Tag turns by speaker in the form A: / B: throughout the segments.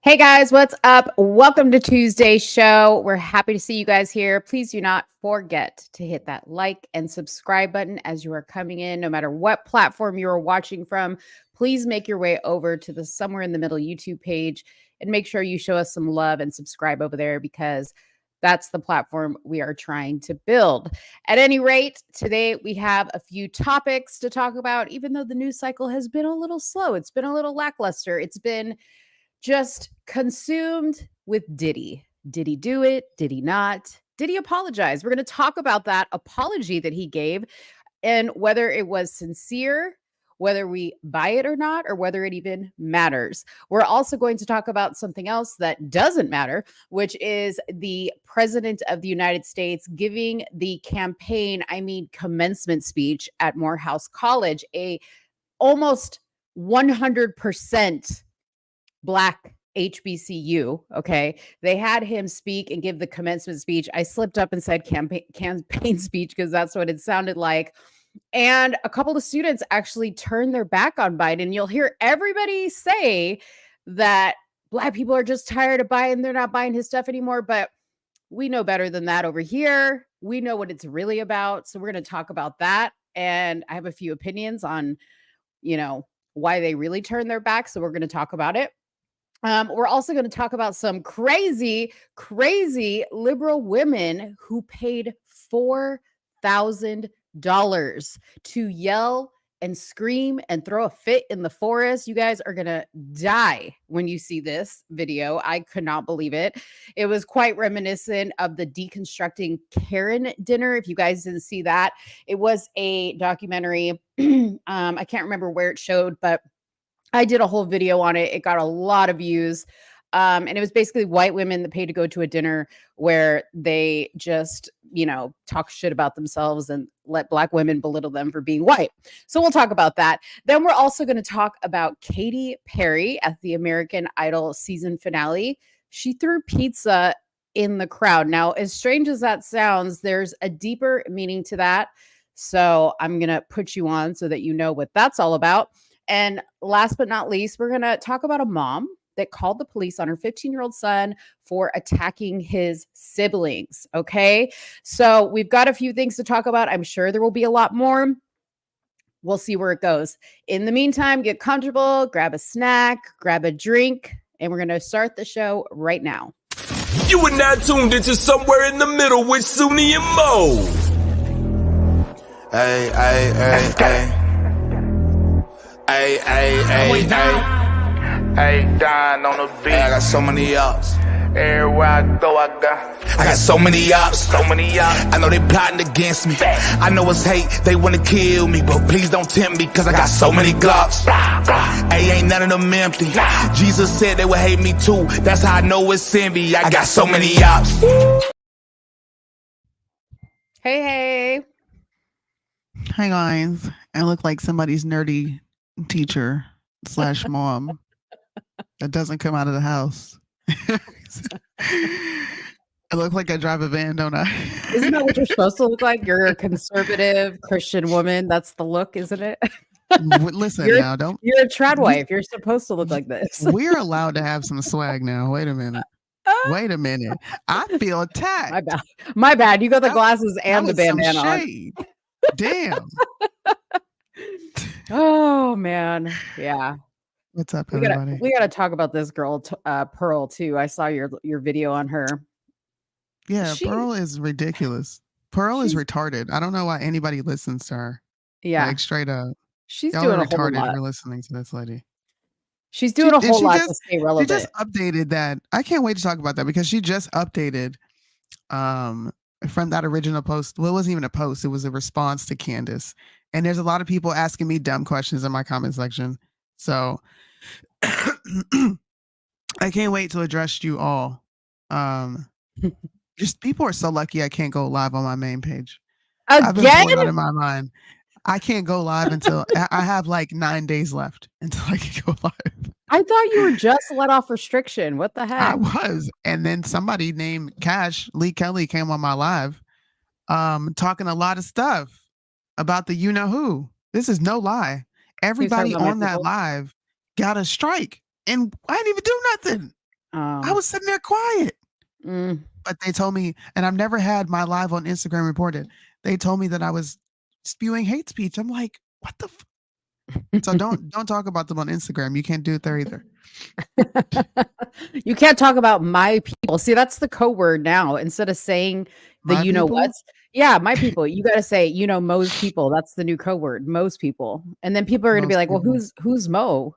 A: Hey guys, what's up? Welcome to Tuesday's show. We're happy to see you guys here. Please do not forget to hit that like and subscribe button as you are coming in, no matter what platform you are watching from. Please make your way over to the Somewhere in the Middle YouTube page and make sure you show us some love and subscribe over there because that's the platform we are trying to build. At any rate, today we have a few topics to talk about, even though the news cycle has been a little slow. It's been a little lackluster. It's been just consumed with Diddy. Did he do it? Did he not? Did he apologize? We're going to talk about that apology that he gave and whether it was sincere, whether we buy it or not, or whether it even matters. We're also going to talk about something else that doesn't matter, which is the president of the United States giving the campaign, commencement speech at Morehouse College, a almost 100% Black HBCU. Okay. They had him speak and give the commencement speech. I slipped up and said campaign speech because that's what it sounded like. And a couple of students actually turned their back on Biden. You'll hear everybody say that Black people are just tired of Biden. They're not buying his stuff anymore. But we know better than that over here. We know what it's really about. So we're going to talk about that. And I have a few opinions on, why they really turned their back. So we're going to talk about it. We're also going to talk about some crazy, crazy liberal women who paid $4,000 to yell and scream and throw a fit in the forest. You guys are going to die when you see this video. I could not believe it. It was quite reminiscent of the Deconstructing Karen dinner. If you guys didn't see that, it was a documentary. I can't remember where it showed, but I did a whole video on it. It got a lot of views. And it was basically white women that paid to go to a dinner where they just, talk shit about themselves and let Black women belittle them for being white. So we'll talk about that. Then we're also going to talk about Katy Perry at the American Idol season finale. She threw pizza in the crowd. Now, as strange as that sounds, there's a deeper meaning to that. So I'm going to put you on so that you know what that's all about. And last but not least, we're going to talk about a mom that called the police on her 15-year-old son for attacking his siblings. Okay. So we've got a few things to talk about. I'm sure there will be a lot more. We'll see where it goes. In the meantime, get comfortable, grab a snack, grab a drink, and we're going to start the show right now.
B: You are now tuned into Somewhere in the Middle with Soonie and Mo.
C: Hey, hey, hey, hey. Hey, hey, hey, hey.
D: Hey, Don on the beat.
C: Hey, I got so many ups.
D: Everywhere I go, I
C: got so many ups.
D: so many ups.
C: I know they plotting against me. I know it's hate, they wanna kill me, but please don't tempt me, cause I got so many glocks. Hey, ain't none of them empty. Jesus said they would hate me too. That's how I know it's envy. I got so many ups.
A: Hey.
E: Hi guys, I look like somebody's nerdy teacher / mom that doesn't come out of the house. I look like I drive a van, don't I?
A: Isn't that what you're supposed to look like? You're a conservative Christian woman. That's the look, isn't it?
E: Listen,
A: you're a trad wife. You're supposed to look like this.
E: We're allowed to have some swag now. Wait a minite. I feel attacked.
A: My bad. You got the glasses and the bandana on.
E: Shade. Damn.
A: Oh man. Yeah.
E: What's up, everybody?
A: We gotta talk about this girl, Pearl, too. I saw your video on her.
E: Yeah, Pearl is ridiculous. Pearl is retarded. I don't know why anybody listens to her.
A: Yeah.
E: Like straight up.
A: She's
E: Y'all
A: doing
E: are
A: a whole
E: retarded
A: lot.
E: for listening to this lady.
A: She's doing a whole lot to stay relevant.
E: She just updated that. I can't wait to talk about that because she just updated from that original post. Well, it wasn't even a post. It was a response to Candace. And there's a lot of people asking me dumb questions in my comment section. So I can't wait to address you all. Just people are so lucky I can't go live on my main page. I've been pulling out of my mind. I can't go live until I have like 9 days left until I can go live.
A: I thought you were just let off restriction. What the heck?
E: I was. And then somebody named Lee Kelly came on my live talking a lot of stuff about the you-know-who. This is no lie. Everybody on that live got a strike. and I didn't even do nothing. I was sitting there quiet. But they told me, and I've never had my live on Instagram reported. They told me that I was spewing hate speech. I'm like, what the So don't talk about them on Instagram. You can't do it there either.
A: You can't talk about my people. See, that's the code word now. Instead of saying the
E: My
A: you know
E: people?
A: what's, yeah, my people. You got to say, you know, Mo's people. That's the new code word, Mo's people. And then people are going to be
E: Most
A: like, well,
E: people.
A: who's Mo,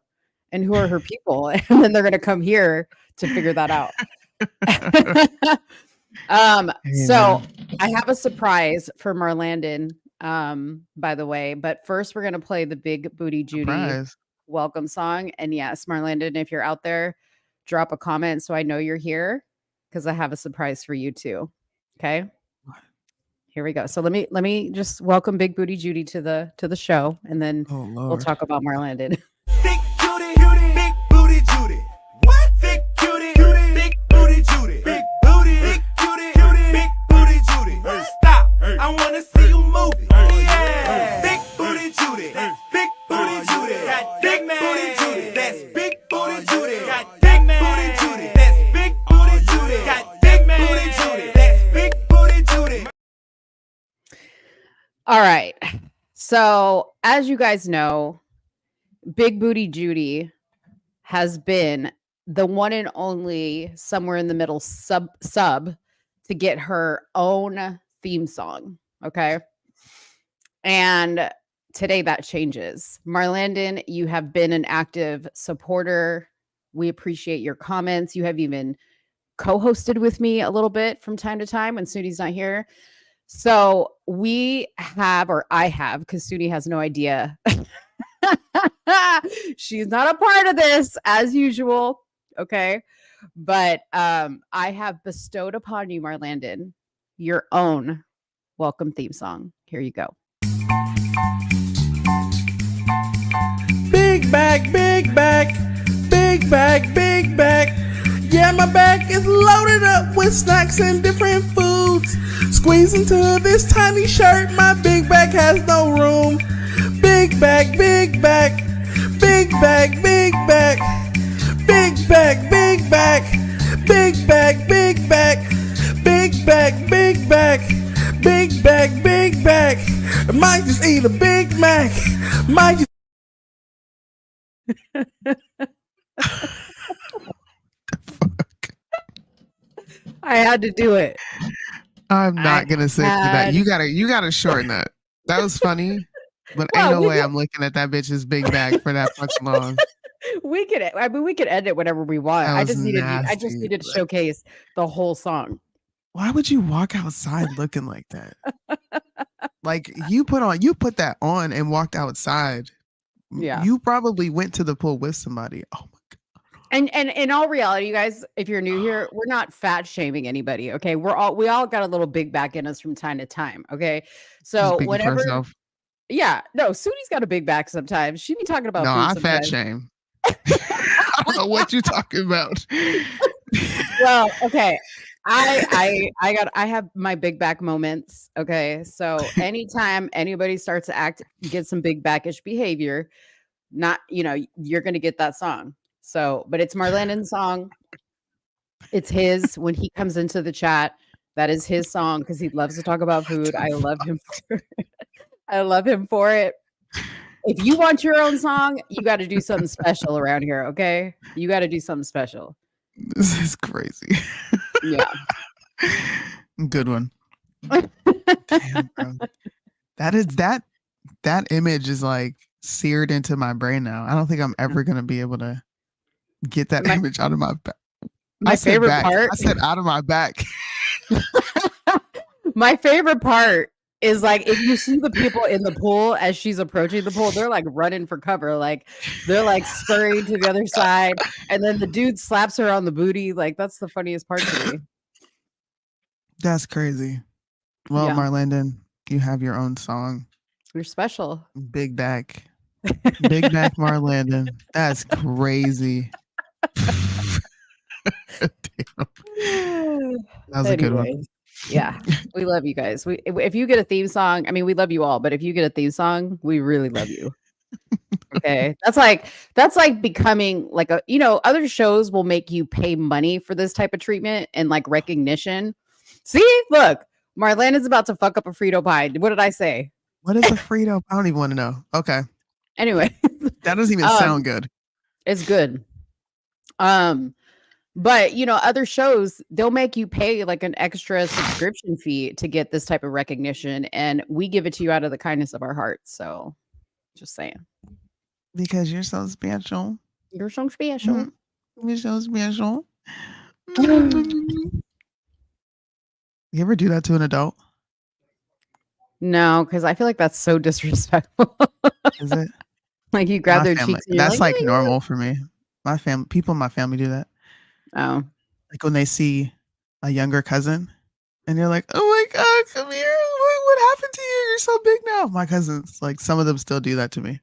A: and who are her people? And then they're going to come here to figure that out. So I have a surprise for Marlandon, by the way. But first, we're going to play the Big Booty Judy
E: Surprise.
A: welcome song. And yes, Marlandon, if you're out there, drop a comment so I know you're here, because I have a surprise for you too. Okay. Here we go. So let me just welcome Big Booty Judy to the show, and then
E: Oh
A: we'll
E: Lord.
A: talk about Marlandon.
F: Big cutie, big booty Judy. What? Big cutie, big booty Judy. Big booty, big cutie, big booty Judy. Stop! I wanna see you move it. Yeah. Big booty Judy. Big booty Judy. Big booty Judy. That's big booty Judy. Big booty Judy. That's big booty Judy. Big booty Judy. That's big booty Judy.
A: All right. So as you guys know, Big Booty Judy has been the one and only somewhere in the middle sub to get her own theme song. Okay. And today that changes. Marlandon, you have been an active supporter. We appreciate your comments. You have even co-hosted with me a little bit from time to time when Soonie's not here. So we have, or I have, because Soonie has no idea. She's not a part of this as usual. Okay. But I have bestowed upon you, Marlandon, your own welcome theme song. Here you go.
G: Big bag, big bag, big bag, big bag. Yeah, my bag is loaded up with snacks and different foods. Squeeze into this tiny shirt, my big bag has no room. Big bag, big bag, big bag, big bag, big bag, big bag, big bag, big bag, big bag, big bag, big bag, big bag. Might just eat a Big Mac. Might just
A: I had to do it.
E: I'm not gonna sit through that. You gotta shorten that. That was funny, but
A: Well,
E: ain't no
A: we
E: way
A: did-
E: I'm looking at that bitch's big bag for that much long.
A: We could end it whenever we want.
E: That
A: I
E: was
A: just needed
E: nasty.
A: to showcase the whole song.
E: Why would you walk outside looking like that? Like you put that on and walked outside.
A: Yeah.
E: You probably went to the pool with somebody. Oh my god.
A: And in all reality, you guys, if you're new here, we're not fat shaming anybody. Okay. We all got a little big back in us from time to time. Okay. So
E: Speaking for
A: whenever,
E: herself.
A: yeah, no, Soonie's got a big back sometimes. She be talking about
E: No,
A: food
E: I fat
A: sometimes.
E: shame. I don't know what you're talking about.
A: Well, okay. I have my big back moments. Okay. So anytime anybody starts to get some big backish behavior, you're gonna get that song. So, but it's Marlandon's song. It's his when he comes into the chat. That is his song because he loves to talk about food. I love him for it. I love him for it. If you want your own song, you got to do something special around here. Okay. You got to do something special.
E: This is crazy.
A: Yeah.
E: Good one. Damn, bro. That image is like seared into my brain now. I don't think I'm ever gonna be able to get that image out of my back.
A: My favorite
E: back.
A: part.
E: I said out of my back.
A: My favorite part is like if you see the people in the pool as she's approaching the pool, they're like running for cover, like they're like scurrying to the other side, and then the dude slaps her on the booty. Like that's the funniest part to me.
E: That's crazy. Well,
A: Yeah.
E: Marlandon, you have your own song.
A: You're special.
E: Big back. Big back Marlandon. That's crazy. Damn. That was a good one.
A: Anyways, yeah, we love you guys. If you get a theme song, I mean, we love you all, but if you get a theme song, we really love you. Okay. That's like becoming like a, other shows will make you pay money for this type of treatment and like recognition. See, look, Marlene is about to fuck up a Frito pie. What did I say?
E: What is a Frito? I don't even want to know. Okay.
A: Anyway,
E: That doesn't even sound good.
A: it's good. But other shows, they'll make you pay like an extra subscription fee to get this type of recognition, and we give it to you out of the kindness of our hearts. So, just saying,
E: Because you're so special.
A: you're so special.
E: You're so special. You ever do that to an adult?
A: No, because I feel like that's so disrespectful.
E: Is it?
A: Like you grab
E: My
A: their
E: family.
A: cheeks. And you're
E: That's like
A: "Yeah."
E: normal for me. My family, people in my family do that.
A: Oh,
E: Like when they see a younger cousin and they're like, "Oh my God, come here. What happened to you? You're so big now." My cousins, like some of them still do that to me.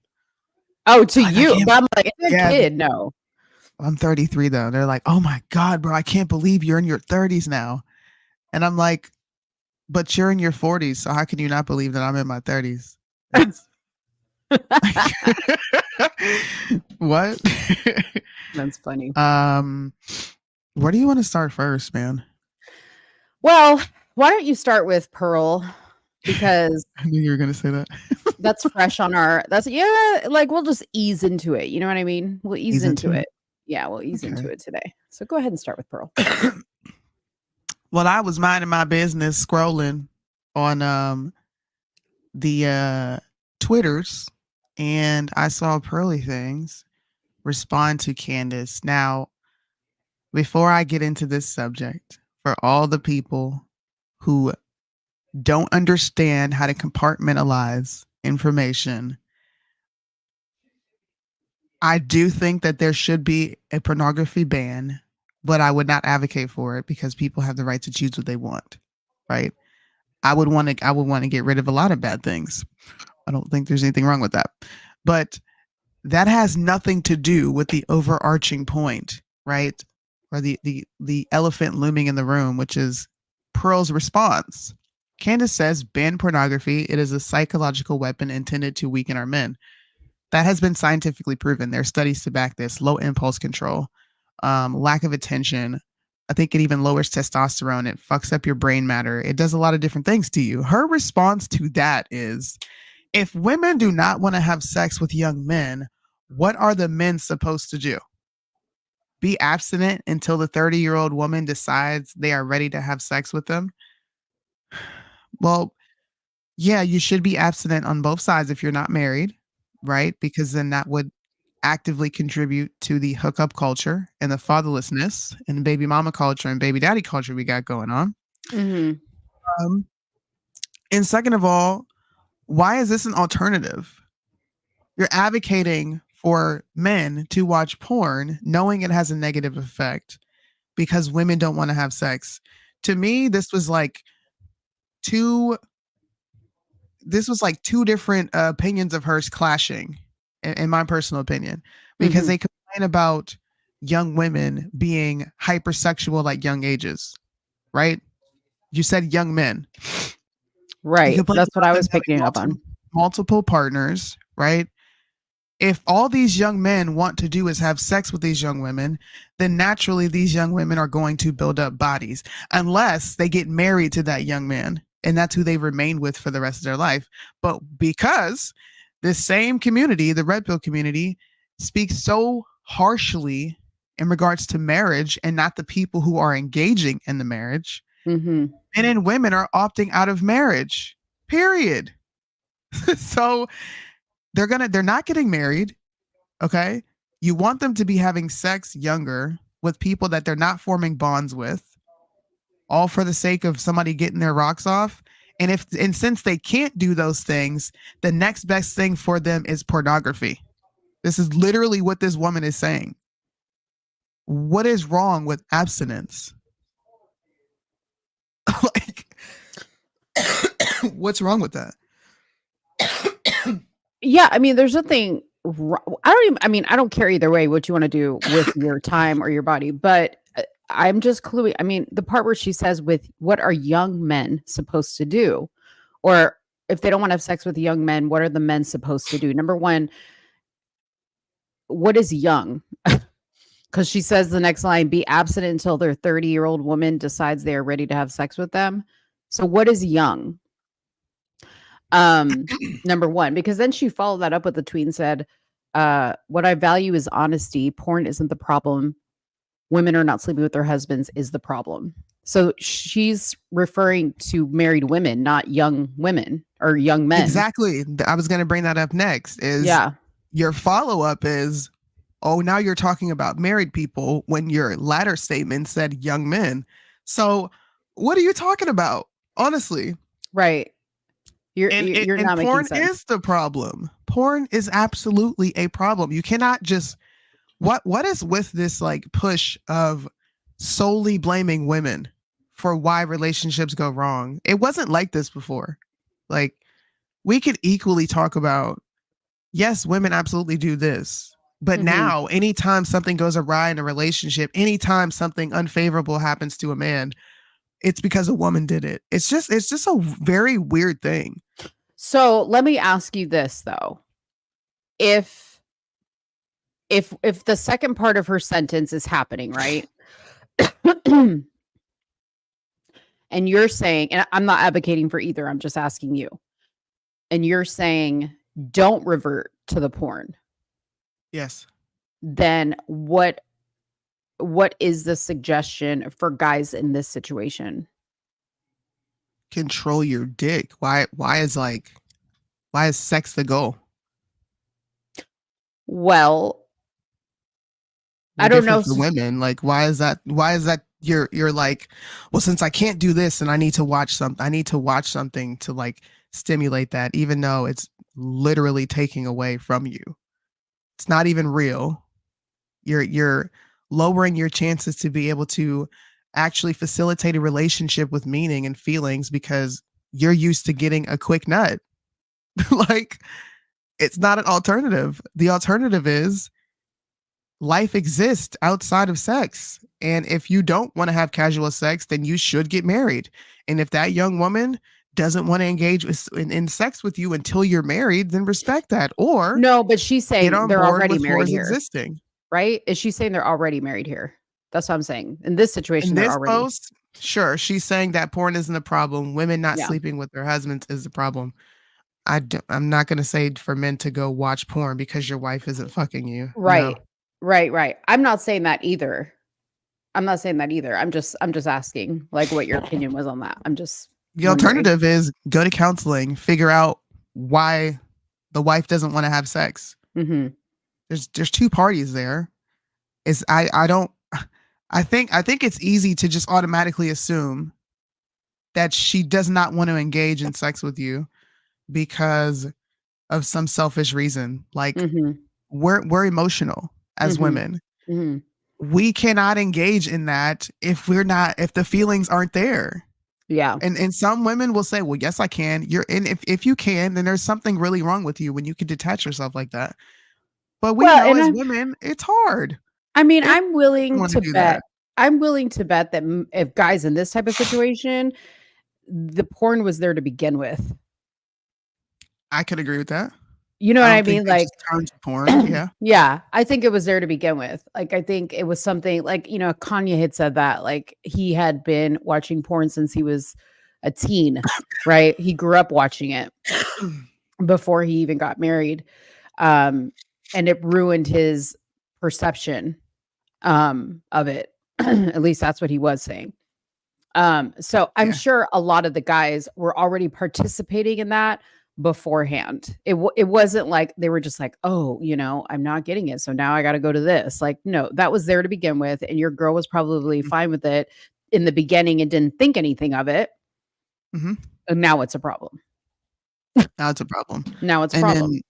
A: to
E: Like, I
A: you.
E: can't-
A: But I'm like, it's a
E: Yeah.
A: kid. No.
E: I'm 33 though. They're like, "Oh my God, bro, I can't believe you're in your 30s now." And I'm like, "But you're in your 40s, so how can you not believe that I'm in my 30s?" What?
A: That's funny.
E: Where do you want to start first, man?
A: Well, why don't you start with Pearl? Because
E: I knew you were gonna say that.
A: that's fresh on our like we'll just ease into it. You know what I mean? We'll ease into it. Yeah, we'll ease into
E: Okay.
A: it today. So go ahead and start with Pearl.
E: Well, I was minding my business scrolling on the Twitters, and I saw Pearly Things respond to Candace. Now, before I get into this subject, for all the people who don't understand how to compartmentalize information, I do think that there should be a pornography ban, but I would not advocate for it because people have the right to choose what they want, right? I would want to get rid of a lot of bad things. I don't think there's anything wrong with that. But that has nothing to do with the overarching point, right? Or the elephant looming in the room, which is Pearl's response. Candace says, ban pornography. It is a psychological weapon intended to weaken our men. That has been scientifically proven. There are studies to back this. Low impulse control, lack of attention. I think it even lowers testosterone. It fucks up your brain matter. It does a lot of different things to you. Her response to that is, if women do not want to have sex with young men, what are the men supposed to do? Be abstinent until the 30-year-old woman decides they are ready to have sex with them? Well, yeah, you should be abstinent on both sides if you're not married, right? Because then that would actively contribute to the hookup culture and the fatherlessness and the baby mama culture and baby daddy culture we got going on. Um, and second of all, why is this an alternative? You're advocating for men to watch porn knowing it has a negative effect because women don't want to have sex. To me, this was like two different opinions of hers clashing, in my personal opinion, because they complain about young women being hypersexual at young ages, right? You said young men.
A: Right. That's what I was picking up on.
E: Multiple partners, right? If all these young men want to do is have sex with these young women, then naturally these young women are going to build up bodies unless they get married to that young man. And that's who they remain with for the rest of their life. But because this same community, the red pill community, speaks so harshly in regards to marriage and not the people who are engaging in the marriage, men and women are opting out of marriage, period. So they're not getting married. Okay. You want them to be having sex younger with people that they're not forming bonds with, all for the sake of somebody getting their rocks off. And since they can't do those things, the next best thing for them is pornography. This is literally what this woman is saying. What is wrong with abstinence? Like, what's wrong with that?
A: Yeah, I mean, there's nothing. I don't care either way what you want to do with your time or your body, but I'm just cluey. I mean, the part where she says, "With what are young men supposed to do?" Or if they don't want to have sex with young men, what are the men supposed to do? Number one, what is young? Because she says the next line, be abstinent until their 30-year-old woman decides they are ready to have sex with them. So what is young? Number one, because then she followed that up with the tweet and said, what I value is honesty. Porn isn't the problem. Women are not sleeping with their husbands is the problem. So she's referring to married women, not young women or young men.
E: Exactly. I was going to bring that up next. Your follow-up is, oh, now you're talking about married people when your latter statement said young men. So what are you talking about? Honestly.
A: Right. You're
E: and
A: not
E: porn
A: making sense.
E: is the problem. Porn is absolutely a problem. You cannot just what is with this like push of solely blaming women for why relationships go wrong? It wasn't like this before. Like, we could equally talk about, yes, women absolutely do this. But now, anytime something goes awry in a relationship, anytime something unfavorable happens to a man, it's because a woman did it. It's just a very weird thing.
A: So let me ask you this though. If the second part of her sentence is happening, right? And you're saying, and I'm not advocating for either, I'm just asking you. And you're saying don't revert to the porn.
E: Yes. Then
A: what is the suggestion for guys in this situation?
E: Control your dick. Why is sex the goal?
A: Well,
E: No
A: I don't know.
E: for women. Like, why is that you're like, well, since I can't do this and I need to watch something to like stimulate that, even though it's literally taking away from you. It's not even real. You're lowering your chances to be able to actually facilitate a relationship with meaning and feelings because you're used to getting a quick nut. Like, it's not an alternative. The alternative is life exists outside of sex. And if you don't want to have casual sex, then you should get married. And if that young woman doesn't want to engage in sex with you until you're married, then respect that. Or
A: no, but she's saying they're already married here.
E: Existing.
A: Right? Is she saying they're already married here? That's what I'm saying. In this situation,
E: in
A: they're
E: this
A: already.
E: Post, sure, she's saying that porn isn't a problem. Women not sleeping with their husbands is the problem. I'm not going to say for men to go watch porn because your wife isn't fucking you.
A: Right.
E: No.
A: Right. I'm not saying that either. I'm just asking like what your opinion was on that. I'm just
E: the alternative is go to counseling, figure out why the wife doesn't want to have sex.
A: Mm-hmm.
E: There's two parties there. I think it's easy to just automatically assume that she does not want to engage in sex with you because of some selfish reason. Like, we're emotional as women.
A: Mm-hmm.
E: We cannot engage in that if the feelings aren't there.
A: Yeah.
E: And some women will say, well, yes, I can. If you can, then there's something really wrong with you when you can detach yourself like that. But we know as women, it's hard.
A: I mean, I'm willing to bet that if guys in this type of situation, the porn was there to begin with.
E: I could agree with that.
A: You know what I mean? Like,
E: turned to porn. Yeah.
A: Yeah. I think it was there to begin with. Like, I think it was something like, Kanye had said that, like, he had been watching porn since he was a teen, right? He grew up watching it before he even got married. And it ruined his perception of it. At least that's what he was saying. So I'm sure a lot of the guys were already participating in that beforehand. It wasn't like they were just like, oh, I'm not getting it, so now I got to go to this. Like, no, that was there to begin with, and your girl was probably fine with it in the beginning and didn't think anything of it. And now it's a problem.
E: Now it's a problem.
A: Then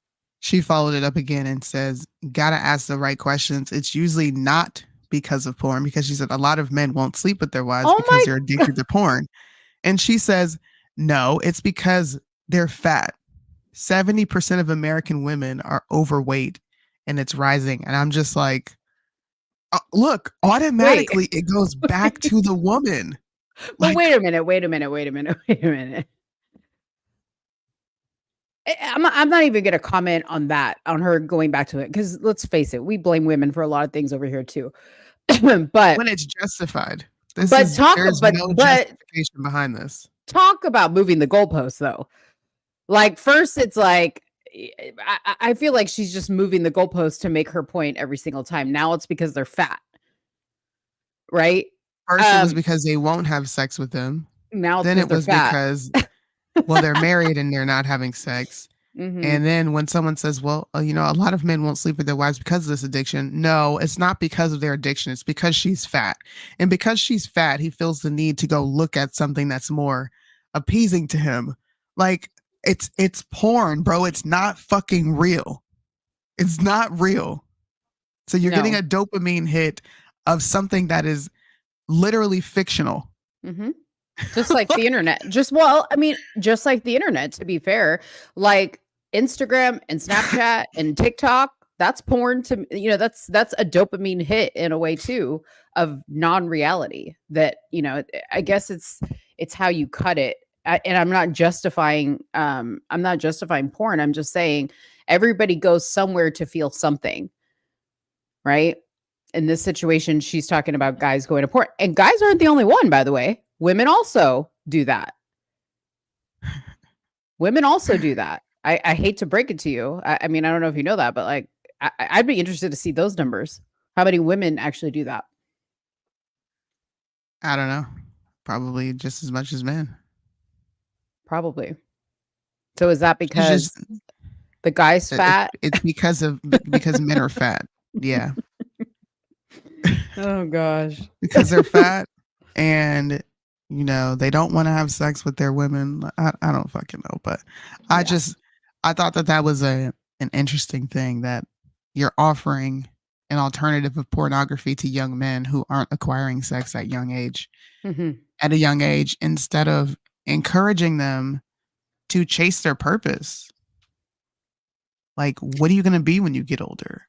E: she followed it up again and says, gotta ask the right questions. It's usually not because of porn, because she said a lot of men won't sleep with their wives because they're addicted to porn. And she says, no, it's because they're fat. 70% of American women are overweight and it's rising. And I'm just like, look, automatically it goes back to the woman.
A: But wait a minute. I'm not even gonna comment on that, on her going back to it, because let's face it, we blame women for a lot of things over here too. but
E: When it's justified.
A: but talk
E: There's
A: but
E: no
A: but
E: justification behind this.
A: talk about moving the goalposts though. Like first, it's like I feel like she's just moving the goalposts to make her point every single time. Now it's because they're fat, right?
E: First, it was because they won't have sex with them.
A: Now it's
E: Then it was
A: fat.
E: because, well, they're married and they're not having sex.
A: Mhm.
E: And then when someone says, well, you know, a lot of men won't sleep with their wives because of this addiction. No, it's not because of their addiction. It's because she's fat. And because she's fat, he feels the need to go look at something that's more appeasing to him. Like, it's porn, bro. It's not fucking real. It's not real. So you're getting
A: No.
E: a dopamine hit of something that is literally fictional.
A: Mm-hmm. Just like the internet. Just like the internet, to be fair. Like Instagram and Snapchat and TikTok, that's porn to that's a dopamine hit in a way too, of non-reality that, I guess it's how you cut it. And I'm not justifying porn. I'm just saying everybody goes somewhere to feel something. Right? In this situation, she's talking about guys going to porn. And guys aren't the only one, by the way. Women also do that. Women also do that. I hate to break it to you. I mean, I don't know if you know that, but like, I'd be interested to see those numbers. How many women actually do that?
E: I don't know. Probably just as much as men.
A: Probably. So is that because the guy's fat?
E: It's because men are fat. Yeah.
A: Oh gosh.
E: Because they're fat and they don't want to have sex with their women. I don't fucking know, but I thought that was an interesting thing, that you're offering an alternative of pornography to young men who aren't acquiring sex at a young age, instead of encouraging them to chase their purpose. Like, what are you going to be when you get older?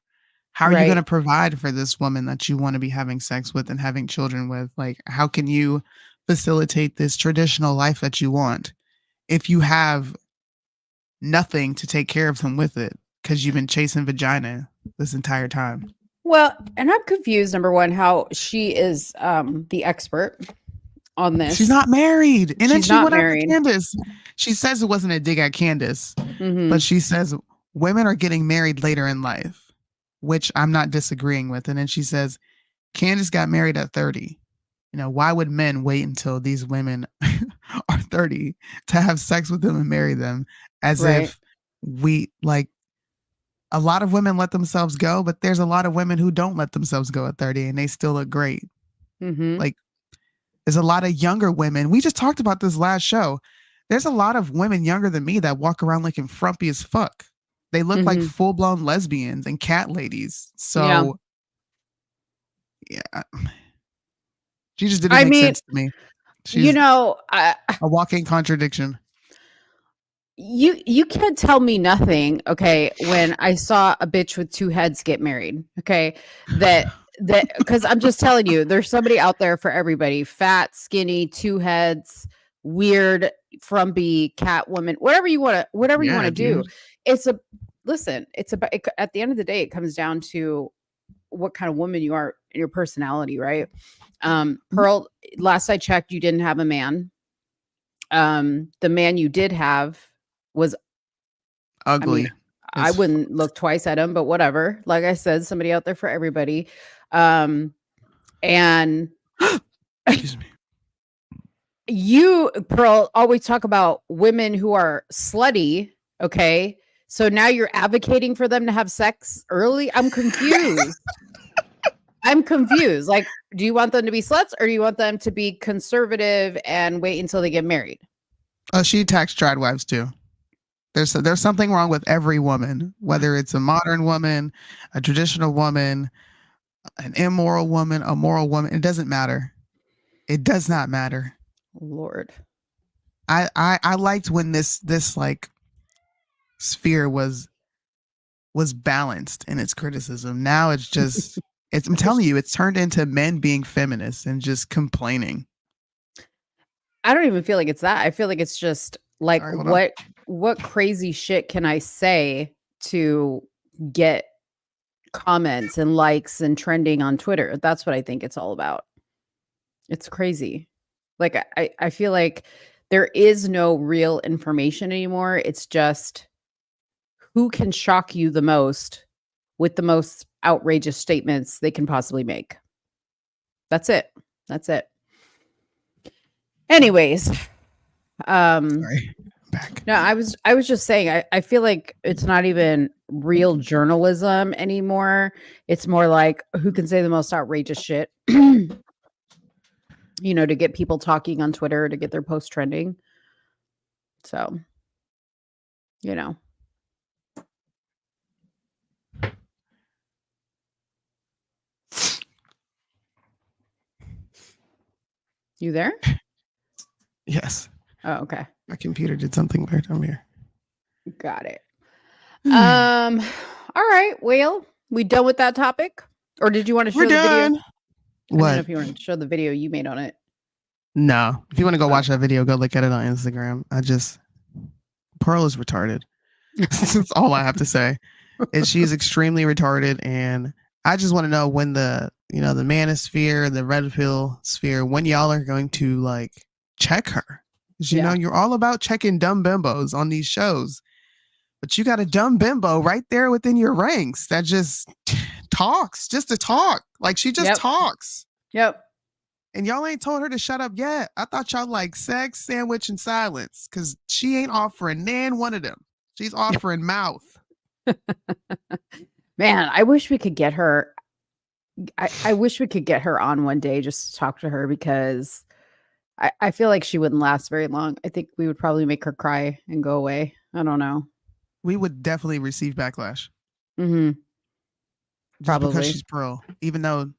E: How are you going to provide for this woman that you want to be having sex with and having children with? Like, how can you facilitate this traditional life that you want if you have nothing to take care of them with it because you've been chasing vagina this entire time?
A: Well, and I'm confused, number one, how she is the expert on this.
E: She's not married. And then
A: She's
E: she
A: not
E: went
A: married.
E: after Candace. She says it wasn't a dig at Candace, but she says women are getting married later in life, which I'm not disagreeing with. And then she says, Candace got married at 30. Why would men wait until these women are 30 to have sex with them and marry them? As if a lot of women let themselves go, but there's a lot of women who don't let themselves go at 30 and they still look great. Like, there's a lot of younger women. We just talked about this last show. There's a lot of women younger than me that walk around looking frumpy as fuck. They look like full-blown lesbians and cat ladies. So, yeah. She just didn't make sense to me. She's a walking contradiction.
A: You can't tell me nothing, okay, when I saw a bitch with two heads get married, okay? That because I'm just telling you, there's somebody out there for everybody. Fat, skinny, two heads, weird, frumpy, cat woman, whatever you want to do. It's about at the end of the day, it comes down to what kind of woman you are and your personality, right? Pearl, last I checked, you didn't have a man. The man you did have was
E: ugly.
A: I wouldn't look twice at him, but whatever. Like I said, somebody out there for everybody. And
E: excuse me.
A: You, Pearl, always talk about women who are slutty. Okay. So now you're advocating for them to have sex early. I'm confused. Like, do you want them to be sluts or do you want them to be conservative and wait until they get married?
E: Oh, she attacks trad wives too. There's something wrong with every woman, whether it's a modern woman, a traditional woman, an immoral woman, a moral woman. It doesn't matter. It does not matter.
A: Lord.
E: I liked when this like sphere was balanced in its criticism. Now it's just I'm telling you, it's turned into men being feminists and just complaining.
A: I don't even feel like it's that. I feel like it's just like,
E: Sorry,
A: what what crazy shit can I say to get comments and likes and trending on Twitter? That's what I think it's all about. It's crazy. Like I feel like there is no real information anymore. It's just who can shock you the most with the most outrageous statements they can possibly make. That's it. That's it. Anyways,
E: Sorry. Back.
A: no, I was just saying I feel like it's not even real journalism anymore. It's more like who can say the most outrageous shit. To get people talking on Twitter, to get their post trending. So, You there?
E: Yes.
A: Oh, okay.
E: My computer did something weird. I'm here.
A: Got it. All right. Well, we done with that topic? Or did you want to show
E: We're
A: the video?
E: done.
A: I don't know
E: What?
A: if you want to show the video you made on it.
E: No. If you want to go watch that video, go look at it on Instagram. Pearl is retarded. That's all I have to say. And she's extremely retarded. And I just want to know when the manosphere, the red pill sphere, when y'all are going to like check her. Because you're all about checking dumb bimbos on these shows. But you got a dumb bimbo right there within your ranks that just talks just to talk. Like she just talks.
A: Yep.
E: And y'all ain't told her to shut up yet. I thought y'all like sex, sandwich, and silence. Because she ain't offering nan one of them. She's offering mouth.
A: Man, I wish we could get her. I wish we could get her on one day just to talk to her, because I feel like she wouldn't last very long. I think we would probably make her cry and go away. I don't know.
E: We would definitely receive backlash.
A: Mm-hmm.
E: Probably. Because she's Pearl. Even though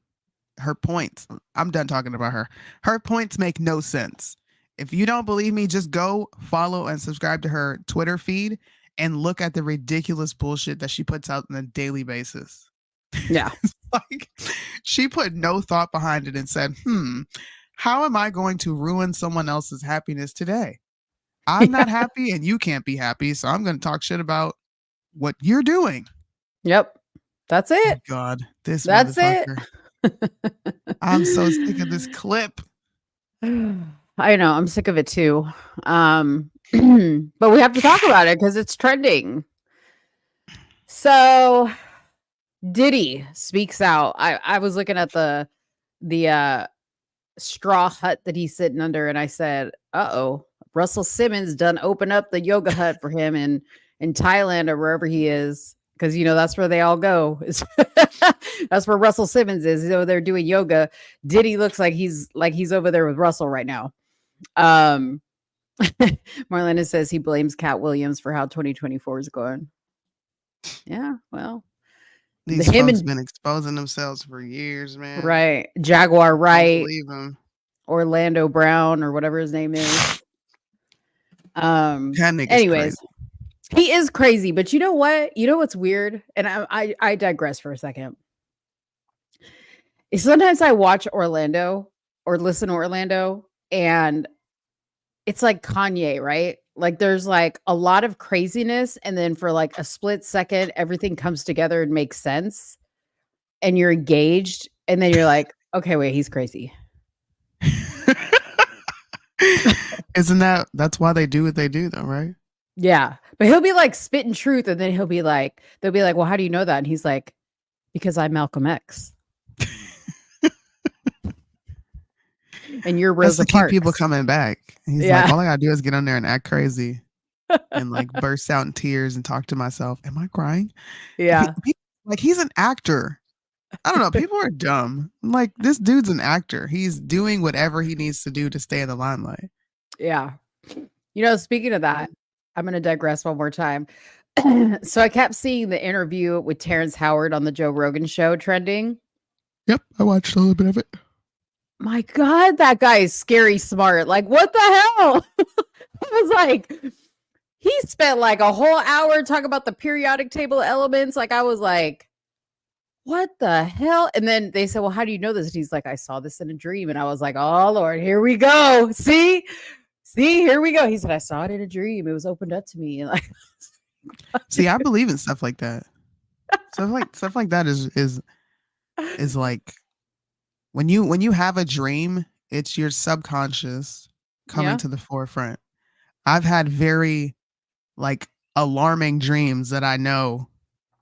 E: her points, I'm done talking about her. Her points make no sense. If you don't believe me, just go follow and subscribe to her Twitter feed and look at the ridiculous bullshit that she puts out on a daily basis.
A: Yeah.
E: Like she put no thought behind it and said, how am I going to ruin someone else's happiness today? I'm not happy and you can't be happy. So I'm going to talk shit about what you're doing.
A: Yep. That's it.
E: Oh God,
A: That's it.
E: I'm so sick of this clip.
A: I know. I'm sick of it too. But we have to talk about it because it's trending. So Diddy speaks out. I was looking at the straw hut that he's sitting under, and I said, "Uh-oh, Russell Simmons done open up the yoga hut for him in Thailand or wherever he is." Because that's where they all go. That's where Russell Simmons is. He's over there doing yoga. Diddy looks like he's over there with Russell right now. Marlena says he blames Cat Williams for how 2024 is going. Yeah, well,
E: these folks been exposing themselves for years, man.
A: Right, Jaguar Wright,
E: believe him.
A: Orlando Brown, or whatever his name is. Anyways.
E: Crazy.
A: He is crazy, but you know what? You know what's weird? And I digress for a second. Sometimes I watch Orlando or listen to Orlando, and it's like Kanye, right? Like there's like a lot of craziness, and then for like a split second, everything comes together and makes sense, and you're engaged, and then you're like, okay, wait, he's crazy.
E: That's why they do what they do, though, right?
A: Yeah. But he'll be like spitting truth, and then they'll be like, well, how do you know that? And he's like, because I'm Malcolm X. And you're Rosa
E: That's to
A: Parks.
E: keep people coming back. He's like, all I gotta do is get on there and act crazy and like burst out in tears and talk to myself. Am I crying?
A: Yeah.
E: Like he's an actor. I don't know. People are dumb. I'm like, this dude's an actor. He's doing whatever he needs to do to stay in the limelight.
A: Yeah. Speaking of that, I'm going to digress one more time. So I kept seeing the interview with Terrence Howard on the Joe Rogan show trending.
E: Yep. I watched a little bit of it.
A: My God, that guy is scary smart. Like, what the hell? I was like, he spent like a whole hour talking about the periodic table elements. Like, I was like, what the hell? And then they said, well, how do you know this? And he's like, I saw this in a dream. And I was like, oh, Lord, here we go. See, See, here we go. He said, I saw it in a dream. It was opened up to me. And like,
E: See, I believe in stuff like that. Stuff like that is like when you have a dream, it's your subconscious coming
A: yeah,
E: to the forefront. I've had very like alarming dreams that I know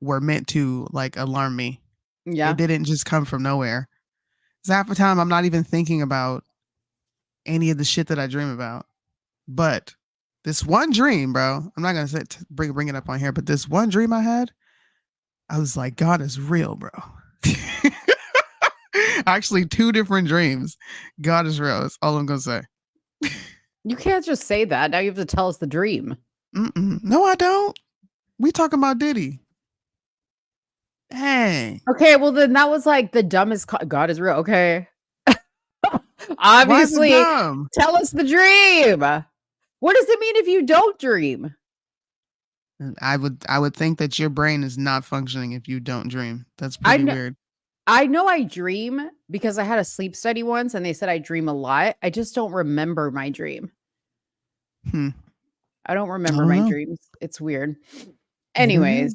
E: were meant to like alarm me.
A: yeah.
E: It didn't just come from nowhere. 'Cause half the time I'm not even thinking about any of the shit that I dream about. But this one dream, bro, I'm not gonna say bring it up on here, but this one dream I had, I was like, God is real, bro. Actually, 2 different dreams. God is real. That's all I'm gonna say.
A: You can't just say that. Now you have to tell us the dream.
E: No, I don't. We talking about Diddy. Dang.
A: Okay, well then that was like the dumbest. God is real. Okay,
E: Why is it
A: obviously,
E: dumb?
A: tell us the dream. What does it mean if you don't dream?
E: I would think that your brain is not functioning if you don't dream. That's
A: I
E: pretty
A: know,
E: weird.
A: I know I dream because I had a sleep study once and they said I dream a lot. I just don't remember my dream.
E: Hmm.
A: I don't
E: I
A: remember
E: don't
A: my
E: know.
A: dreams. It's weird.
E: Neither do
A: Anyways,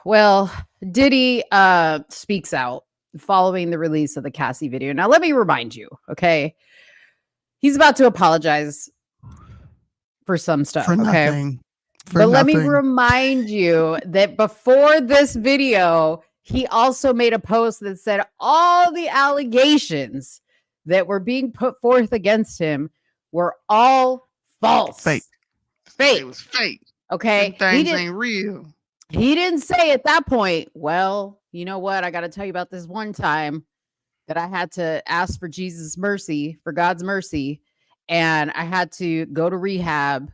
A: well, Diddy speaks out following the release of the Cassie video. Now let me remind you, okay? He's about to apologize for some stuff,
E: For
A: okay?
E: nothing. For
A: But let me
E: nothing.
A: remind you that before this video, he also made a post that said all the allegations that were being put forth against him were all false.
E: Fake.
A: Fake.
E: It was fake.
A: Okay.
E: Them things ain't real.
A: He didn't say at that point, well, you know what? I got to tell you about this one time that I had to ask for Jesus' mercy, for God's mercy, and I had to go to rehab.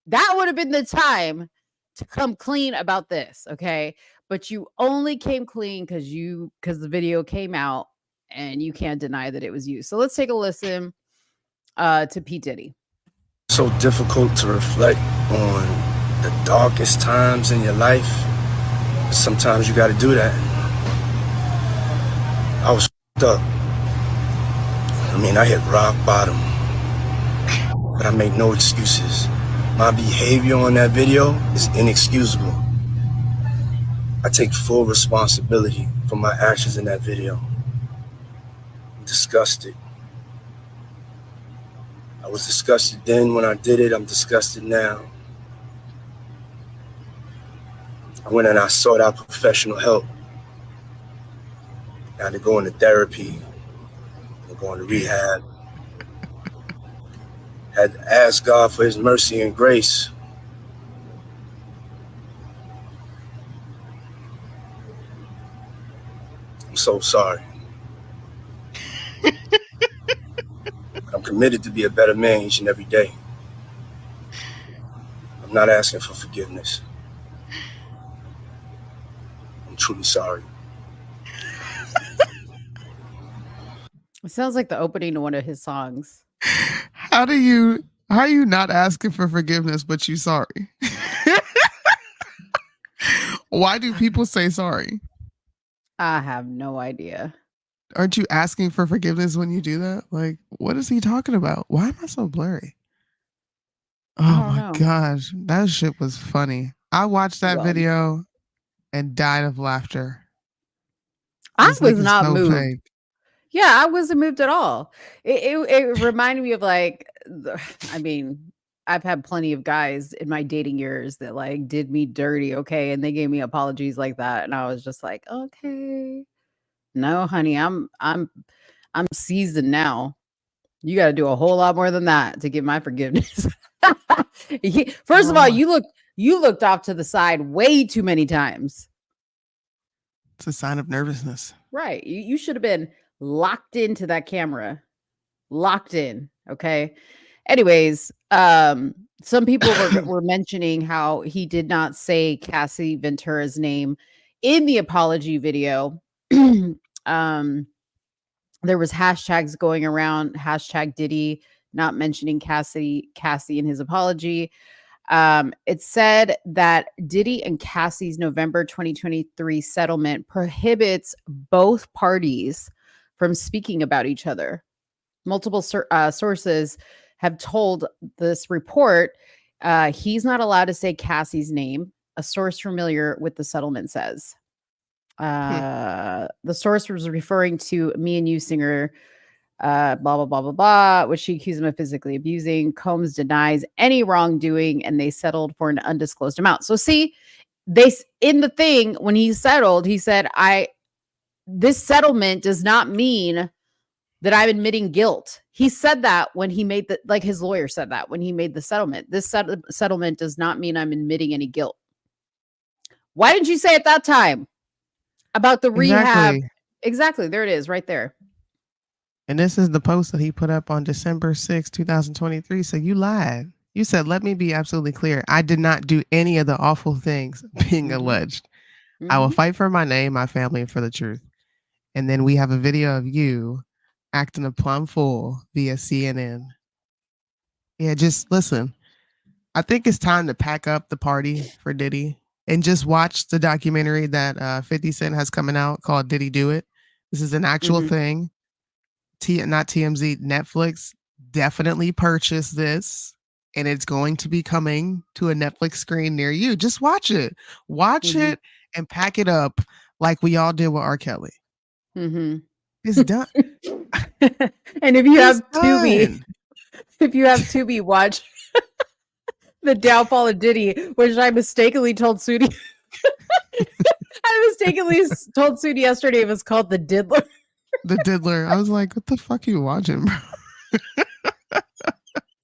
A: That would have been the time to come clean about this, okay? But you only came clean because the video came out and you can't deny that it was you. So let's take a listen to P. Diddy.
H: So difficult to reflect on the darkest times in your life. But sometimes you got to do that. I was f***ed up. I mean, I hit rock bottom, but I make no excuses. My behavior on that video is inexcusable. I take full responsibility for my actions in that video. I'm disgusted. I was disgusted then when I did it. I'm disgusted now. I went and I sought out professional help. I had to go into therapy, going to rehab. Had to ask God for his mercy and grace. I'm so sorry. I'm committed to be a better man each and every day. I'm not asking for forgiveness. I'm truly sorry.
A: It sounds like the opening to one of his songs.
E: How are you not asking for forgiveness, but you sorry? Why do people say sorry?
A: I have no idea.
E: Aren't you asking for forgiveness when you do that? Like, what is he talking about? Why am I so blurry? Oh
A: don't
E: my
A: know.
E: gosh, that shit was funny. I watched that
A: Well,
E: video and died of laughter.
A: I
E: This nigga's
A: was not
E: so
A: moved.
E: fake.
A: Yeah, I wasn't moved at all. It reminded me of like, I mean, I've had plenty of guys in my dating years that like did me dirty, okay, and they gave me apologies like that, and I was just like, okay, no, honey, I'm seasoned now. You got to do a whole lot more than that to get my forgiveness. First of all, you looked off to the side way too many times.
E: It's a sign of nervousness.
A: Right. You should have been locked into that camera. Locked in. Okay. Anyways, some people were mentioning how he did not say Cassie Ventura's name in the apology video. There was hashtags going around, hashtag Diddy not mentioning Cassie in his apology. It said that Diddy and Cassie's November 2023 settlement prohibits both parties from speaking about each other. Multiple sources have told this report he's not allowed to say Cassie's name. A source familiar with the settlement says. The source was referring to Me and You singer, blah, blah, blah, blah, blah, which she accused him of physically abusing. Combs denies any wrongdoing, and they settled for an undisclosed amount. So see, in the thing, when he settled, he said, this settlement does not mean that I'm admitting guilt. He said that when he made his lawyer said that when he made the settlement. This settlement does not mean I'm admitting any guilt. Why didn't you say at that time about the rehab? Exactly. There it is right there.
G: And this is the post that he put up on December 6, 2023. So you lied. You said, let me be absolutely clear. I did not do any of the awful things being alleged. I will fight for my name, my family, and for the truth. And then we have a video of you acting a plum fool via CNN. Yeah, just listen. I think it's time to pack up the party for Diddy and just watch the documentary that 50 Cent has coming out called Diddy Do It. This is an actual thing. Not TMZ, Netflix definitely purchased this, and it's going to be coming to a Netflix screen near you. Just watch it. Watch it and pack it up like we all did with R. Kelly. It's done.
A: And if you have Tubi, watch The Downfall of Diddy, which I mistakenly told Soonie. I mistakenly told Soonie yesterday it was called The Diddler.
E: The Diddler. I was like, what the fuck are you watching, bro?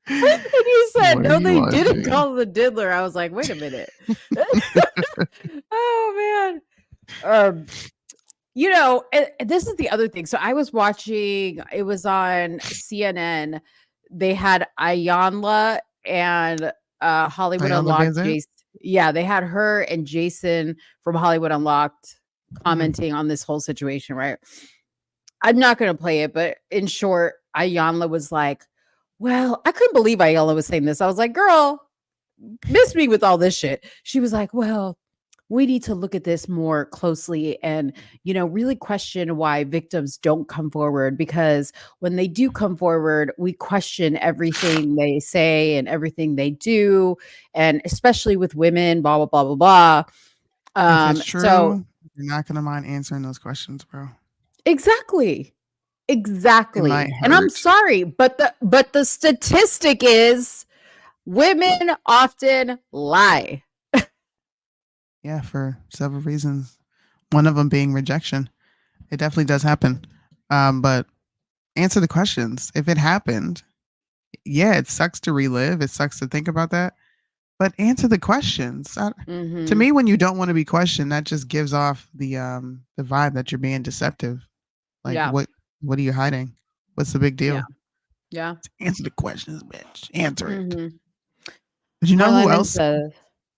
A: And you said, no, they didn't call it The Diddler. I was like, wait a minute. Oh, man. This is the other thing. So I was watching, it was on CNN. They had Ayanla and Hollywood Unlocked. Yeah, they had her and Jason from Hollywood Unlocked commenting on this whole situation, right? I'm not going to play it, but in short, Ayanla was like, well, I couldn't believe Ayanla was saying this. I was like, girl, miss me with all this shit. She was like, well, we need to look at this more closely and, really question why victims don't come forward, because when they do come forward, we question everything they say and everything they do. And especially with women, blah, blah, blah, blah, blah.
E: If it's true, you're not going to mind answering those questions, bro.
A: Exactly. And I'm sorry, but the statistic is women often lie.
E: Yeah, for several reasons. One of them being rejection. It definitely does happen. But answer the questions. If it happened, yeah, it sucks to relive. It sucks to think about that. But answer the questions. To me, when you don't want to be questioned, that just gives off the vibe that you're being deceptive. Like, what are you hiding? What's the big deal?
A: Yeah.
E: Answer the questions, bitch. Answer it. But you know who else?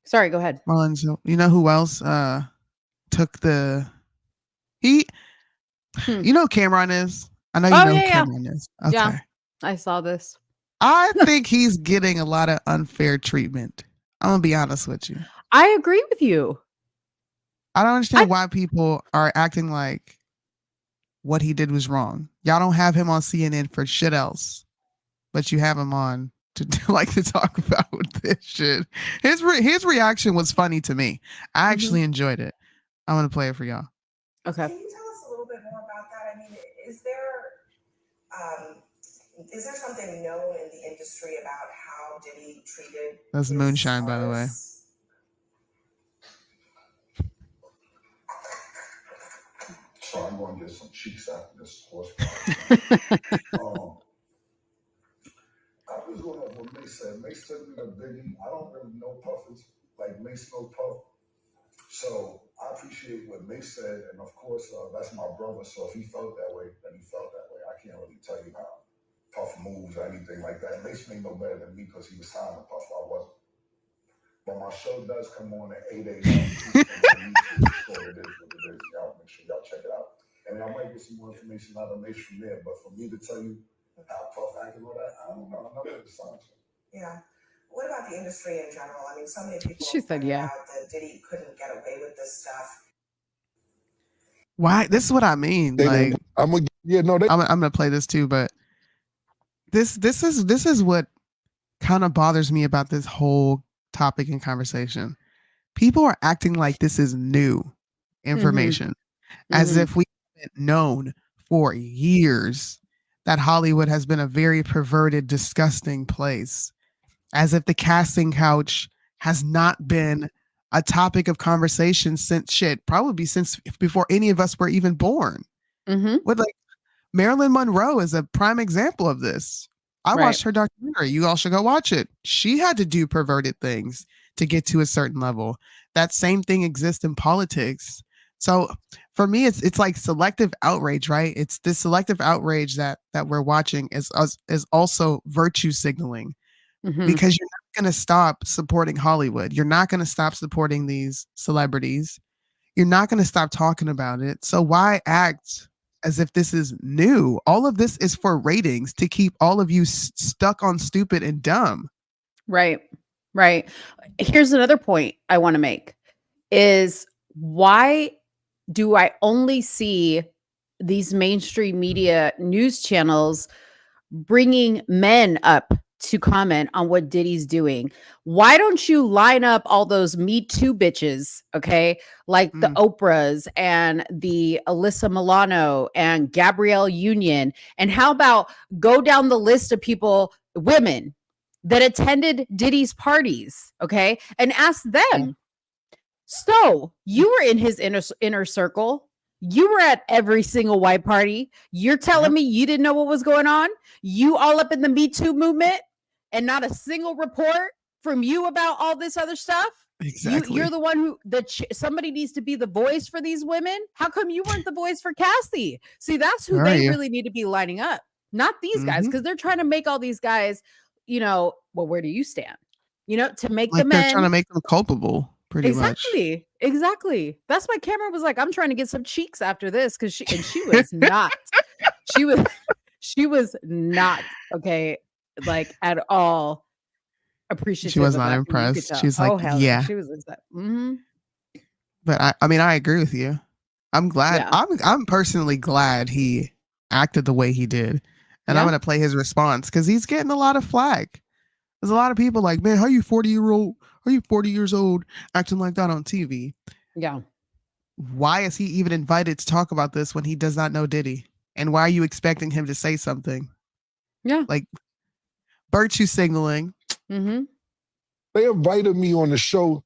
A: Sorry, go ahead.
E: Marlon, so you know who else took the heat? You know who Cameron is? I know you know who Cameron is. Okay.
A: Yeah, I saw this.
E: I think he's getting a lot of unfair treatment. I'm going to be honest with you.
A: I agree with you.
E: I don't understand why people are acting like what he did was wrong. Y'all don't have him on CNN for shit else, but you have him on to talk about this shit. His reaction was funny to me. I actually enjoyed it. I'm going to play it for y'all.
A: Okay.
I: Can you tell us a little bit more about that? I mean, is there something known in the industry about how Diddy treated?
E: That's moonshine, by the way.
J: So I'm going to get some cheeks after this horse. I was going to what Mace said. Mace said me the Biggie. I don't really know Puffers like Mace no Puff. So I appreciate what Mace said, and of course that's my brother. So if he felt that way, then he felt that way. I can't really tell you how Puff moves or anything like that. Mace ain't no better than me because he was signed to Puff. I wasn't. But my show does come on at 8 a.m. So it is what it is. Y'all make sure y'all check it out. And I might get some more information out of Mace from there. But for me to tell you how Puff acted with that, I don't know. I'm not really science.
I: Yeah. What about the industry in general? I mean, so many people
A: she said,
I: out that Diddy couldn't get away with this stuff.
E: Why? This is what I mean. Like,
J: I'm gonna play this too, but
E: this is what kind of bothers me about this whole topic and conversation. People are acting like this is new information, as if we haven't known for years that Hollywood has been a very perverted, disgusting place. As if the casting couch has not been a topic of conversation since probably since before any of us were even born. With like Marilyn Monroe is a prime example of this. I watched her documentary. You all should go watch it. She had to do perverted things to get to a certain level. That same thing exists in politics. So for me, it's like selective outrage, right? It's this selective outrage that we're watching is also virtue signaling, because you're not going to stop supporting Hollywood. You're not going to stop supporting these celebrities. You're not going to stop talking about it. So why act as if this is new? All of this is for ratings, to keep all of you stuck on stupid and dumb.
A: Right. Here's another point I want to make is, why do I only see these mainstream media news channels bringing men up to comment on what Diddy's doing? Why don't you line up all those Me Too bitches, okay? Like the Oprahs and the Alyssa Milano and Gabrielle Union. And how about go down the list of people, women that attended Diddy's parties, okay? And ask them, so you were in his inner circle. You were at every single white party. You're telling me you didn't know what was going on? You all up in the Me Too movement and not a single report from you about all this other stuff?
E: Exactly.
A: You're the one who somebody needs to be the voice for these women. How come you weren't the voice for Cassie? See, that's who they really need to be lining up, not these guys, because they're trying to make all these guys, well, where do you stand? To make
E: like
A: the
E: they're
A: men
E: trying to make them culpable. Pretty much.
A: Exactly. That's why Cameron was like, I'm trying to get some cheeks after this, because she was not. she was not okay, like at all appreciative.
E: She was not impressed. She's like, yeah.
A: She was upset.
E: But I mean, I agree with you. I'm glad. I'm personally glad he acted the way he did, and I'm going to play his response because he's getting a lot of flack. There's a lot of people like, man, how you 40 years old acting like that on TV?
A: Yeah.
E: Why is he even invited to talk about this when he does not know Diddy? And why are you expecting him to say something?
A: Yeah.
E: Like virtue signaling.
J: They invited me on the show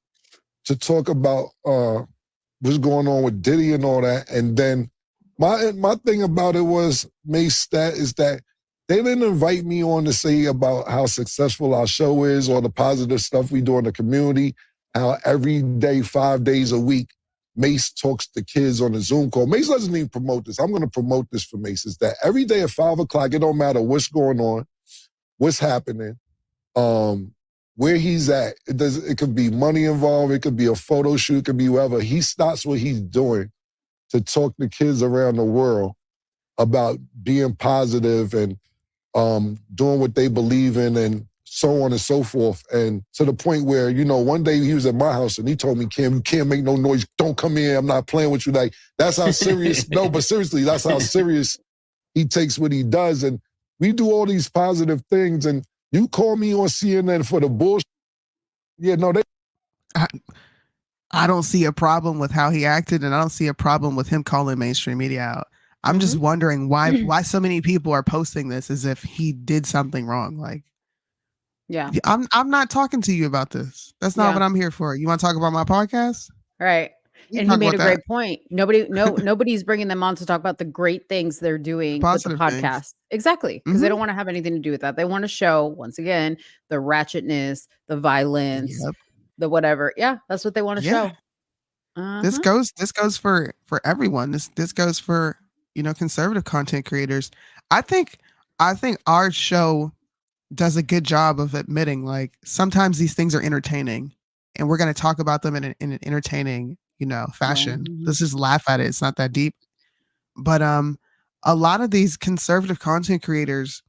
J: to talk about what's going on with Diddy and all that. And then my thing about it was, Mace, that they didn't invite me on to say about how successful our show is or the positive stuff we do in the community, how every day, 5 days a week, Mace talks to kids on a Zoom call. Mace doesn't even promote this. I'm going to promote this for Mace. Is that every day at 5 o'clock, it don't matter what's going on, what's happening, where he's at. It could be money involved. It could be a photo shoot. It could be whatever. He stops what he's doing to talk to kids around the world about being positive and doing what they believe in and so on and so forth. And to the point where, one day he was at my house and he told me, Cam, you can't make no noise. Don't come in. I'm not playing with you. Like, that's how serious, no, but seriously, that's how serious he takes what he does. And we do all these positive things. And you call me on CNN for the bullshit. Yeah, no,
E: I don't see a problem with how he acted, and I don't see a problem with him calling mainstream media out. I'm just wondering why so many people are posting this as if he did something wrong. Like, I'm not talking to you about this. That's not what I'm here for. You want to talk about my podcast?
A: Right. And he made a great point. Nobody's bringing them on to talk about the great things they're doing with the podcast. Things. Exactly. Because they don't want to have anything to do with that. They want to show, once again, the ratchetness, the violence, the whatever. Yeah, that's what they want to show.
E: This goes for everyone. This goes for conservative content creators. I think our show does a good job of admitting, like, sometimes these things are entertaining and we're going to talk about them in an entertaining, fashion. Let's just laugh at it. It's not that deep. But a lot of these conservative content creators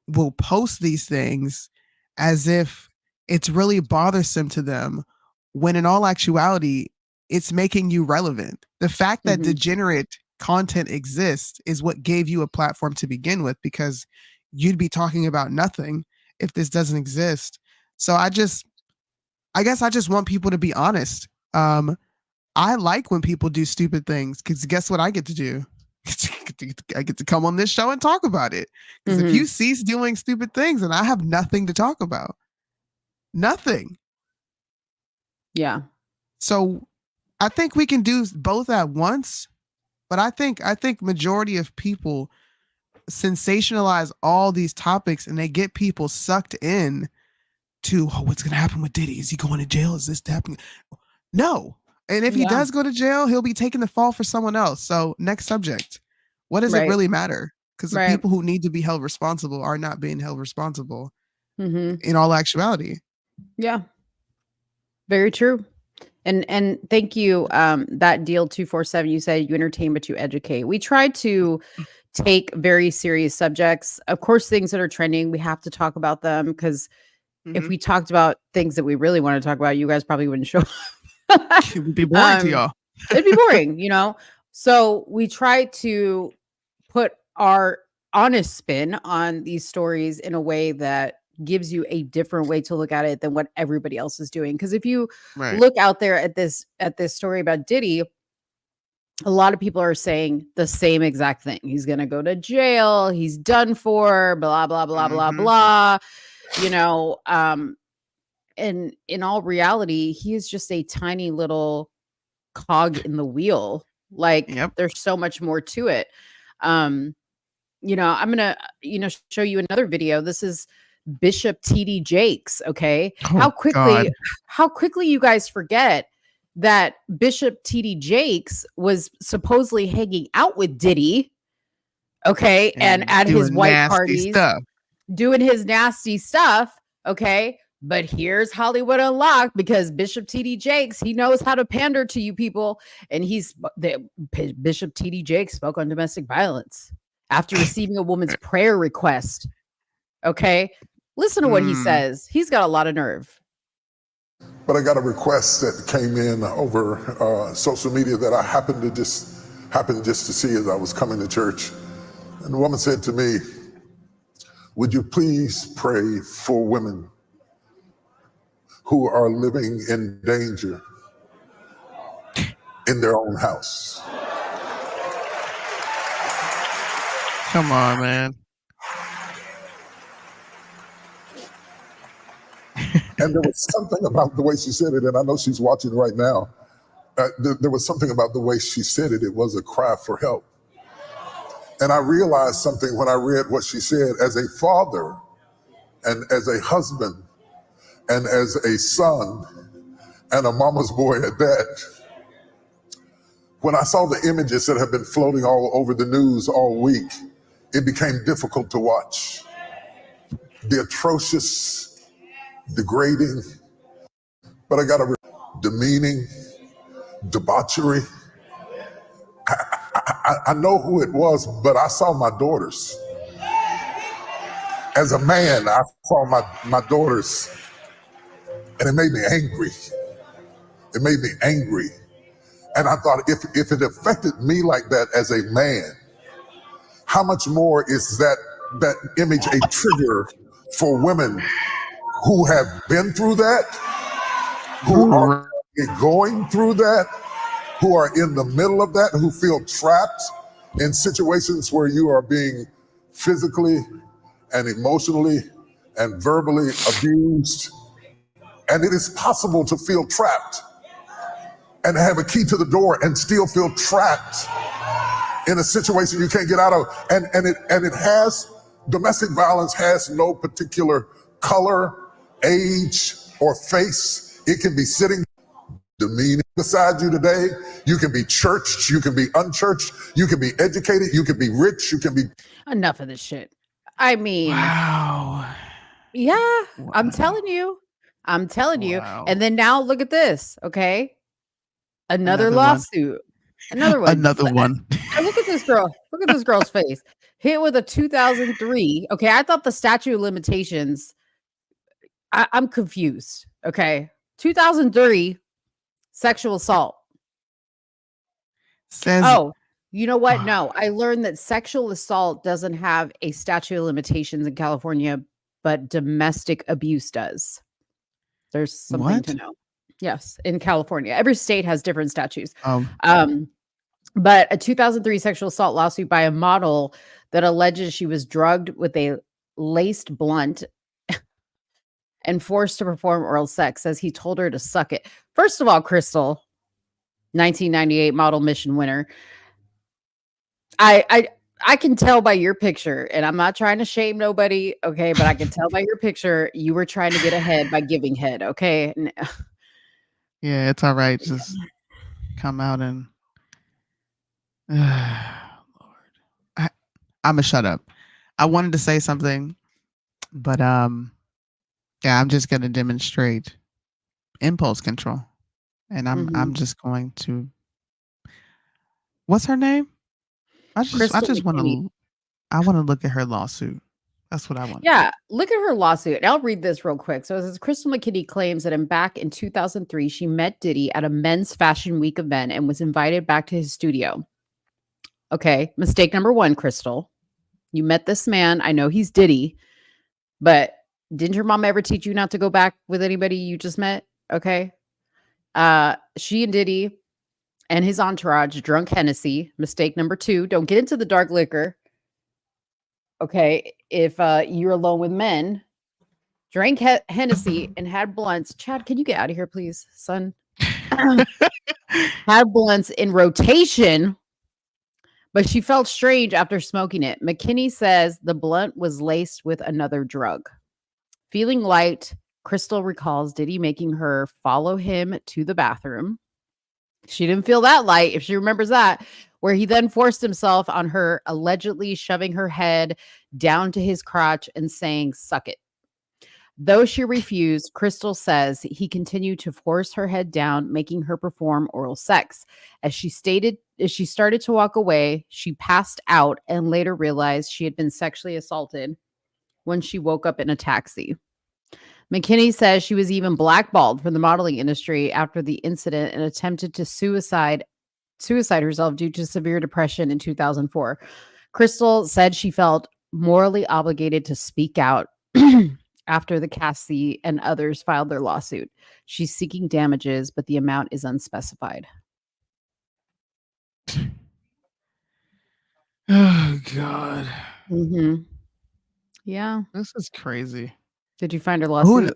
E: will post these things as if it's really bothersome to them, when in all actuality, it's making you relevant. The fact that degenerate content exists is what gave you a platform to begin with, because you'd be talking about nothing if this doesn't exist. So I guess I just want people to be honest. I like when people do stupid things because guess what I get to do? I get to come on this show and talk about it. Because if you cease doing stupid things, then I have nothing to talk about. Nothing.
A: Yeah.
E: So I think we can do both at once. But I think majority of people sensationalize all these topics and they get people sucked in to, oh, what's going to happen with Diddy? Is he going to jail? Is this happening? No. And if he does go to jail, he'll be taking the fall for someone else. So next subject. What does it really matter? Because the people who need to be held responsible are not being held responsible in all actuality.
A: Yeah. Very true. And thank you. That deal 247, you said you entertain, but you educate. We try to take very serious subjects. Of course, things that are trending, we have to talk about them because if we talked about things that we really want to talk about, you guys probably wouldn't show up.
E: It would be boring to y'all.
A: It'd be boring, you know? So we try to put our honest spin on these stories in a way that gives you a different way to look at it than what everybody else is doing. Because if you look out there at this story about Diddy, a lot of people are saying the same exact thing. He's going to go to jail. He's done for, blah, blah, blah, blah, blah. You know, and in all reality, he is just a tiny little cog in the wheel. Like there's so much more to it. You know, I'm going to, show you another video. This is Bishop TD Jakes. Okay. How quickly you guys forget that Bishop TD Jakes was supposedly hanging out with Diddy. Okay. And at his white parties doing his nasty stuff. Okay. But here's Hollywood Unlocked, because Bishop TD Jakes, he knows how to pander to you people. And Bishop TD Jakes spoke on domestic violence after receiving a woman's prayer request. Okay. Listen to what he says. He's got a lot of nerve.
J: But I got a request that came in over social media that I happened to just to see as I was coming to church. And the woman said to me, would you please pray for women who are living in danger in their own house?
E: Come on, man.
J: And there was something about the way she said it, and I know she's watching right now. There was something about the way she said it. It was a cry for help. And I realized something when I read what she said. As a father and as a husband and as a son and a mama's boy at that, when I saw the images that have been floating all over the news all week, it became difficult to watch. The atrocious, degrading, but I got a demeaning, debauchery. I know who it was, but I saw my daughters. As a man, I saw my daughters, and it made me angry. It made me angry. And I thought, if it affected me like that as a man, how much more is that image a trigger for women who have been through that, who are going through that, who are in the middle of that, who feel trapped in situations where you are being physically and emotionally and verbally abused. And it is possible to feel trapped and have a key to the door and still feel trapped in a situation you can't get out of. And it has, domestic violence has no particular color, age, or face. It can be sitting demeaning beside you today. You can be churched, you can be unchurched, you can be educated, you can be rich, you can be...
A: Enough of this shit. I mean,
E: wow.
A: Yeah, wow. I'm telling you. And then now look at this. Okay. Another lawsuit. Another one.
E: Another one.
A: Look at this girl. Look at this girl's face. Hit with a 2003. Okay. I thought the statute of limitations. I'm confused. Okay. 2003 sexual assault.
E: Says
A: You know what? No, I learned that sexual assault doesn't have a statute of limitations in California, but domestic abuse does. There's something to
E: What?
A: know. Yes, in California. Every state has different statutes.
E: Um,
A: Um, but a 2003 sexual assault lawsuit by a model that alleges she was drugged with a laced blunt and forced to perform oral sex says he told her to suck it. First of all, Crystal, 1998 model mission winner. I can tell by your picture, and I'm not trying to shame nobody, okay, but I can tell by your picture you were trying to get ahead by giving head, okay?
E: yeah, it's all right. Just come out and Lord. I'm gonna shut up. I wanted to say something, but yeah, I'm just gonna demonstrate impulse control. And I'm just going to what's her name? I
A: Crystal
E: just
A: McKinney.
E: wanna look at her lawsuit. That's what I want.
A: Yeah, look at her lawsuit. And I'll read this real quick. So it says Crystal McKinney claims that back in 2003, she met Diddy at a men's fashion week event and was invited back to his studio. Okay, mistake number one, Crystal. You met this man. I know he's Diddy, but didn't your mom ever teach you not to go back with anybody you just met? Okay. She and Diddy and his entourage drunk Hennessy. Mistake number two. Don't get into the dark liquor. Okay. If you're alone with men, drank Hennessy and had blunts. Chad, can you get out of here, please, son? Had blunts in rotation, but she felt strange after smoking it. McKinney says the blunt was laced with another drug. Feeling light, Crystal recalls Diddy making her follow him to the bathroom. She didn't feel that light, if she remembers that, where he then forced himself on her, allegedly shoving her head down to his crotch and saying, "Suck it." Though she refused, Crystal says he continued to force her head down, making her perform oral sex. As she started to walk away, she passed out and later realized she had been sexually assaulted when she woke up in a taxi. McKinney says she was even blackballed from the modeling industry after the incident and attempted to suicide herself due to severe depression in 2004. Crystal said she felt morally obligated to speak out after the Cassie and others filed their lawsuit. She's seeking damages, but the amount is unspecified.
E: Oh God.
A: Mm-hmm. Yeah.
E: This is crazy.
A: Did you find her
E: Who
A: lawsuit?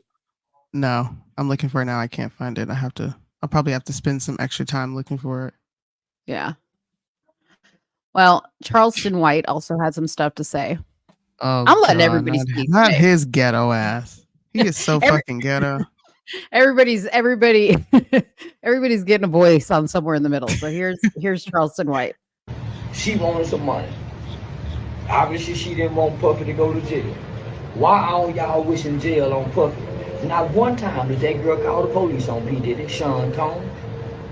E: No, I'm looking for it now. I can't find it. I'll probably have to spend some extra time looking for it.
A: Yeah. Well, Charleston White also had some stuff to say.
E: Oh,
A: I'm letting
E: God,
A: everybody speak
E: not
A: today.
E: his ghetto ass. He is so fucking ghetto.
A: Everybody's getting a voice on somewhere in the middle. So here's Charleston White.
K: She wanted some money. Obviously, she didn't want Puffy to go to jail. Why all y'all wishing jail on Puffy? Not one time did that girl call the police on P. Diddy, Sean Tone,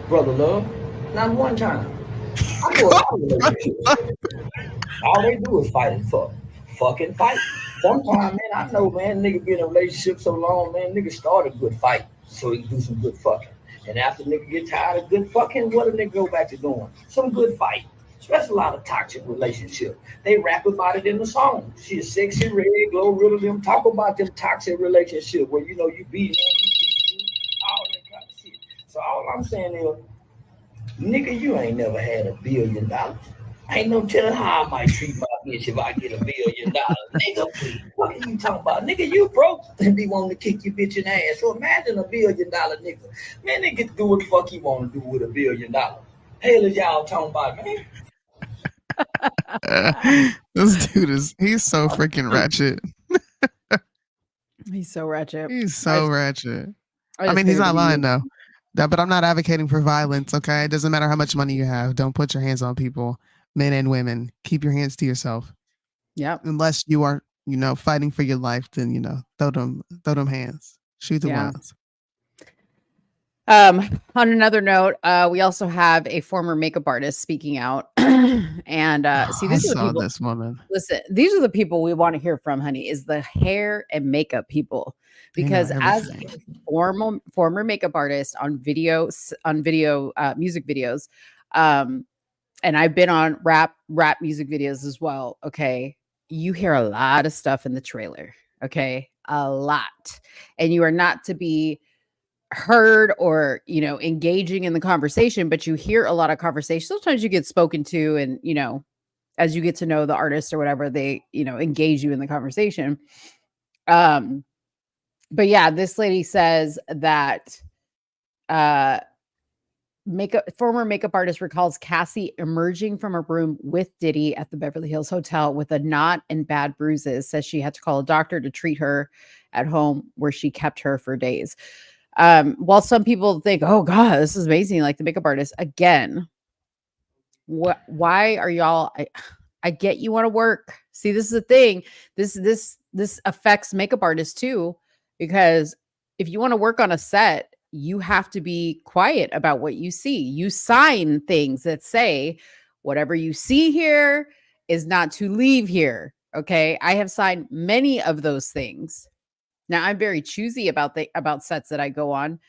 K: Brother Love. Not one time. I know all relationships. All they do is fight and fuck. Fucking fight. Sometimes, man, I know, man, nigga be in a relationship so long, man, nigga start a good fight so he can do some good fucking. And after nigga get tired of good fucking, what do nigga go back to doing? Some good fight. Especially a lot of toxic relationship. They rap about it in the song. She is sexy, red, glow, rid of them. Talk about them toxic relationship where, you know, you beat him, he beat you, all that kind of shit. So all I'm saying is, nigga, you ain't never had $1 billion. Ain't no telling how I might treat my bitch if I get $1 billion. Nigga, please. What are you talking about? Nigga, you broke and be wanting to kick your bitch in the ass. So imagine $1 billion nigga. Man, they get to do what the fuck he want to do with $1 billion. Hell is y'all talking about, man?
E: This dude he's so freaking ratchet.
A: He's so ratchet.
E: He's so ratchet.
A: I
E: mean, he's not lying though. But I'm not advocating for violence, okay? It doesn't matter how much money you have. Don't put your hands on people, men and women. Keep your hands to yourself.
A: Yep.
E: Unless you are, fighting for your life, then, throw them hands. Shoot the ones.
A: On another note, we also have a former makeup artist speaking out. And see,
E: I saw this woman.
A: Listen, these are the people we want to hear from, honey, is the hair and makeup people. Because as a former makeup artist on music videos, and I've been on rap music videos as well, okay? You hear a lot of stuff in the trailer, okay? A lot. And you are not to be heard or, engaging in the conversation, but you hear a lot of conversation. Sometimes you get spoken to and, as you get to know the artist or whatever, they, engage you in the conversation. But yeah, this lady says that former makeup artist recalls Cassie emerging from a room with Diddy at the Beverly Hills Hotel with a knot and bad bruises. Says she had to call a doctor to treat her at home, where she kept her for days. While some people think, "Oh God, this is amazing!" Like the makeup artist again. Why are y'all? I get you want to work. See, this is the thing. This affects makeup artists too, because if you want to work on a set, you have to be quiet about what you see. You sign things that say whatever you see here is not to leave here. Okay. I have signed many of those things. Now I'm very choosy about sets that I go on.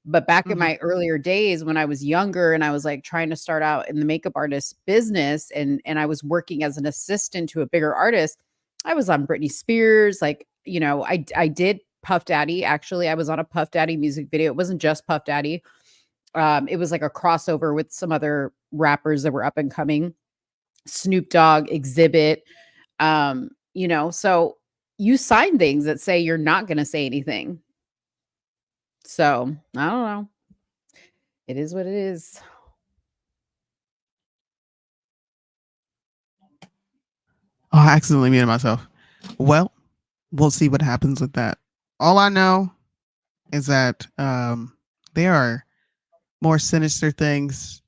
A: But back in my earlier days when I was younger and I was like trying to start out in the makeup artist business and I was working as an assistant to a bigger artist, I was on Britney Spears. Like, I did Puff Daddy. Actually, I was on a Puff Daddy music video. It wasn't just Puff Daddy. It was like a crossover with some other rappers that were up and coming. Snoop Dogg, Exhibit. So you sign things that say you're not going to say anything. So I don't know. It is what it is.
E: Oh, I accidentally muted myself. Well, we'll see what happens with that. All I know is that there are more sinister things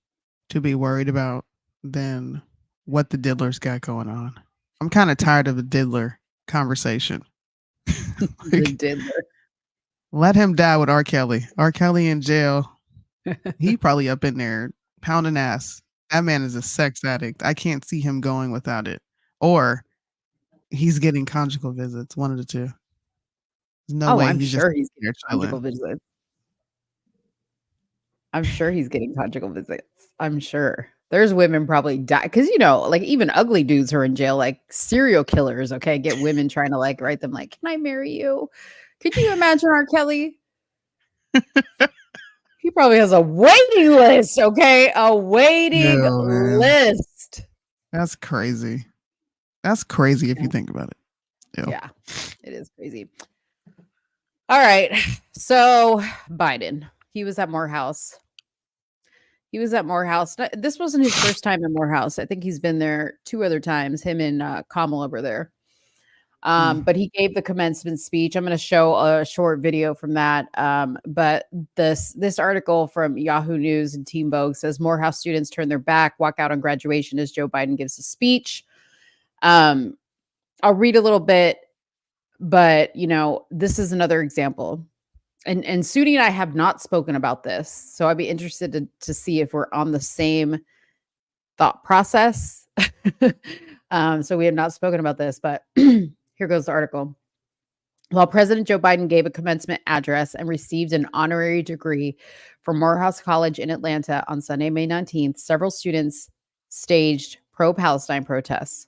E: to be worried about than what the diddler's got going on. I'm kind of tired of the diddler conversation.
A: The diddler.
E: Let him die with R. Kelly. R. Kelly in jail. He probably up in there pounding ass. That man is a sex addict. I can't see him going without it. Or he's getting conjugal visits. One of the two. There's no way
A: I'm
E: he's
A: sure
E: just
A: he's
E: there
A: getting conjugal visits. I'm sure he's getting conjugal visits. I'm sure. There's women probably die because like even ugly dudes who are in jail, like serial killers, okay, get women trying to like write them like, "Can I marry you?" Could you imagine R. Kelly? He probably has a waiting list, okay? A waiting list.
E: That's crazy. That's crazy if you think about it.
A: Yeah, it is crazy. All right. So Biden, he was at Morehouse. This wasn't his first time in Morehouse. I think he's been there 2 other times. Him and Kamala were there. But he gave the commencement speech. I'm going to show a short video from that. But this article from Yahoo News and Teen Vogue says Morehouse students turn their back, walk out on graduation as Joe Biden gives a speech. I'll read a little bit, but this is another example. And Soonie and I have not spoken about this, so I'd be interested to see if we're on the same thought process. So we have not spoken about this, but here goes the article. While President Joe Biden gave a commencement address and received an honorary degree from Morehouse College in Atlanta on Sunday, May 19th, several students staged pro-Palestine protests,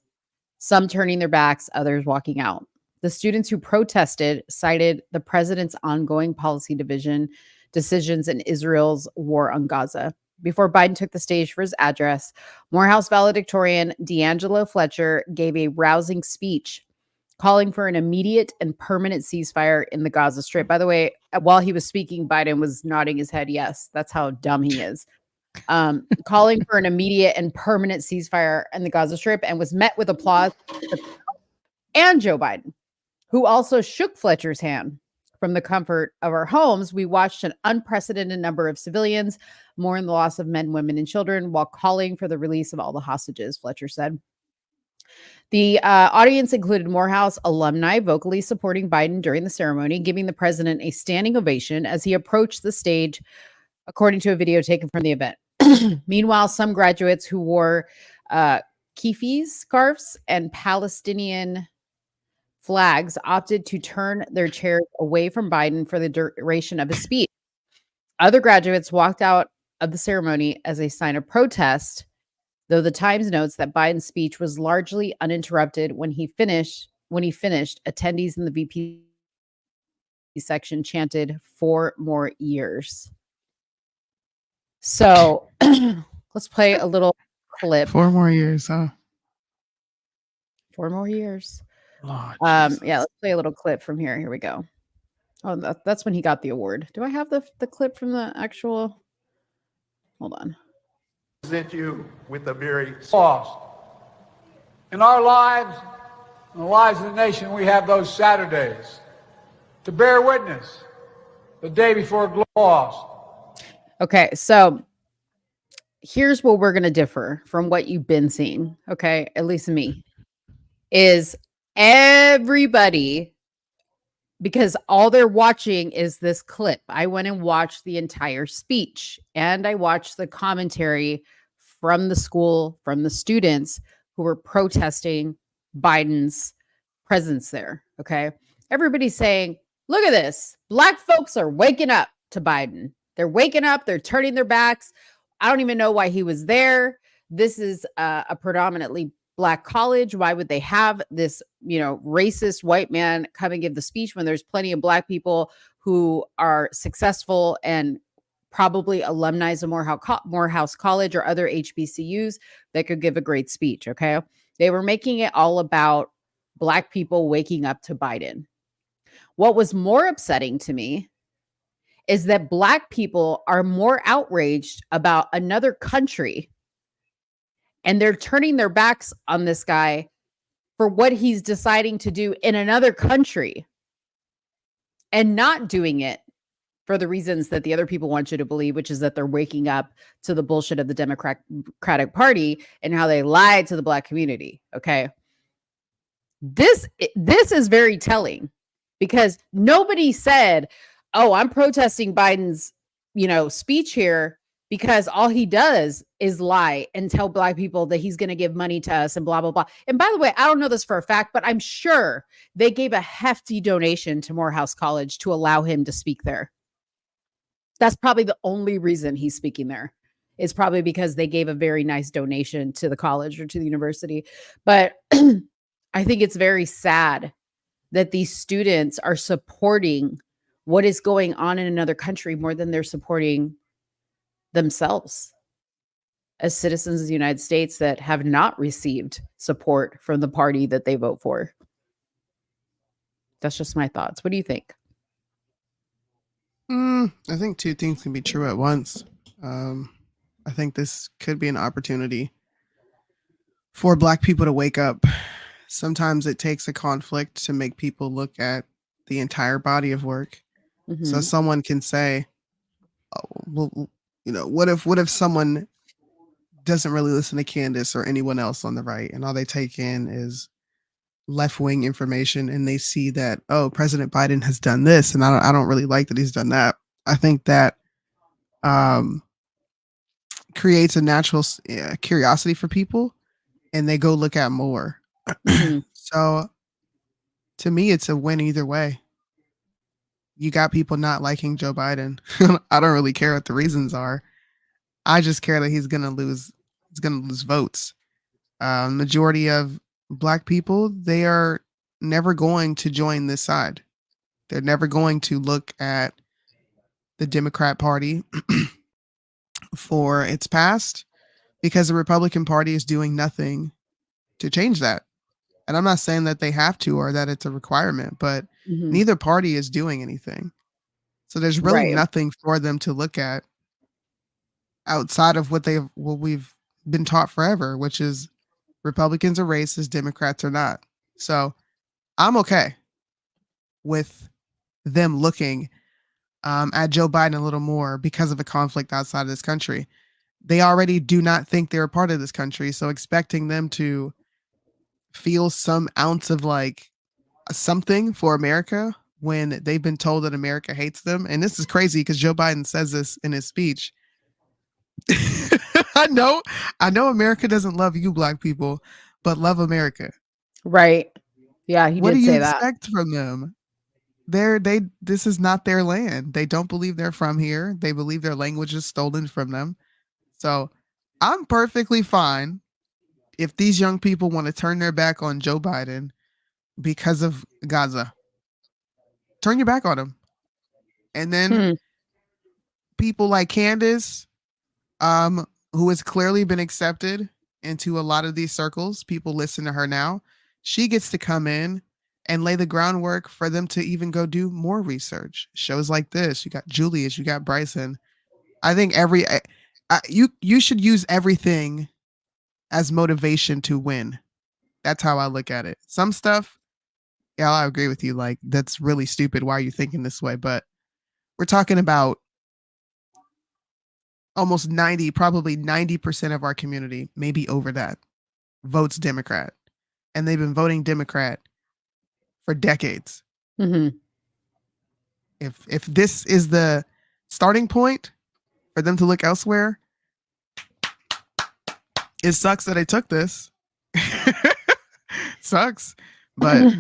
A: some turning their backs, others walking out. The students who protested cited the president's ongoing policy decisions in Israel's war on Gaza. Before Biden took the stage for his address, Morehouse valedictorian D'Angelo Fletcher gave a rousing speech calling for an immediate and permanent ceasefire in the Gaza Strip. By the way, while he was speaking, Biden was nodding his head yes. That's how dumb he is. Calling for an immediate and permanent ceasefire in the Gaza Strip, and was met with applause and Joe Biden, who also shook Fletcher's hand. From the comfort of our homes, we watched an unprecedented number of civilians mourn the loss of men, women, and children while calling for the release of all the hostages, Fletcher said. The audience included Morehouse alumni vocally supporting Biden during the ceremony, giving the president a standing ovation as he approached the stage, according to a video taken from the event. Meanwhile, some graduates who wore keffiyeh scarves and Palestinian flags opted to turn their chairs away from Biden for the duration of his speech. Other graduates walked out of the ceremony as a sign of protest, though the Times notes that Biden's speech was largely uninterrupted when he finished. Attendees in the VP section chanted 4 more years. So let's play a little clip.
E: 4 more years, huh?
A: 4 more years.
E: Oh,
A: yeah, let's play a little clip from here. Here we go. Oh, that's when he got the award. Do I have the clip from the actual? Hold on.
L: Present you with a very lost. In our lives, in the lives of the nation, we have those Saturdays to bear witness the day before lost.
A: Okay, so here's where we're going to differ from what you've been seeing. Okay, at least me, is everybody, because all they're watching is this clip. I went and watched the entire speech, and I watched the commentary from the school, from the students who were protesting Biden's presence there. Okay, everybody's saying, look at this. Black folks are waking up to Biden. They're waking up. They're turning their backs. I don't even know why he was there. This is a predominantly Black college. Why would they have this, racist white man come and give the speech when there's plenty of Black people who are successful and probably alumni of Morehouse College or other HBCUs that could give a great speech, okay? They were making it all about Black people waking up to Biden. What was more upsetting to me is that Black people are more outraged about another country, and they're turning their backs on this guy for what he's deciding to do in another country and not doing it for the reasons that the other people want you to believe, which is that they're waking up to the bullshit of the Democratic Party and how they lied to the Black community. Okay. This is very telling, because nobody said, oh, I'm protesting Biden's, speech here because all he does is lie and tell Black people that he's going to give money to us and blah, blah, blah. And by the way, I don't know this for a fact, but I'm sure they gave a hefty donation to Morehouse College to allow him to speak there. That's probably the only reason he's speaking there. It's probably because they gave a very nice donation to the college or to the university. But I think it's very sad that these students are supporting what is going on in another country more than they're supporting themselves as citizens of the United States that have not received support from the party that they vote for. That's just my thoughts. What do you think?
E: I think 2 things can be true at once. I think this could be an opportunity for Black people to wake up. Sometimes it takes a conflict to make people look at the entire body of work. Mm-hmm. So someone can say, oh, well, what if someone doesn't really listen to Candace or anyone else on the right, and all they take in is left-wing information, and they see that, oh, President Biden has done this, and I don't really like that he's done that. I think that creates a natural curiosity for people, and they go look at more. Mm-hmm. So to me, it's a win either way. You got people not liking Joe Biden. I don't really care what the reasons are. I just care that he's going to lose votes. Majority of Black people, they are never going to join this side. They're never going to look at the Democrat Party for its past, because the Republican Party is doing nothing to change that. And I'm not saying that they have to or that it's a requirement, but neither party is doing anything. So there's really nothing for them to look at outside of what we've been taught forever, which is Republicans are racist, Democrats are not. So I'm okay with them looking at Joe Biden a little more because of a conflict outside of this country. They already do not think they're a part of this country. So expecting them to feel some ounce of like something for America when they've been told that America hates them. And this is crazy because Joe Biden says this in his speech. I know America doesn't love you Black people, but love America.
A: Right. Yeah, he
E: what
A: did
E: do
A: say
E: you
A: that.
E: expect from them? This is not their land. They don't believe they're from here. They believe their language is stolen from them. So I'm perfectly fine if these young people want to turn their back on Joe Biden because of Gaza. Turn your back on him. And then people like Candace, who has clearly been accepted into a lot of these circles, people listen to her now. She gets to come in and lay the groundwork for them to even go do more research. Shows like this, you got Julius, you got Bryson. I think you should use everything as motivation to win. That's how I look at it. Some stuff, yeah, I agree with you. Like, that's really stupid. Why are you thinking this way? But we're talking about almost 90, probably 90% of our community, maybe over that, votes Democrat. And they've been voting Democrat for decades.
A: Mm-hmm.
E: If this is the starting point for them to look elsewhere, it sucks that I took this. Sucks. But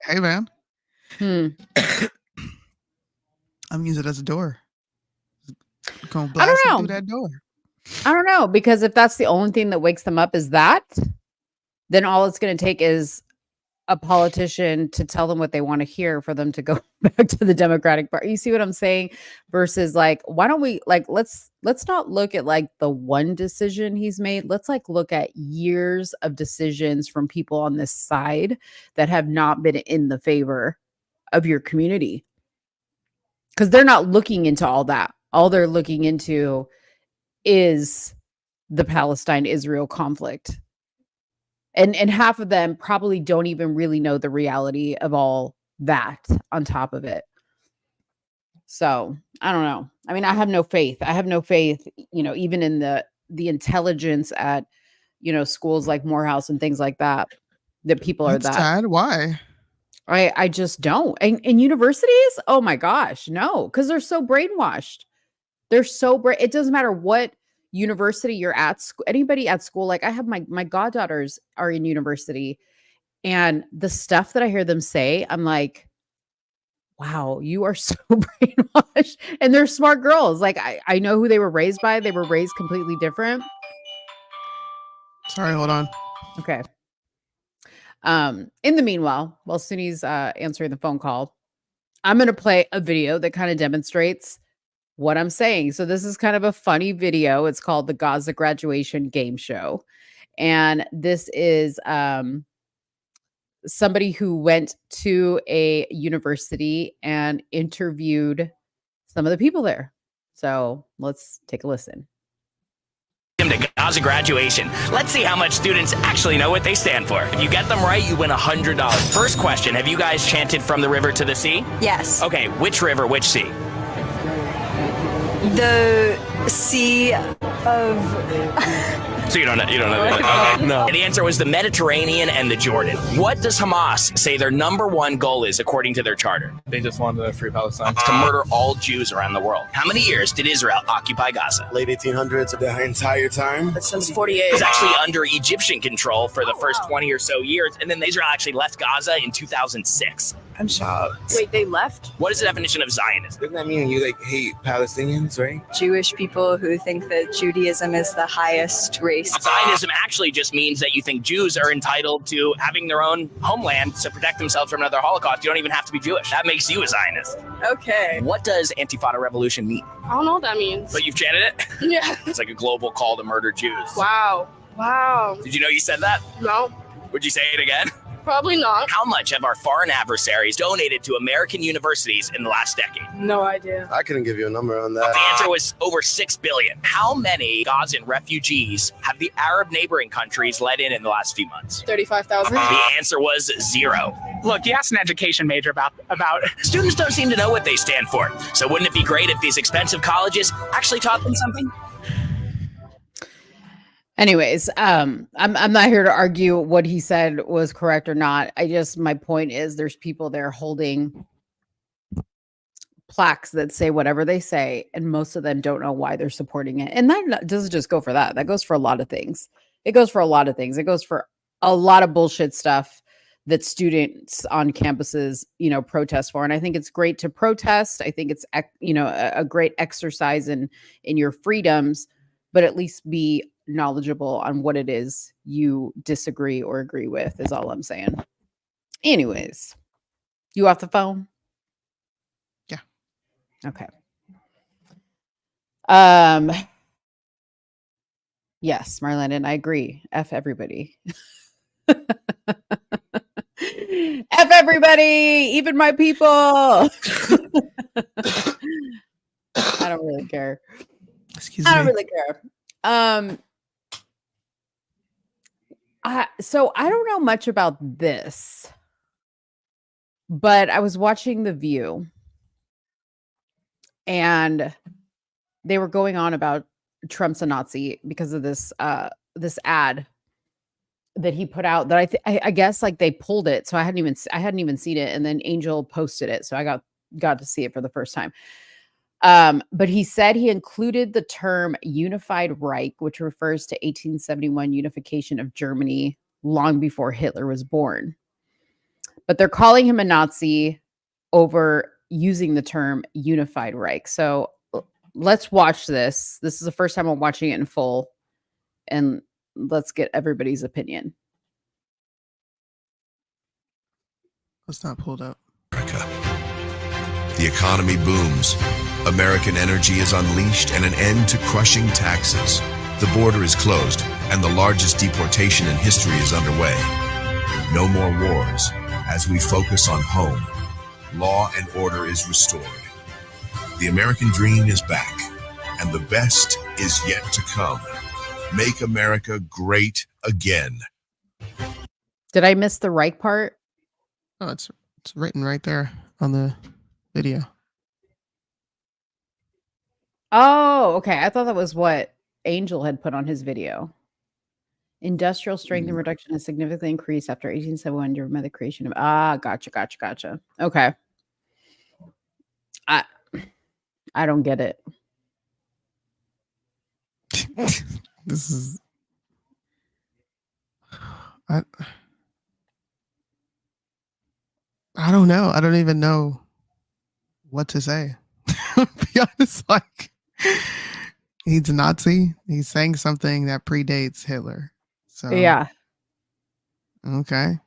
E: hey, man. I'm using it as a door. Gonna blast
A: I don't
E: through
A: know.
E: that door.
A: I don't know, because if that's the only thing that wakes them up is that, then all it's going to take is a politician to tell them what they want to hear for them to go back to the Democratic Party. You see what I'm saying? Versus like, why don't we let's not look at like the one decision he's made. Let's like look at years of decisions from people on this side that have not been in the favor of your community. Because they're not looking into all that. All they're looking into is the Palestine-Israel conflict. And half of them probably don't even really know the reality of all that on top of it. So I don't know. I mean, I have no faith. I have no faith, even in the intelligence at, schools like Morehouse and things like that, that people are
E: That's
A: that.
E: sad. Why?
A: I just don't. And universities? Oh my gosh, no, because they're so brainwashed. They're so it doesn't matter what university you're at, anybody at school. Like I have my goddaughters are in university, and the stuff that I hear them say, I'm like, wow, you are so brainwashed. And they're smart girls. Like I know who they were raised by. They were raised completely different.
E: Sorry, hold on.
A: Okay. In the meanwhile, while Soonie's answering the phone call, I'm going to play a video that kind of demonstrates what I'm saying. So this is kind of a funny video. It's called the Gaza Graduation Game Show. And this is somebody who went to a university and interviewed some of the people there. So let's take a listen.
M: To Gaza graduation. Let's see how much students actually know what they stand for. If you get them right, you win $100. First question, have you guys chanted from the river to the sea?
N: Yes.
M: Okay, which river, which sea?
N: The Sea of...
M: So you don't know that? Okay. No. The answer was the Mediterranean and the Jordan. What does Hamas say their number one goal is according to their charter?
O: They just wanted to free Palestine.
M: To murder all Jews around the world. How many years did Israel occupy Gaza?
P: Late 1800s, the entire time.
N: Since 48.
M: It was actually under Egyptian control for the first 20 or so years, and then Israel actually left Gaza in 2006.
N: I'm shocked. Wait, they left?
M: What is the definition of Zionism?
P: Doesn't that mean you hate Palestinians, right?
N: Jewish people who think that Judaism is the highest race.
M: Zionism actually just means that you think Jews are entitled to having their own homeland to protect themselves from another Holocaust. You don't even have to be Jewish. That makes you a Zionist.
N: Okay.
M: What does Antifada revolution mean?
Q: I don't know what that means.
M: But you've chanted it?
Q: Yeah.
M: It's like a global call to murder Jews.
Q: Wow. Wow.
M: Did you know you said that?
Q: No.
M: Would you say it again?
Q: Probably not.
M: How much have our foreign adversaries donated to American universities in the last decade?
Q: No idea.
P: I couldn't give you a number on that.
M: The answer was over 6 billion. How many Gazan refugees have the Arab neighboring countries let in the last few months?
Q: 35,000.
M: The answer was 0.
R: Look, you asked an education major about
M: Students don't seem to know what they stand for. So wouldn't it be great if these expensive colleges actually taught them something?
A: Anyways, I'm not here to argue what he said was correct or not. My point is there's people there holding plaques that say whatever they say, and most of them don't know why they're supporting it. And that doesn't just go for that. That goes for a lot of things. It goes for a lot of things. It goes for a lot of bullshit stuff that students on campuses, protest for. And I think it's great to protest. I think it's, a great exercise in your freedoms. but at least be knowledgeable on what it is you disagree or agree with, is all I'm saying. Anyways, you off the phone?
E: Yeah.
A: Okay. Yes, Marlon, I agree. F everybody. F everybody, even my people. I don't really care.
E: Excuse
A: I don't
E: me.
A: really care. So I don't know much about this, but I was watching The View and they were going on about Trump's a Nazi because of this this ad that he put out that I guess like they pulled it, so I hadn't even seen it, and then Angel posted it, so I got to see it for the first time. But he said he included the term Unified Reich, which refers to 1871 unification of Germany long before Hitler was born. But they're calling him a Nazi over using the term Unified Reich. So let's watch this. This is the first time I'm watching it in full, and let's get everybody's opinion.
E: It's not pulled up.
O: The economy booms. American energy is unleashed and an end to crushing taxes. The border is closed and the largest deportation in history is underway. No more wars as we focus on home. Law and order is restored. The American dream is back and the best is yet to come. Make America great again.
A: Did I miss the Reich part?
E: Oh, it's written right there on the video.
A: Oh, okay. I thought that was what Angel had put on his video. Industrial strength and reduction has significantly increased after 1871 driven by the creation of gotcha. Okay. I don't get it.
E: This is I don't know. I don't even know what to say. Be honest, like he's a Nazi. He's saying something that predates Hitler. So
A: Yeah.
E: Okay.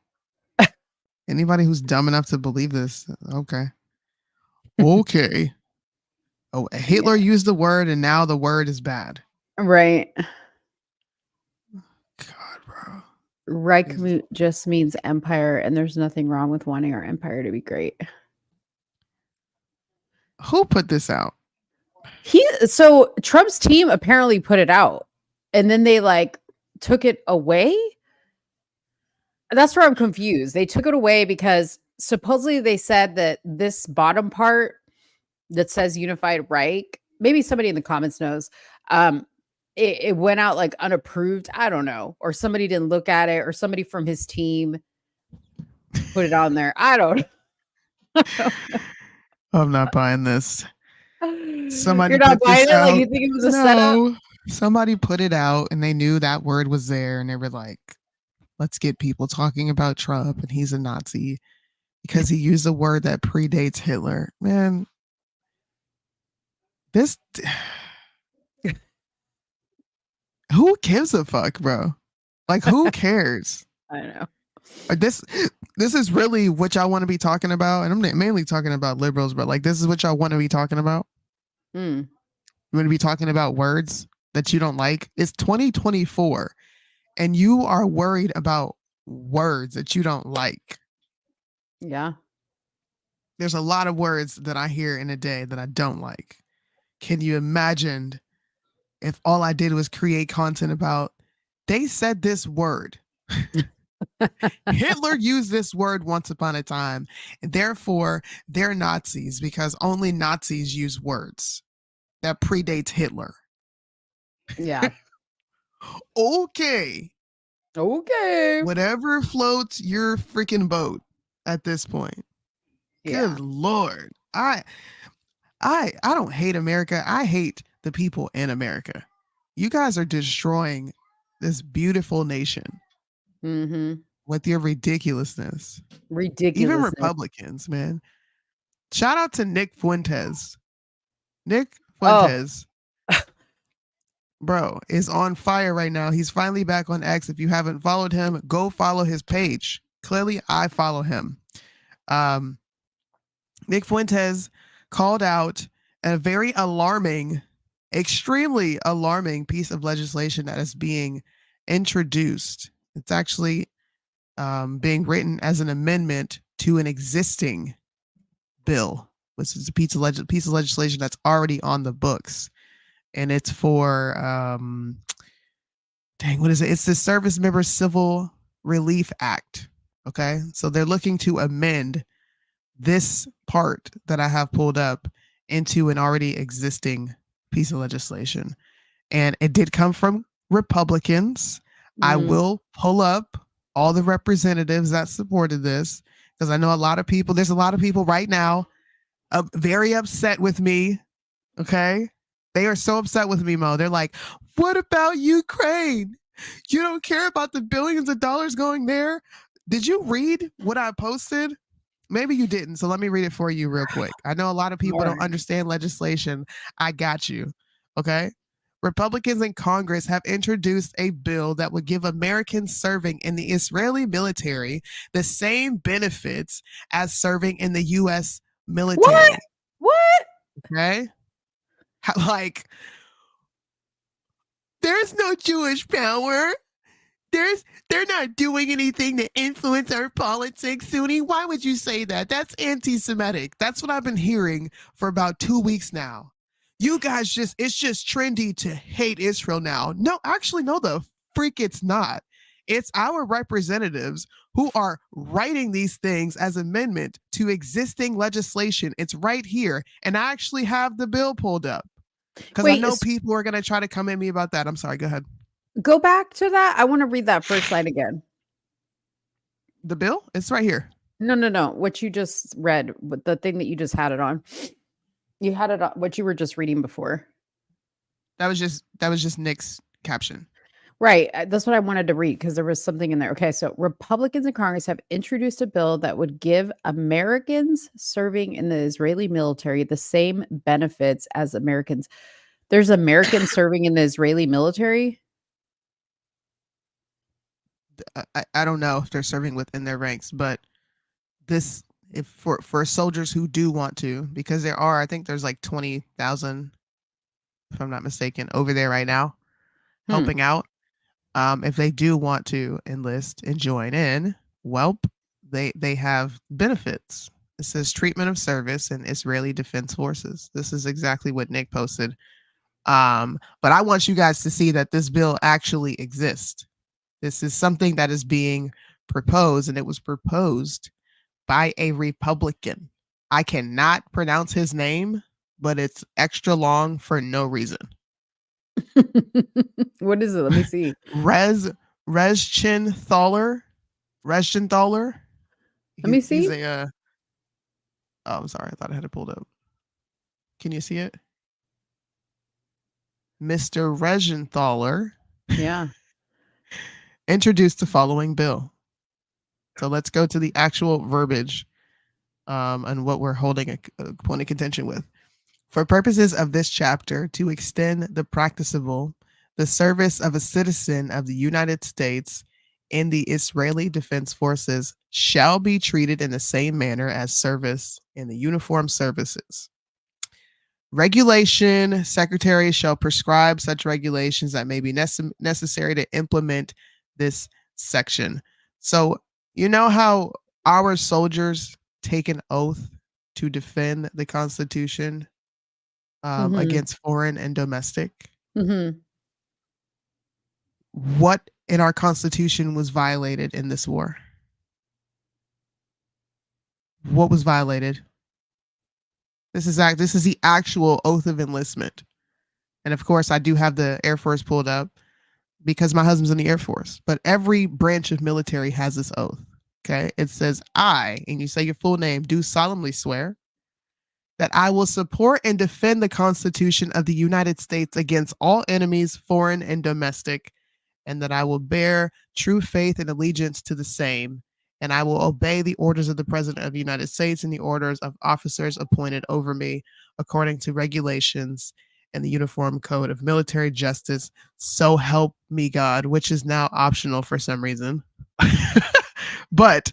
E: Anybody who's dumb enough to believe this, okay. Okay. Oh, Hitler used the word and now the word is bad.
A: Right.
E: God, bro.
A: Reich just means empire, and there's nothing wrong with wanting our empire to be great.
E: Who put this out?
A: So Trump's team apparently put it out, and then they like took it away. That's where I'm confused. They took it away because supposedly they said that this bottom part that says Unified Reich, maybe somebody in the comments knows, it went out like unapproved. I don't know. Or somebody didn't look at it, or somebody from his team put it on there. I don't know.
E: I'm not buying this. Somebody
A: You're not
E: put
A: buying
E: this
A: it?
E: out.
A: Like you think it was a setup?
E: Somebody put it out and they knew that word was there and they were like, let's get people talking about Trump and he's a Nazi because he used a word that predates Hitler. Man, this who gives a fuck, bro? Like, who cares?
A: I know.
E: Like this is really what y'all want to be talking about, and I'm mainly talking about liberals, but like this is what y'all want to be talking about. You want to be talking about words that you don't like? It's 2024, and you are worried about words that you don't like.
A: Yeah.
E: There's a lot of words that I hear in a day that I don't like. Can you imagine if all I did was create content about, they said this word. Hitler used this word once upon a time, and therefore they're Nazis because only Nazis use words that predates Hitler.
A: Yeah.
E: Okay. Whatever floats your freaking boat at this point.
A: Yeah.
E: Good Lord. I don't hate America. I hate the people in America. You guys are destroying this beautiful nation. With your ridiculousness. Even Republicans, man. Shout out to Nick Fuentes. Nick Fuentes bro, is on fire right now. He's finally back on X. If you haven't followed him, go follow his page. Clearly, I follow him. Nick Fuentes called out a very alarming, extremely alarming piece of legislation that is being introduced. It's actually being written as an amendment to an existing bill, which is a piece of legislation that's already on the books. And it's for, what is it? It's the Service Member Civil Relief Act. Okay. So they're looking to amend this part that I have pulled up into an already existing piece of legislation. And it did come from Republicans. I will pull up all the representatives that supported this because I know there's a lot of people right now very upset with me. Okay. They are so upset with me, Mo. They're like, what about Ukraine? You don't care about the billions of dollars going there? Did you read what I posted? Maybe you didn't. So let me read it for you real quick. I know a lot of people don't understand legislation. I got you. Okay. Republicans in Congress have introduced a bill that would give Americans serving in the Israeli military the same benefits as serving in the U.S. military.
A: What?
E: Okay. Like, there's no Jewish power. They're not doing anything to influence our politics, Soonie. Why would you say that? That's anti-Semitic. That's what I've been hearing for about 2 weeks now. You guys it's just trendy to hate Israel now. No, actually, no, the freak it's not. It's our representatives who are writing these things as amendment to existing legislation. It's right here. And I actually have the bill pulled up because I know people are going to try to come at me about that. I'm sorry. Go ahead.
A: Go back to that. I want to read that first line again.
E: The bill? It's right here.
A: No. What you just read, the thing that you just had it on. You had it on what you were just reading before.
E: That was just Nick's caption.
A: Right. That's what I wanted to read because there was something in there. Okay. So Republicans in Congress have introduced a bill that would give Americans serving in the Israeli military the same benefits as Americans. There's Americans serving in the Israeli military.
E: I don't know if they're serving within their ranks, but this if for soldiers who do want to, because I think there's like 20,000, if I'm not mistaken, over there right now helping out. If they do want to enlist and join in, they have benefits. It says treatment of service in Israeli Defense Forces. This is exactly what Nick posted. But I want you guys to see that this bill actually exists. This is something that is being proposed, and it was proposed by a Republican. I cannot pronounce his name, but it's extra long for no reason.
A: What is it? Let me see.
E: Reschenthaler.
A: Let me see.
E: He's oh, I'm sorry. I thought I had it pulled up. Can you see it? Mr. Reschenthaler.
A: Yeah.
E: Introduced the following bill. So let's go to the actual verbiage and what we're holding a point of contention with. For purposes of this chapter, to extend the service of a citizen of the United States in the Israeli Defense Forces shall be treated in the same manner as service in the uniformed services. Regulation secretaries shall prescribe such regulations that may be necessary to implement this section. So, you know how our soldiers take an oath to defend the Constitution against foreign and domestic? What in our Constitution was violated in this war? What was violated? This is the actual oath of enlistment. And of course, I do have the Air Force pulled up because my husband's in the Air Force. But every branch of military has this oath. Okay. It says, I, and you say your full name, do solemnly swear that I will support and defend the Constitution of the United States against all enemies, foreign and domestic, and that I will bear true faith and allegiance to the same, and I will obey the orders of the President of the United States and the orders of officers appointed over me according to regulations and the Uniform Code of Military Justice. So help me God, which is now optional for some reason. But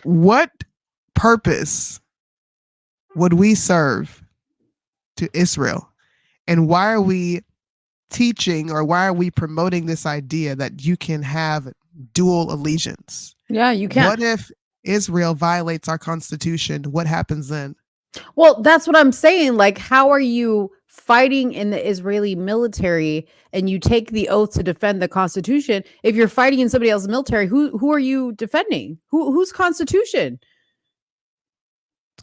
E: what purpose would we serve to Israel? And why are we teaching, or why are we promoting this idea that you can have dual allegiance?
A: Yeah, you can.
E: What if Israel violates our constitution? What happens then?
A: Well, that's what I'm saying. Like, how are you fighting in the Israeli military and you take the oath to defend the Constitution? If you're fighting in somebody else's military, who are you defending? Whose Constitution?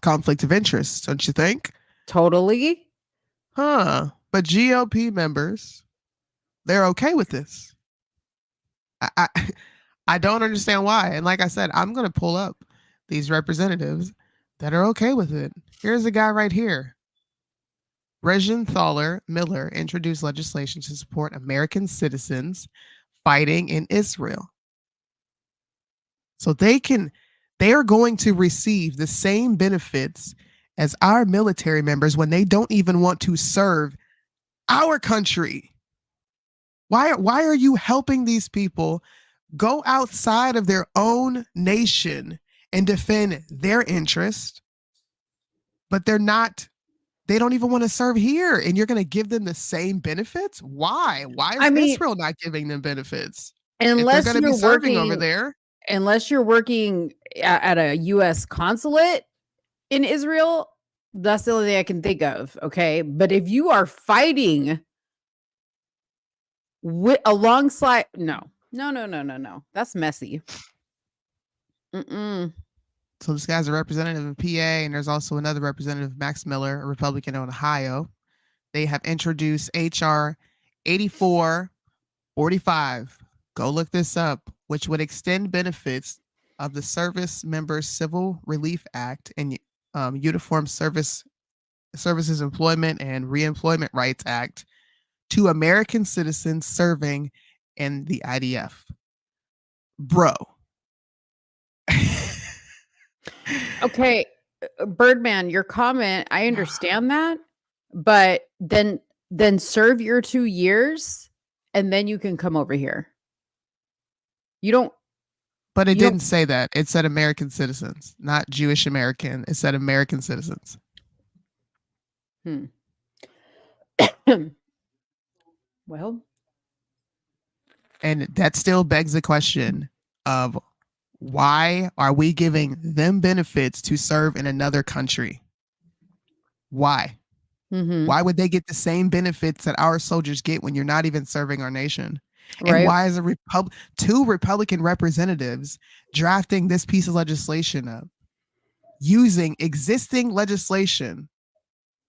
E: Conflict of interest, don't you think?
A: Totally.
E: Huh. But GOP members, they're okay with this. I don't understand why. And like I said, I'm going to pull up these representatives that are okay with it. Here's a guy right here. Regin Thaler Miller introduced legislation to support American citizens fighting in Israel. So they are going to receive the same benefits as our military members when they don't even want to serve our country. Why are you helping these people go outside of their own nation and defend their interest, but they don't even want to serve here, and you're going to give them the same benefits? Why is Israel not giving them benefits?
A: Unless
E: if they're going to be serving over there,
A: unless you're working at a U.S. consulate in Israel, that's the only thing I can think of. Okay, but if you are fighting alongside, no, that's messy.
E: So this guy's a representative of PA, and there's also another representative, Max Miller, a Republican in Ohio. They have introduced HR 8445. Go look this up, which would extend benefits of the Service Members Civil Relief Act and Uniform Services Employment and Reemployment Rights Act to American citizens serving in the IDF. Bro.
A: Okay, Birdman, your comment, I understand that, but then serve your 2 years and then you can come over here. You don't.
E: But it didn't say that. It said American citizens, not Jewish American. It said American citizens.
A: Well.
E: And that still begs the question of, why are we giving them benefits to serve in another country? Why? Why would they get the same benefits that our soldiers get when you're not even serving our nation?
A: Right.
E: And why is two Republican representatives drafting this piece of legislation up, using existing legislation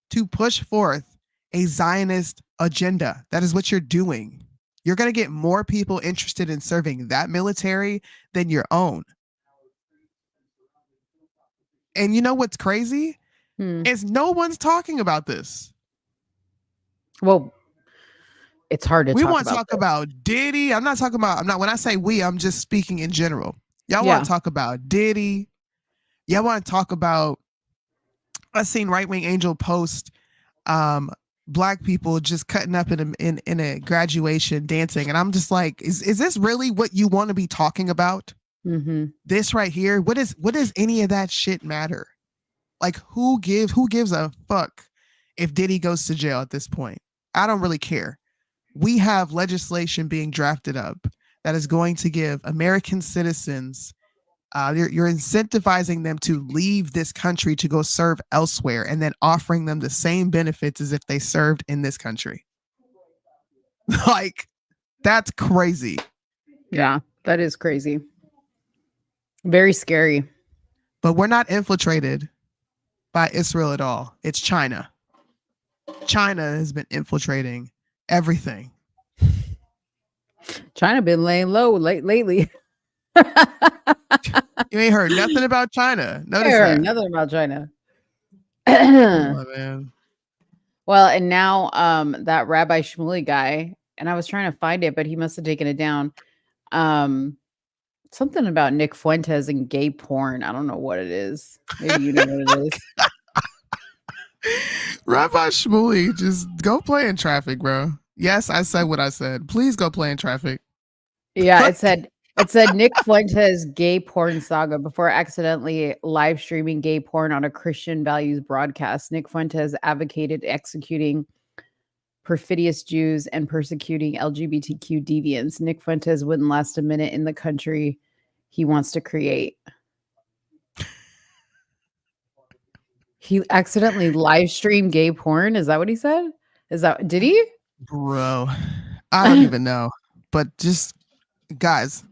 E: to push forth a Zionist agenda? That is what you're doing. You're going to get more people interested in serving that military than your own. And you know what's crazy? Is no one's talking about this.
A: Well, it's hard to
E: we
A: talk
E: want to
A: about
E: talk
A: this.
E: about Diddy. When I say we, I'm just speaking in general. Y'all want to talk about Diddy. Y'all want to talk about, I seen Right Wing Angel post Black people just cutting up in a graduation dancing, and I'm just like, is this really what you want to be talking about? This right here, what does any of that shit matter? Like, who gives a fuck if Diddy goes to jail at this point? I don't really care. We have legislation being drafted up that is going to give American citizens, you're incentivizing them to leave this country to go serve elsewhere, and then offering them the same benefits as if they served in this country. Like, that's crazy.
A: Yeah, that is crazy. Very scary.
E: But we're not infiltrated by Israel at all. It's China. China has been infiltrating everything.
A: China been laying low lately.
E: You ain't heard nothing about China. Notice
A: heard
E: that.
A: nothing about China.
E: Oh, man.
A: Well, and now that Rabbi Shmuley guy, and I was trying to find it, but he must have taken it down. Something about Nick Fuentes and gay porn. I don't know what it is. Maybe you know what it is.
E: Rabbi Shmuley, just go play in traffic, bro. Yes, I said what I said. Please go play in traffic.
A: Yeah, it said Nick Fuentes gay porn saga before accidentally live streaming gay porn on a Christian values broadcast. Nick Fuentes advocated executing perfidious Jews and persecuting LGBTQ deviants. Nick Fuentes wouldn't last a minute in the country he wants to create. He accidentally live streamed gay porn. Is that what he said? Did he?
E: Bro, I don't even know. But just guys,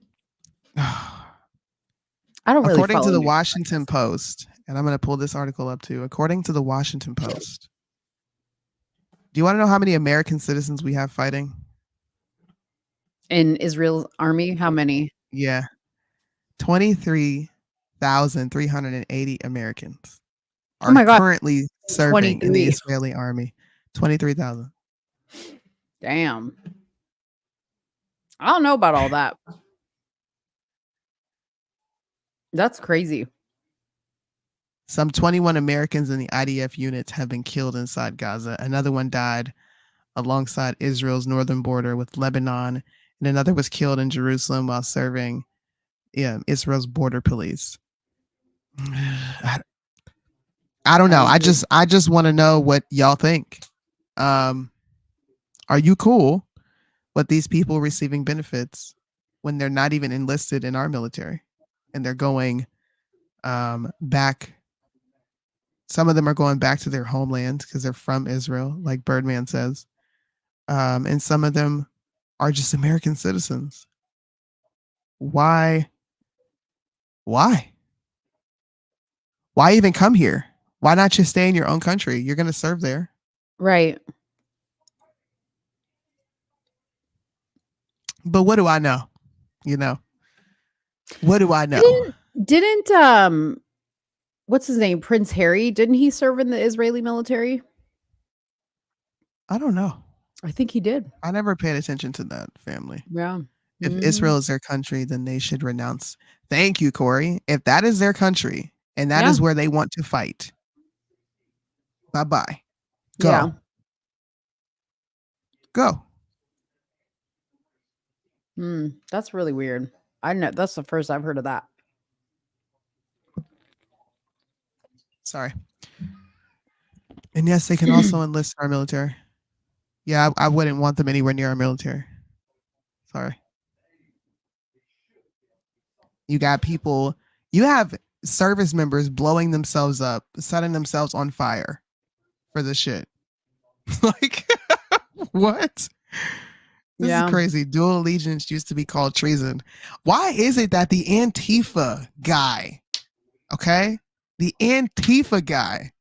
A: I don't really
E: according to
A: follow
E: the
A: news
E: Washington Post, and I'm going to pull this article up too. According to the Washington Post, do you want to know how many American citizens we have fighting
A: in Israel's army? How many?
E: Yeah, 23,380 Americans are
A: Oh my God.
E: currently serving in the
A: 23.
E: Israeli army. 23,000.
A: Damn. I don't know about all that. That's crazy.
E: Some 21 Americans in the IDF units have been killed inside Gaza. Another one died alongside Israel's northern border with Lebanon, and another was killed in Jerusalem while serving Israel's border police. I don't know. I just want to know what y'all think. Are you cool with these people receiving benefits when they're not even enlisted in our military and they're going back? Some of them are going back to their homelands because they're from Israel, like Birdman says. And some of them are just American citizens. Why? Why even come here? Why not just stay in your own country? You're going to serve there.
A: Right.
E: But what do I know? What do I know?
A: Didn't what's his name? Prince Harry, didn't he serve in the Israeli military?
E: I don't know.
A: I think he did.
E: I never paid attention to that family.
A: Yeah.
E: If Israel is their country, then they should renounce. Thank you, Corey. If that is their country and that is where they want to fight, bye-bye. Go.
A: Yeah.
E: Go.
A: That's really weird. I know that's the first I've heard of that.
E: Sorry. And yes, they can also enlist our military. Yeah, I wouldn't want them anywhere near our military. Sorry. You got people, you have service members blowing themselves up, setting themselves on fire for this shit. Like, what? This is crazy. Dual allegiance used to be called treason. Why is it that the Antifa guy, okay? The Antifa guy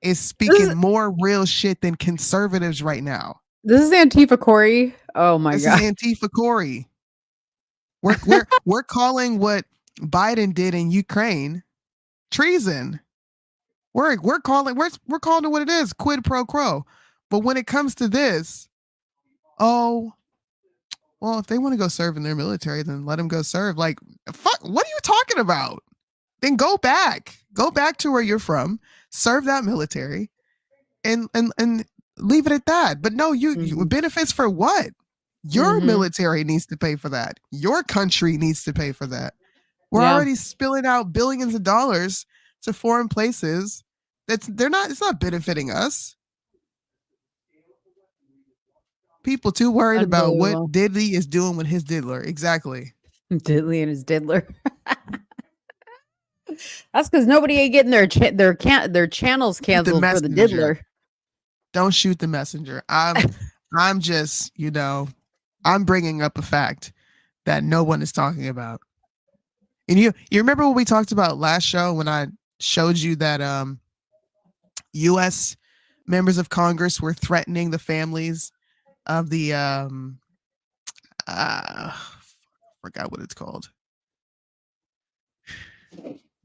E: is speaking more real shit than conservatives right now.
A: This is Antifa Corey. Oh my God.
E: This is Antifa Corey. We're calling what Biden did in Ukraine treason. We're calling it what it is, quid pro quo. But when it comes to this, oh, well, if they want to go serve in their military, then let them go serve. Like, fuck, what are you talking about? Then go back to where you're from, serve that military, and leave it at that. But no, you benefits for what? Your military needs to pay for that. Your country needs to pay for that. We're already spilling out billions of dollars to foreign places. It's not benefiting us. People too worried about what Diddy is doing with his diddler. Exactly.
A: Diddley and his diddler. That's because nobody ain't getting their channels canceled for the diddler.
E: Don't shoot the messenger. I'm just, I'm bringing up a fact that no one is talking about. And you remember what we talked about last show when I showed you that U.S. members of Congress were threatening the families of the forgot what it's called.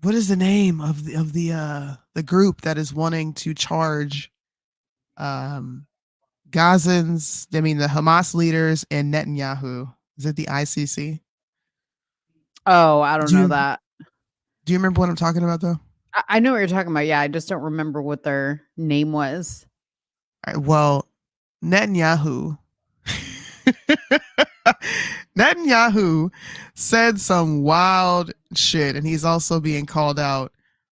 E: What is the name of the group that is wanting to charge Gazans, the Hamas leaders and Netanyahu? Is it the ICC?
A: Oh, I don't know that.
E: Do you remember what I'm talking about though?
A: I know what you're talking about. Yeah, I just don't remember what their name was.
E: All right, well, Netanyahu Netanyahu said some wild shit, and he's also being called out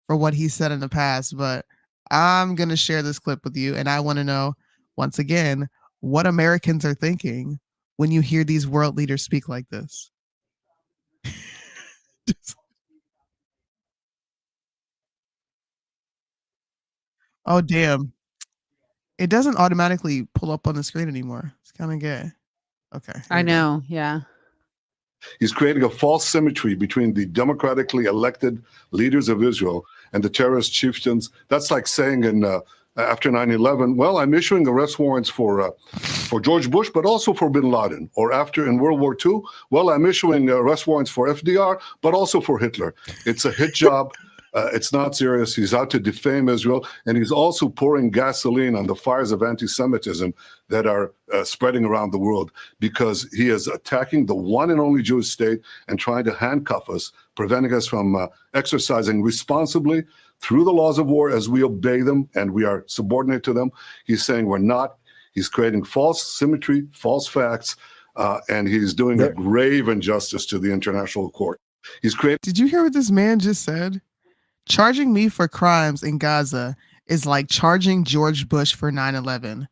E: for what he said in the past. But I'm going to share this clip with you, and I want to know, once again, what Americans are thinking when you hear these world leaders speak like this. Oh, damn. It doesn't automatically pull up on the screen anymore. It's kind of gay. Okay.
A: I know. Yeah.
S: He's creating a false symmetry between the democratically elected leaders of Israel and the terrorist chieftains. That's like saying after 9/11, well, I'm issuing arrest warrants for George Bush, but also for bin Laden. Or after in World War II, well, I'm issuing arrest warrants for FDR, but also for Hitler. It's a hit job. It's not serious. He's out to defame Israel, and he's also pouring gasoline on the fires of anti-Semitism that are spreading around the world, because he is attacking the one and only Jewish state and trying to handcuff us, preventing us from exercising responsibly through the laws of war as we obey them and we are subordinate to them. He's saying we're not. He's creating false symmetry, false facts, and he's doing a grave injustice to the international court. He's creating.
E: Did you hear what this man just said? Charging me for crimes in Gaza is like charging George Bush for 9/11.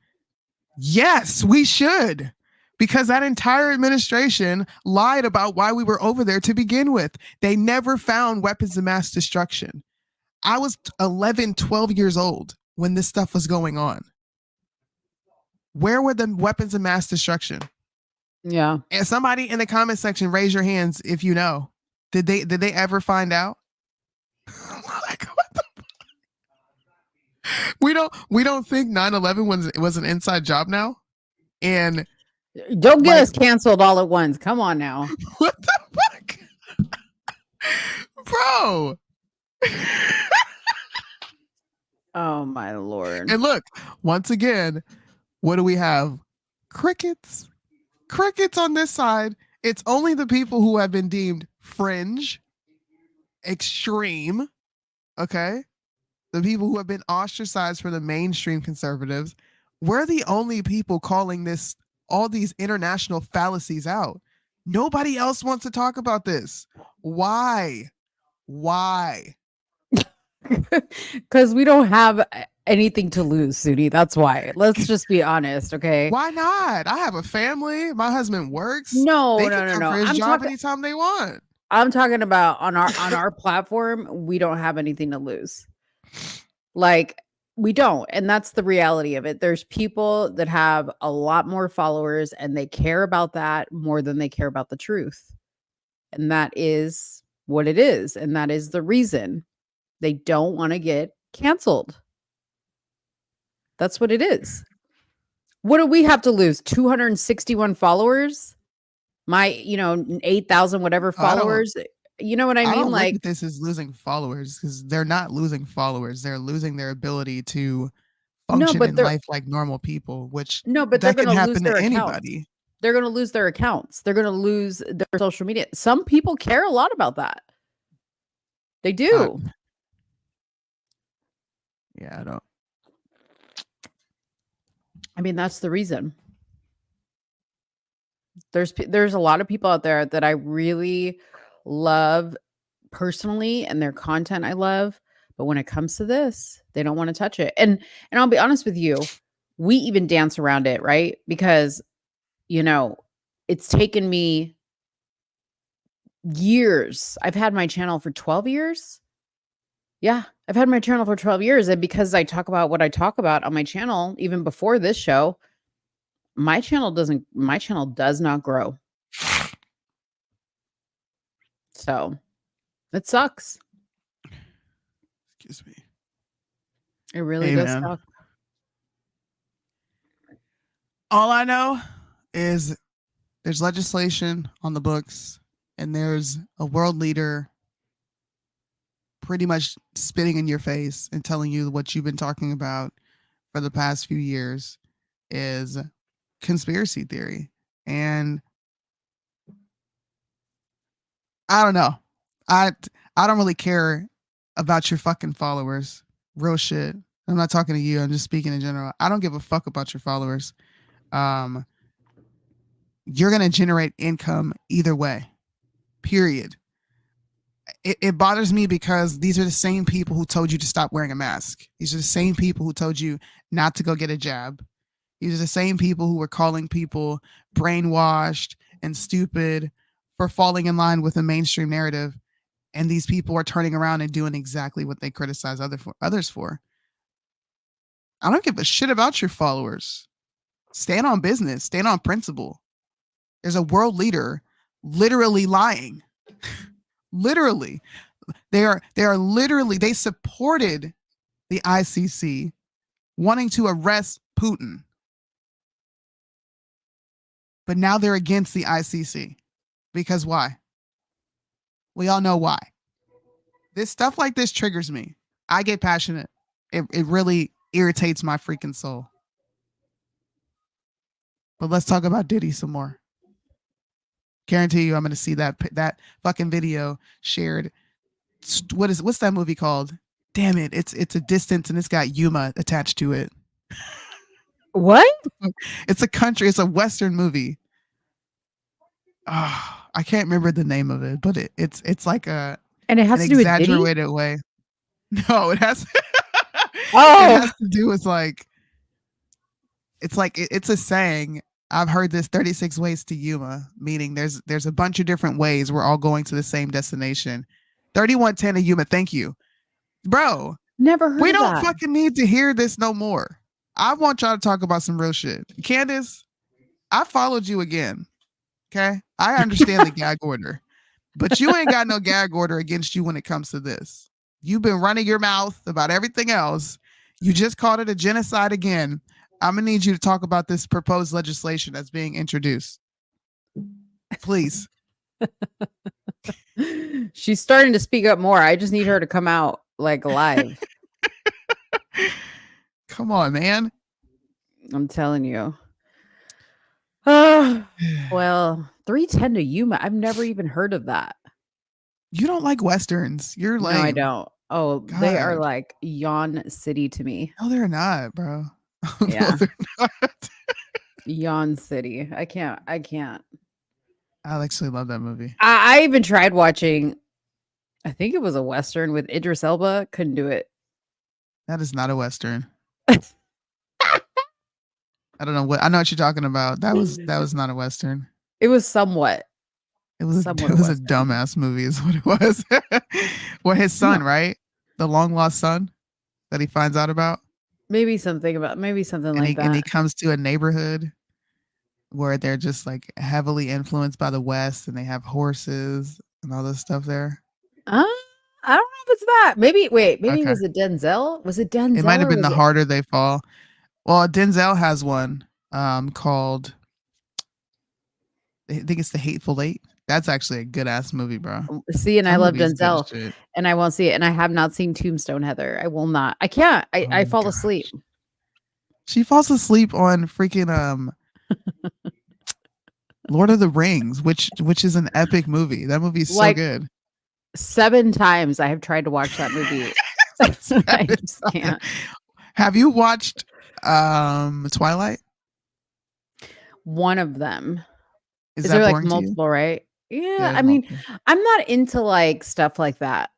E: Yes, we should. Because that entire administration lied about why we were over there to begin with. They never found weapons of mass destruction. I was 11, 12 years old when this stuff was going on. Where were the weapons of mass destruction?
A: Yeah.
E: And somebody in the comment section, raise your hands if you know. Did they ever find out? Like, what the fuck? We don't think 9/11 was an inside job now? And
A: don't get us canceled all at once. Come on now.
E: What the fuck? Bro.
A: Oh my Lord.
E: And look, once again, what do we have? Crickets. Crickets on this side. It's only the people who have been deemed fringe, extreme, okay? The people who have been ostracized from the mainstream conservatives. We're the only people calling all these international fallacies out. Nobody else wants to talk about this. Why?
A: Because we don't have anything to lose, Soonie. That's why. Let's just be honest, okay?
E: Why not? I have a family. My husband works.
A: No.
E: For his
A: I'm
E: job anytime they want.
A: I'm talking about on our platform, we don't have anything to lose. Like, we don't. And that's the reality of it. There's people that have a lot more followers and they care about that more than they care about the truth. And that is what it is. And that is the reason they don't want to get canceled. That's what it is. What do we have to lose? 261 followers? My, 8,000 whatever followers. You know what I mean?
E: I don't
A: like
E: look at this is losing followers, because they're not losing followers. They're losing their ability to function in life like normal people, which
A: but
E: that
A: they're
E: can
A: going to
E: happen
A: lose
E: to
A: their
E: anybody.
A: accounts. They're going to lose their accounts. They're going to lose their social media. Some people care a lot about that. They do.
E: Yeah, I don't.
A: I mean, that's the reason. There's a lot of people out there that I really love personally, and their content I love, but when it comes to this, they don't want to touch it. And I'll be honest with you, we even dance around it, right? Because it's taken me years. I've had my channel for 12 years. Yeah, I've had my channel for 12 years, and because I talk about what I talk about on my channel even before this show, my channel does not grow. So, it sucks.
E: Excuse me.
A: It really does suck.
E: All I know is there's legislation on the books, and there's a world leader pretty much spitting in your face and telling you what you've been talking about for the past few years is conspiracy theory. And I don't know. I don't really care about your fucking followers. Real shit. I'm not talking to you. I'm just speaking in general. I don't give a fuck about your followers. You're going to generate income either way. Period. It bothers me because these are the same people who told you to stop wearing a mask. These are the same people who told you not to go get a jab. These are the same people who were calling people brainwashed and stupid for falling in line with a mainstream narrative. And these people are turning around and doing exactly what they criticize others for. I don't give a shit about your followers. Stand on business. Stand on principle. There's a world leader literally lying. Literally. They are literally, they supported the ICC wanting to arrest Putin. But now they're against the ICC. Because why? We all know why. This stuff like this triggers me. I get passionate. It really irritates my freaking soul. But let's talk about Diddy some more. Guarantee you I'm going to see that fucking video shared. What's that movie called? Damn it. It's a distance and it's got Yuma attached to it.
A: What?
E: It's a Western movie. Oh, I can't remember the name of it, but it's like an exaggerated way. No, it has it has to do with it's a saying. I've heard this 36 ways to Yuma, meaning there's a bunch of different ways we're all going to the same destination. 3110 to Yuma, thank you. Bro,
A: never heard
E: we
A: of
E: don't
A: that.
E: fucking need to hear this no more. I want y'all to talk about some real shit. Candace, I followed you again. Okay? I understand the gag order, but you ain't got no gag order against you when it comes to this. You've been running your mouth about everything else. You just called it a genocide again. I'm going to need you to talk about this proposed legislation that's being introduced. Please.
A: She's starting to speak up more. I just need her to come out like live.
E: Come on, man.
A: I'm telling you. Oh, well, 310 to Yuma. I've never even heard of that.
E: You don't like Westerns. You're lame.
A: No, I don't. Oh, they are
E: God.
A: like Yawn City to me.
E: No, they're not, bro.
A: Yeah.
E: No, they're not.
A: Yawn City. I can't.
E: I actually love that movie.
A: I even tried watching, I think it was a Western with Idris Elba. Couldn't do it.
E: That is not a Western. I don't know what you're talking about. That was not a Western.
A: It was somewhat.
E: It was a dumbass movie is what it was. Well, his son, right? The long lost son that he finds out about.
A: Maybe something like that.
E: And he comes to a neighborhood where they're just like heavily influenced by the West and they have horses and all this stuff there.
A: I don't know if it's that. Maybe
E: Okay.
A: was it Denzel? Was it Denzel?
E: It might have
A: or
E: been The
A: was it-
E: Harder They Fall. Well, Denzel has one called, I think it's The Hateful Eight. That's actually a good ass movie, bro.
A: See, and
E: That
A: I love
E: movie is good as
A: Denzel,
E: shit.
A: and I won't see it. And I have not seen Tombstone, Heather. I will not. I can't. I fall asleep.
E: She falls asleep on freaking Lord of the Rings, which is an epic movie. That movie is so good.
A: 7 times I have tried to watch that movie. I just can't.
E: Have you watched Twilight?
A: One of them.
E: Is
A: Is
E: that
A: there like
E: boring to you?
A: multiple, right? Yeah,
E: it's
A: I mean, I'm not into like stuff like that.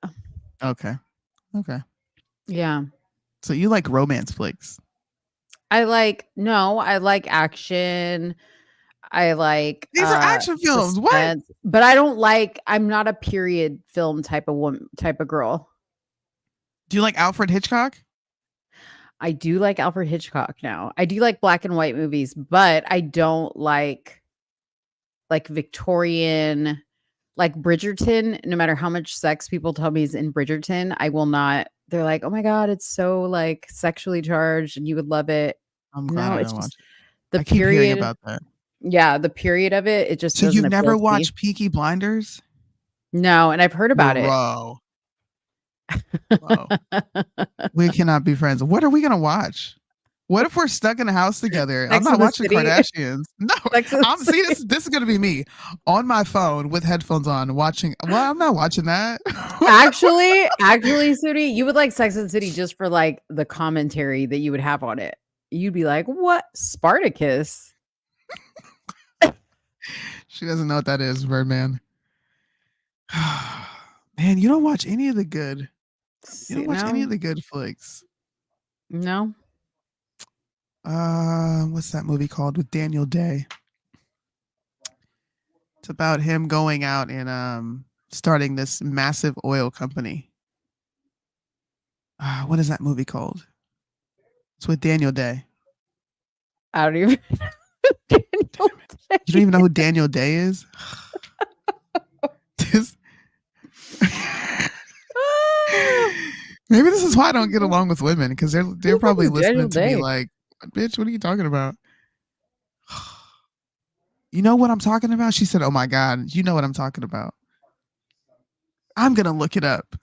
E: Okay.
A: Yeah.
E: So you like romance flicks?
A: I like action. I like
E: These are action films. What?
A: suspense, but I don't like. I'm not a period film type of girl.
E: Do you like Alfred Hitchcock?
A: I do like Alfred Hitchcock now. I do like black and white movies, but I don't like Victorian, like Bridgerton. No matter how much sex people tell me is in Bridgerton, I will not. They're like, oh my God, it's so like sexually charged and you would love it.
E: I'm glad I
A: it's
E: don't
A: just
E: watch
A: the
E: I keep hearing
A: period
E: about that.
A: Yeah, the period of it. It just
E: So
A: doesn't
E: you've
A: appeal
E: never
A: to me.
E: watched Peaky Blinders?
A: No, and I've heard about
E: Bro. We cannot be friends. What are we gonna watch? What if we're stuck in a house together? I'm
A: Sex
E: not
A: and the
E: watching
A: City.
E: Kardashians. No,
A: Sex and the
E: I'm see this is gonna be me on my phone with headphones on watching. Well, I'm not watching that.
A: Actually, Soonie, you would like Sex and the City just for like the commentary that you would have on it. You'd be like, "What Spartacus?"
E: She doesn't know what that is, Birdman. Man, you don't watch any of the good. You don't watch any of the good flicks.
A: No.
E: What's that movie called with Daniel Day? It's about him going out and starting this massive oil company. What is that movie called? It's with Daniel Day.
A: I don't even.
E: You don't even know who Daniel Day is? Maybe this is why I don't get along with women, because they're probably listening to me like, bitch, what are you talking about? You know what I'm talking about? She said, oh my God, you know what I'm talking about. I'm gonna look it up.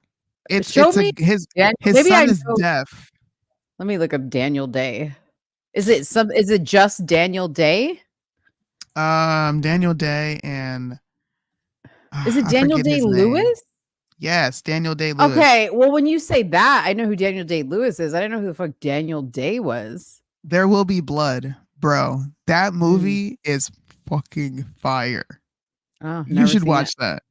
E: His son is deaf.
A: Let me look up Daniel Day. Is it just Daniel Day?
E: Daniel Day and
A: is it Daniel Day-Lewis?
E: Yes, Daniel Day-Lewis.
A: Okay, well, when you say that, I know who Daniel Day-Lewis is. I didn't know who the fuck Daniel Day was.
E: There Will Be Blood, bro. That movie is fucking fire.
A: Oh,
E: you should watch that.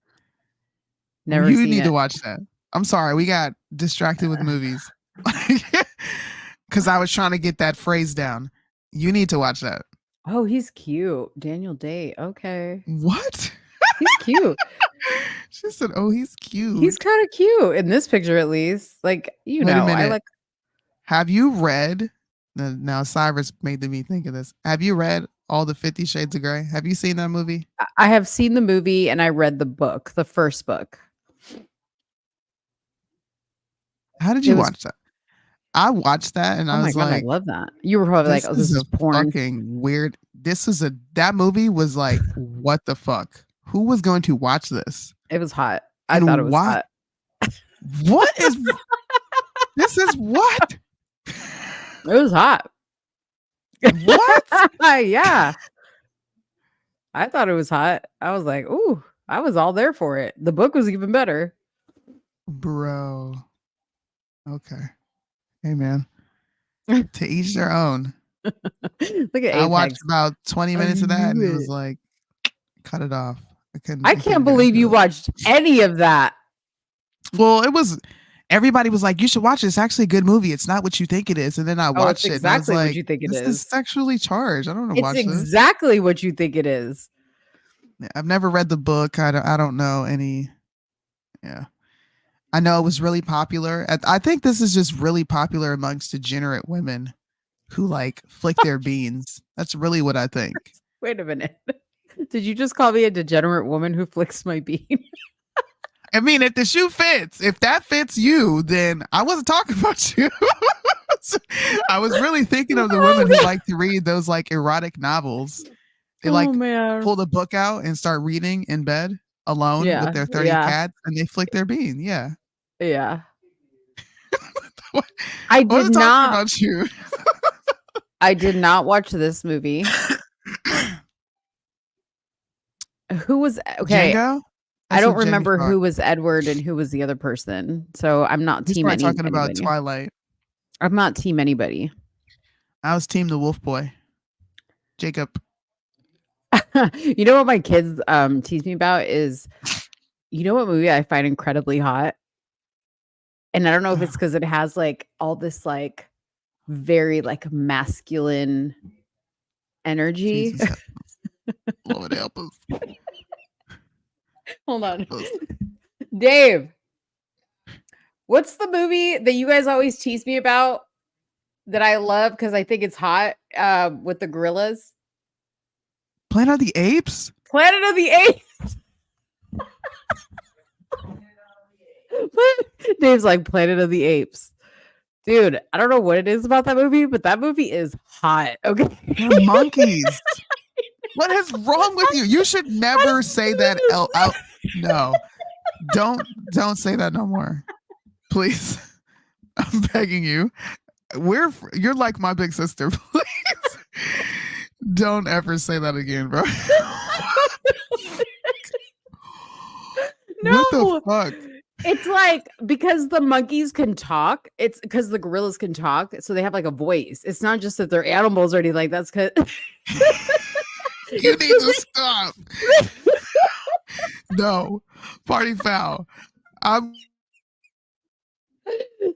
A: Never
E: you
A: seen
E: need
A: it.
E: to watch that. I'm sorry, we got distracted with movies because I was trying to get that phrase down. You need to watch that.
A: Oh, he's cute. Daniel Day. Okay.
E: What?
A: He's cute.
E: She said, oh, he's cute.
A: He's kind of cute in this picture, at least. Like,
E: Wait a
A: I
E: minute.
A: like.
E: Have you read? Now, Cyrus made me think of this. Have you read all the 50 Shades of Grey? Have you seen that movie?
A: I have seen the movie and I read the book, the first book.
E: How did you watch that? I watched that and I was like,
A: I love that. You were probably like, oh, this is porn.
E: Fucking weird. That movie was like, what the fuck? Who was going to watch this?
A: It was hot. I thought it was hot.
E: What is this? Is what?
A: It was hot.
E: What?
A: Yeah. I thought it was hot. I was like, ooh, I was all there for it. The book was even better.
E: Bro. Okay. Hey, man. To each their own.
A: Look at
E: I watched about 20 minutes of that and it was like, cut it off.
A: I can't believe you watched any of that.
E: Well, everybody was like, you should watch it. It's actually a good movie. It's not what you think it is. And then I watched it.
A: Exactly
E: and I was like,
A: what you think it
E: this
A: is.
E: is sexually charged. I don't know.
A: It's exactly what you think it is.
E: I've never read the book. I don't know any. Yeah. I know it was really popular. I think this is just really popular amongst degenerate women who like flick their beans. That's really what I think.
A: Wait a minute. Did you just call me a degenerate woman who flicks my bean?
E: I mean, if the shoe fits, if that fits you, then I wasn't talking about you. I was really thinking of the women who like to read those like erotic novels. They pull the book out and start reading in bed alone with their 30 cats and they flick their bean. Yeah.
A: Yeah.
E: I did not about you.
A: I did not watch this movie. Who was okay?
E: Django?
A: I don't remember who was Edward and who was the other person. So I'm not team anybody.
E: Talking about Twilight.
A: I'm not team anybody.
E: I was team the Wolf Boy. Jacob.
A: You know what my kids tease me about is, you know what movie I find incredibly hot? And I don't know if it's because it has like all this like very like masculine energy.
E: Lord help us.
A: Hold on. Dave, what's the movie that you guys always tease me about that I love because I think it's hot with the gorillas?
E: Planet of the Apes?
A: Planet of the Apes. Dave's like Planet of the Apes. Dude, I don't know what it is about that movie, but that movie is hot. Okay.
E: They're monkeys. What is wrong with you? You should never say that out. No. Don't say that no more. Please. I'm begging you. You're like my big sister. Please don't ever say that again, bro.
A: No,
E: what the fuck?
A: It's like because the monkeys can talk, it's because the gorillas can talk, so they have like a voice. It's not just that they're animals or anything like that's because
E: You need to stop. No, party foul.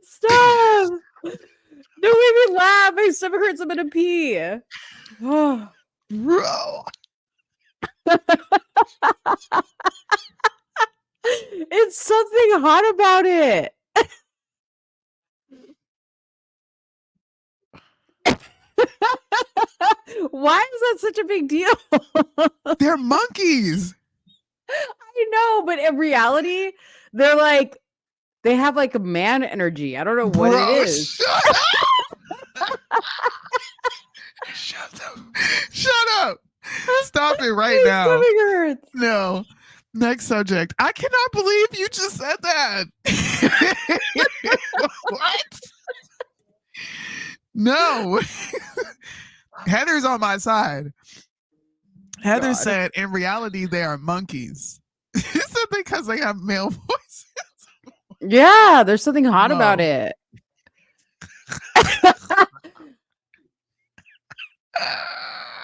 A: Stop. Don't make me laugh. My stomach hurts. I'm gonna pee. Oh,
E: bro.
A: It's something hot about it. Why is that such a big deal?
E: They're monkeys.
A: I know, but in reality, they're like they have like a man energy. I don't know what it is.
E: Shut up. Shut up. Stop it right
A: My
E: now.
A: stomach hurts.
E: No. Next subject. I cannot believe you just said that. What? No. Heather's on my side. Heather said in reality they are monkeys. She said because they have male voices.
A: Yeah, there's something hot about it.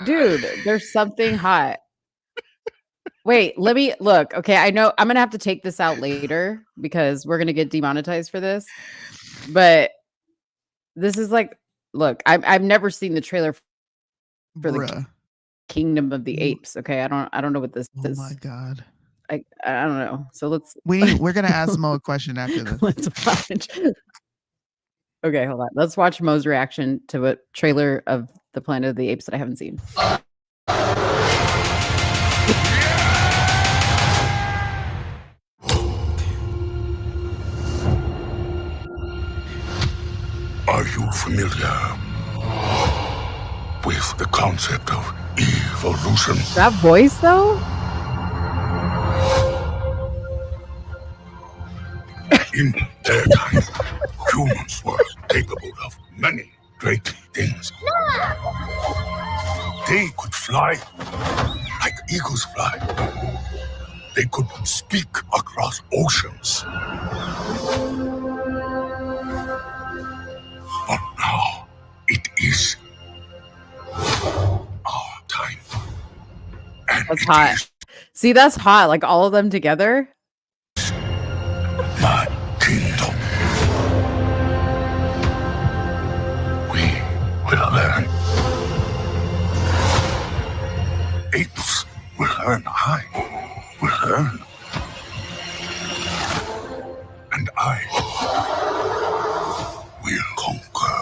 A: Dude, there's something hot. Wait, let me look. Okay, I know I'm gonna have to take this out later because we're gonna get demonetized for this. But this is like, look, I've never seen the trailer for the Kingdom of the Apes. Okay, I don't know what this is.
E: Oh my god.
A: I don't know. So let's
E: we're gonna ask Mo a question after this.
A: Let's watch. Okay, hold on. Let's watch Mo's reaction to a trailer of the Planet of the Apes that I haven't seen.
T: Are you familiar with the concept of evolution?
A: That voice, though?
T: In their time, humans were capable of many great things. They could fly like eagles fly. They could speak across oceans. But now it is our time. And
A: that's hot. See, that's hot. Like all of them together.
T: My kingdom. We will learn. Apes will learn. I will learn. And I will conquer.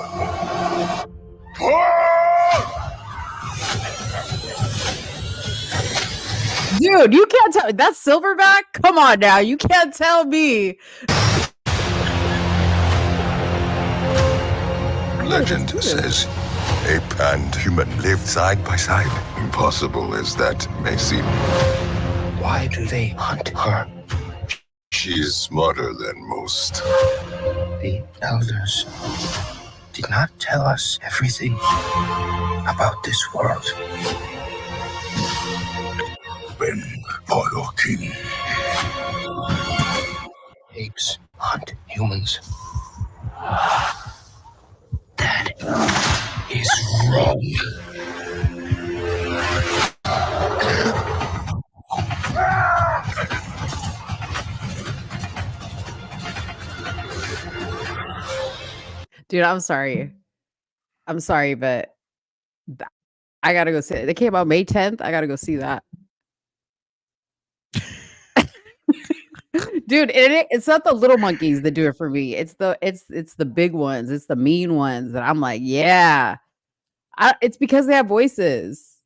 A: Dude, you can't tell. That's Silverback? Come on now. You can't tell me.
T: Legend says ape and human lived side by side. Impossible as that may seem. Why do they hunt her? She's smarter than most. The elders did not tell us everything about this world. Bend for your king. Apes hunt humans. That is wrong.
A: Dude, I'm sorry. I'm sorry, but I gotta go see it. They came out May 10th. I gotta go see that. Dude, it's not the little monkeys that do it for me. It's the big ones. It's the mean ones that I'm like, yeah. It's because they have voices.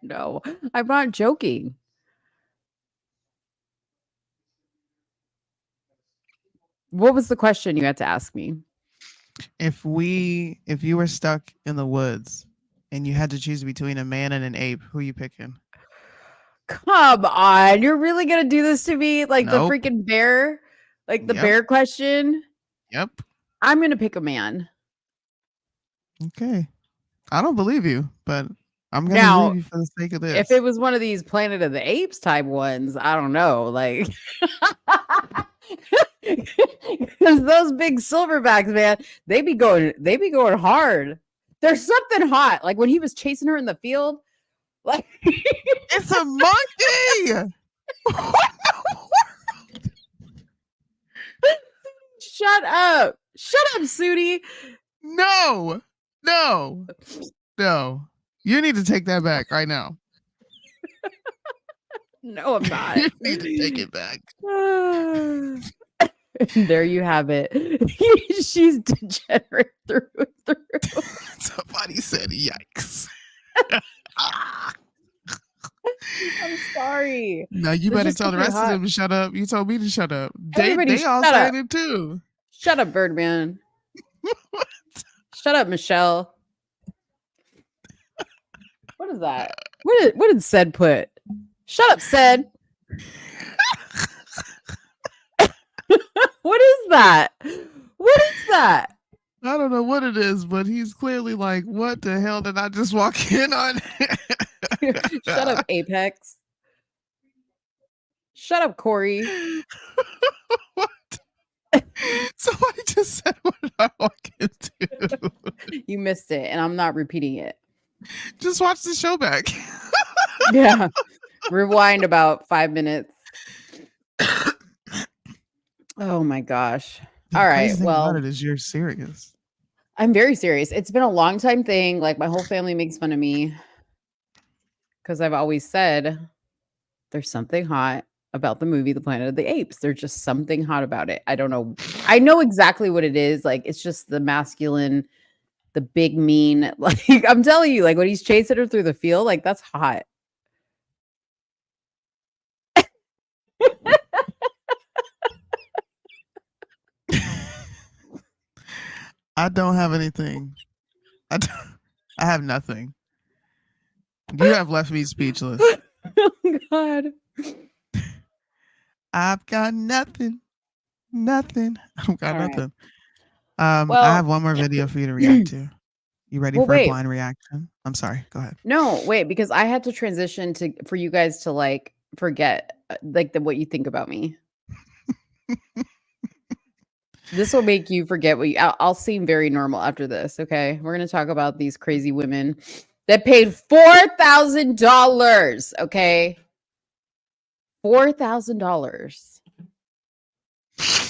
A: No, I'm not joking. What was the question you had to ask me?
E: If you were stuck in the woods and you had to choose between a man and an ape, who are you picking?
A: Come on, you're really gonna do this to me? Like
E: Nope.
A: the freaking bear? Like the bear question.
E: Yep.
A: I'm gonna pick a man.
E: Okay. I don't believe you, but I'm gonna
A: Now,
E: believe you for the sake of this.
A: if it was one of these Planet of the Apes type ones, I don't know. Like, because those big silverbacks, man, they be going hard. There's something hot. Like when he was chasing her in the field, like
E: it's a monkey.
A: Shut up, Soonie.
E: No. You need to take that back right now.
A: No, I'm not.
E: You need to take it back.
A: There you have it. She's degenerate through and through.
E: Somebody said, "Yikes."
A: I'm sorry.
E: No, you better tell the rest of them to shut up. You told me to shut up.
A: Everybody
E: They all
A: shut
E: said
A: up.
E: it too.
A: Shut up, Birdman. Shut up, Michelle. What is that? What did Said put? Shut up, Said. What is that? What is that?
E: I don't know what it is, but he's clearly like, what the hell did I just walk in on?
A: Shut up, Apex. Shut up, Corey.
E: What? Somebody just said, what did I walk into?
A: You missed it, and I'm not repeating it.
E: Just watch the show back.
A: Yeah. Rewind about 5 minutes. Oh my gosh. All right. Well,
E: it is you're serious.
A: I'm very serious. It's been a long time thing. Like my whole family makes fun of me because I've always said there's something hot about the movie The Planet of the Apes. There's just something hot about it. I don't know. I know exactly what it is. Like it's just the masculine, the big mean. Like I'm telling you, like when he's chasing her through the field, like that's hot.
E: I don't have anything. I have nothing. You have left me speechless.
A: Oh God.
E: I've got nothing. Nothing. I've got
A: All right.
E: nothing.
A: Well,
E: I have one more video for you to react to. You ready
A: Well,
E: for a
A: wait.
E: blind reaction? I'm sorry. Go ahead.
A: No, wait, because I had to transition for you guys to like forget like what you think about me. This will make you forget what I'll seem very normal after this. Okay, we're gonna talk about these crazy women that paid $4,000. Okay, $4,000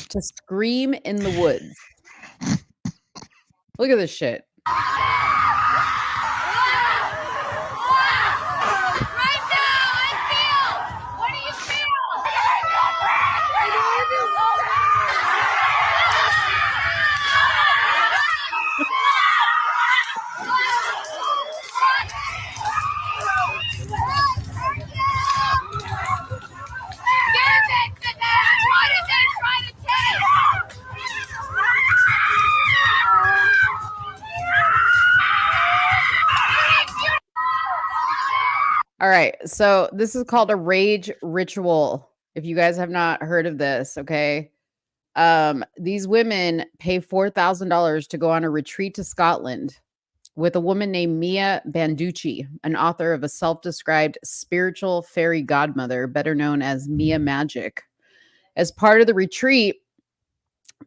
A: to scream in the woods. Look at this shit. All right, so this is called a rage ritual. If you guys have not heard of this, okay? These women pay $4,000 to go on a retreat to Scotland with a woman named Mia Banducci, an author of a self-described spiritual fairy godmother, better known as Mia Magic. As part of the retreat,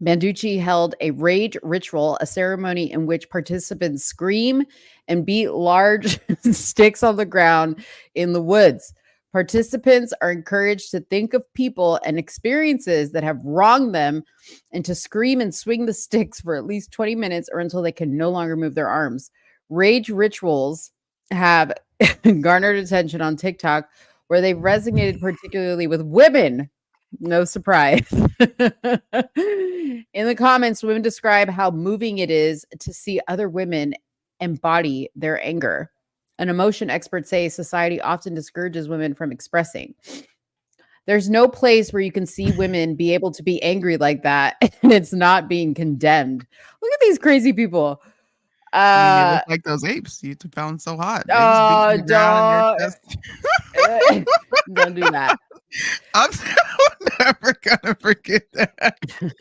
A: Banducci held a rage ritual, a ceremony in which participants scream and beat large sticks on the ground in the woods. Participants are encouraged to think of people and experiences that have wronged them and to scream and swing the sticks for at least 20 minutes or until they can no longer move their arms. Rage rituals have garnered attention on TikTok where they've resonated particularly with women. No surprise. In the comments, women describe how moving it is to see other women embody their anger. An emotion experts say society often discourages women from expressing. There's no place where you can see women be able to be angry like that and it's not being condemned. Look at these crazy people.
E: I mean, they look like those apes you found so hot. They
A: Oh,
E: just beat the ground in your chest.
A: don't do that.
E: I'm never gonna forget that.
A: It's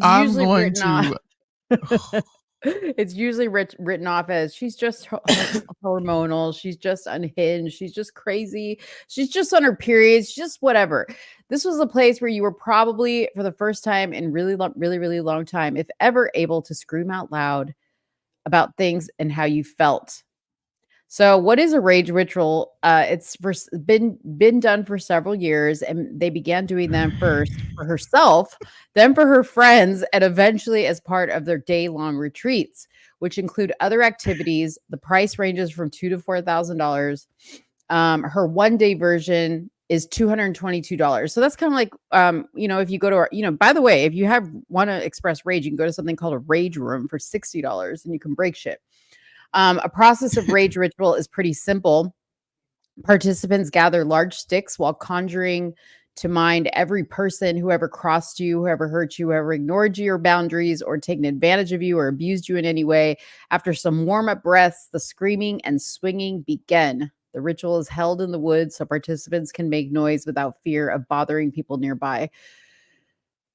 E: I'm
A: usually
E: going
A: written off.
E: to.
A: It's usually written off as she's just hormonal, she's just unhinged, she's just crazy, she's just on her periods, just whatever. This was a place where you were probably for the first time in really long time, if ever, able to scream out loud about things and how you felt. So, what is a rage ritual? It's been done for several years, and they began doing them first for herself, then for her friends, and eventually as part of their day-long retreats, which include other activities. The price ranges from $2,000 to $4,000. Her one-day version is $222. So that's kind of like, if you go to, by the way, if you want to express rage, you can go to something called a rage room for $60, and you can break shit. A process of rage ritual is pretty simple. Participants gather large sticks while conjuring to mind every person who ever crossed you, whoever hurt you, whoever ignored your boundaries or taken advantage of you or abused you in any way. After some warm-up breaths, the screaming and swinging begin. The ritual is held in the woods so participants can make noise without fear of bothering people nearby.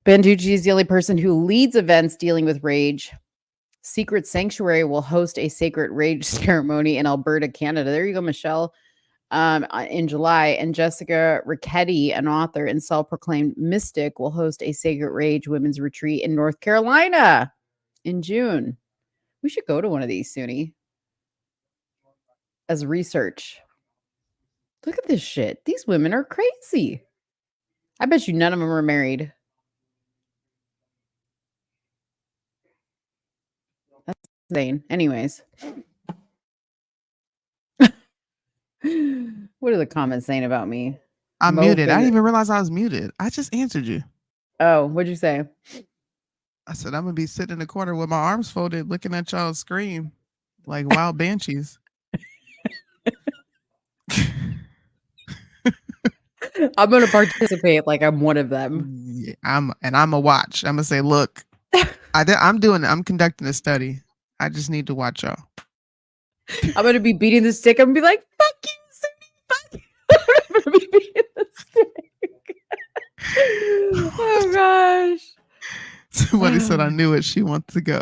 A: Banducci is the only person who leads events dealing with rage. Secret Sanctuary will host a sacred rage ceremony in Alberta, Canada. There you go, Michelle. In July, and Jessica Ricchetti, an author and self-proclaimed mystic, will host a sacred rage women's retreat in North Carolina in June. We should go to one of these, Soonie, as research. Look at this shit. These women are crazy. I bet you none of them are married. That's insane. Anyways. What are the comments saying about me?
E: I'm muted. I didn't even realize I was muted. I just answered you.
A: Oh, what'd you say?
E: I said, I'm going to be sitting in the corner with my arms folded, looking at y'all scream like wild banshees.
A: I'm going to participate like I'm one of them.
E: Yeah, I'm a watch. I'm going to say, look, I'm conducting a study. I just need to watch y'all.
A: I'm going to be beating the stick. I'm going to be like, fuck you, Soonie, fuck you. I'm going to be beating the stick. Oh, gosh.
E: Somebody said, I knew it. She wants to go.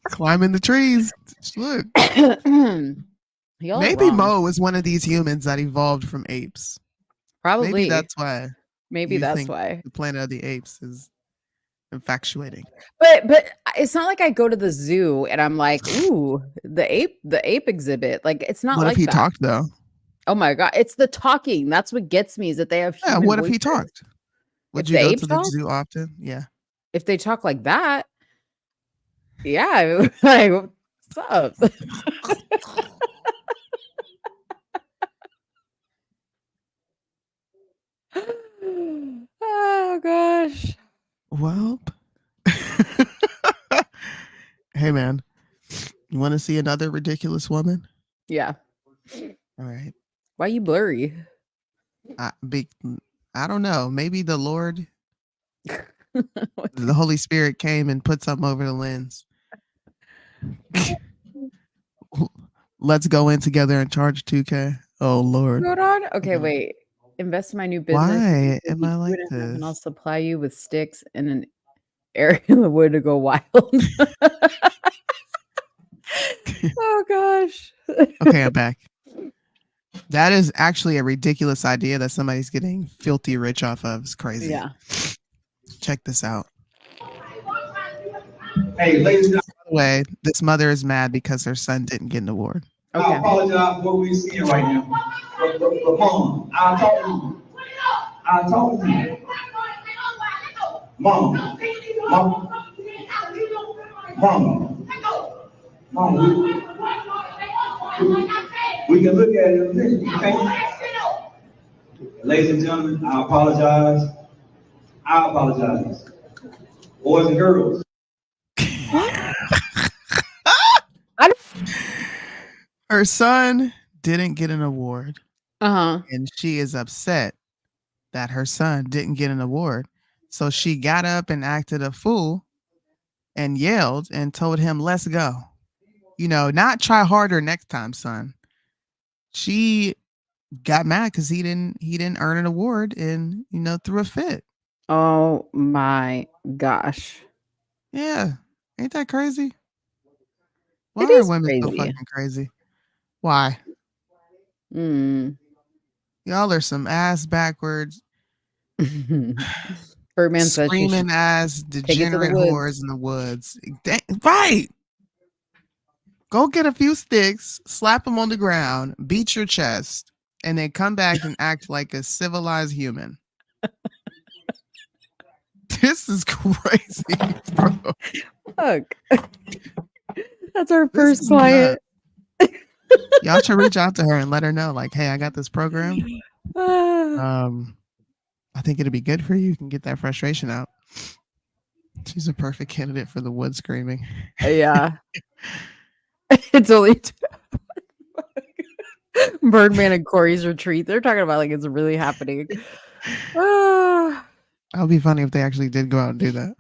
E: Climbing the trees. Look. Maybe Mo is one of these humans that evolved from apes.
A: Probably.
E: Maybe that's why.
A: Maybe that's why.
E: The Planet of the Apes is infatuating.
A: But it's not like I go to the zoo and I'm like, ooh, the ape exhibit. Like, it's not
E: what
A: like
E: if he
A: that.
E: talked though?
A: Oh my God. It's the talking. That's what gets me, is that they have human
E: what if he
A: voices.
E: talked? Would
A: If
E: you
A: the
E: go
A: ape
E: to the
A: talk?
E: zoo often? Yeah.
A: If they talk like that, yeah. Like, what's up? Oh gosh.
E: Well, hey man, you want to see another ridiculous woman?
A: Yeah.
E: All right.
A: Why you blurry?
E: I don't know. Maybe the Lord, the Holy Spirit came and put something over the lens. Let's go in together and charge $2,000. Oh Lord.
A: Hold on. Okay, wait. Invest in my new business.
E: Why am I like this?
A: And I'll supply you with sticks and an area in the wood to go wild. Oh gosh.
E: Okay, I'm back. That is actually a ridiculous idea that somebody's getting filthy rich off of. It's crazy.
A: Yeah.
E: Check this out.
U: Hey, ladies and
E: By the way, this mother is mad because her son didn't get an award.
A: Okay.
U: I apologize for what we're seeing right now. But Mom, I'll talk to you. I'll talk to you. Mom. We can look at it in a minute. Okay? Ladies and gentlemen, I apologize. Boys and girls.
E: Her son didn't get an award.
A: Uh-huh.
E: And she is upset that her son didn't get an award. So she got up and acted a fool and yelled and told him, let's go. not try harder next time, son. She got mad because he didn't earn an award and threw a fit.
A: Oh my gosh.
E: Yeah. Ain't that crazy? Why
A: It
E: are
A: is
E: women so
A: crazy.
E: fucking crazy? Why? Y'all are some ass backwards,
A: Birdman says she should
E: screaming ass,
A: take it to the
E: degenerate
A: woods.
E: whores in the woods. Right. Go get a few sticks, slap them on the ground, beat your chest, and then come back and act like a civilized human. This is crazy, bro.
A: Look. That's our
E: This
A: first
E: is
A: client.
E: Y'all should reach out to her and let her know, like, hey, I got this program. I think it'd be good for you. You can get that frustration out. She's a perfect candidate for the wood screaming.
A: Yeah. It's only Birdman and Corey's retreat. They're talking about like it's really happening.
E: That would be funny if they actually did go out and do that.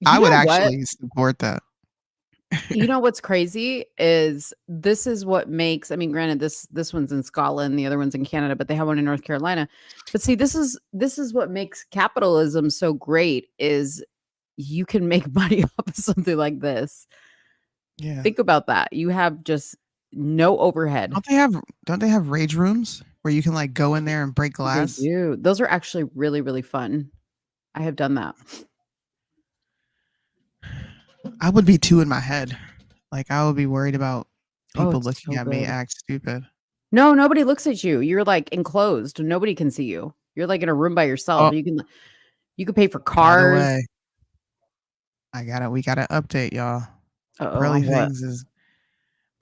E: I would actually support that.
A: You know what's crazy is this is what makes, I mean, granted, this one's in Scotland, the other one's in Canada, but they have one in North Carolina. But see, this is what makes capitalism so great is you can make money off of something like this.
E: Yeah.
A: Think about that. You have just no overhead.
E: Don't they have rage rooms where you can like go in there and break glass?
A: They do. Those are actually really, really fun. I have done that.
E: I would be too in my head. Like I would be worried about people
A: it's
E: looking
A: so
E: at me
A: good.
E: act stupid.
A: No, nobody looks at you. You're like enclosed. Nobody can see you. You're like in a room by yourself.
E: Oh.
A: You can pay for
E: By the
A: cars.
E: way, we gotta update y'all.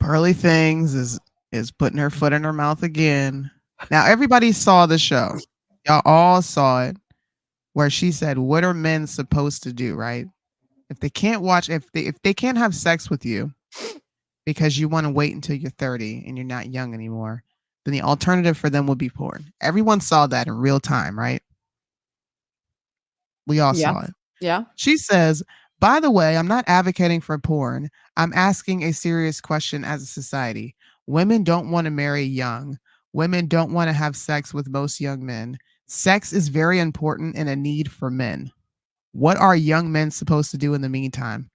E: Pearly Things is putting her foot in her mouth again. Now everybody saw the show. Y'all all saw it where she said, what are men supposed to do, right? If they can't watch, if they can't have sex with you because you want to wait until you're 30 and you're not young anymore, then the alternative for them would be porn. Everyone saw that in real time, right? We all saw it.
A: Yeah.
E: She says, by the way, I'm not advocating for porn. I'm asking a serious question as a society. Women don't want to marry young. Women don't want to have sex with most young men. Sex is very important and a need for men. What are young men supposed to do in the meantime?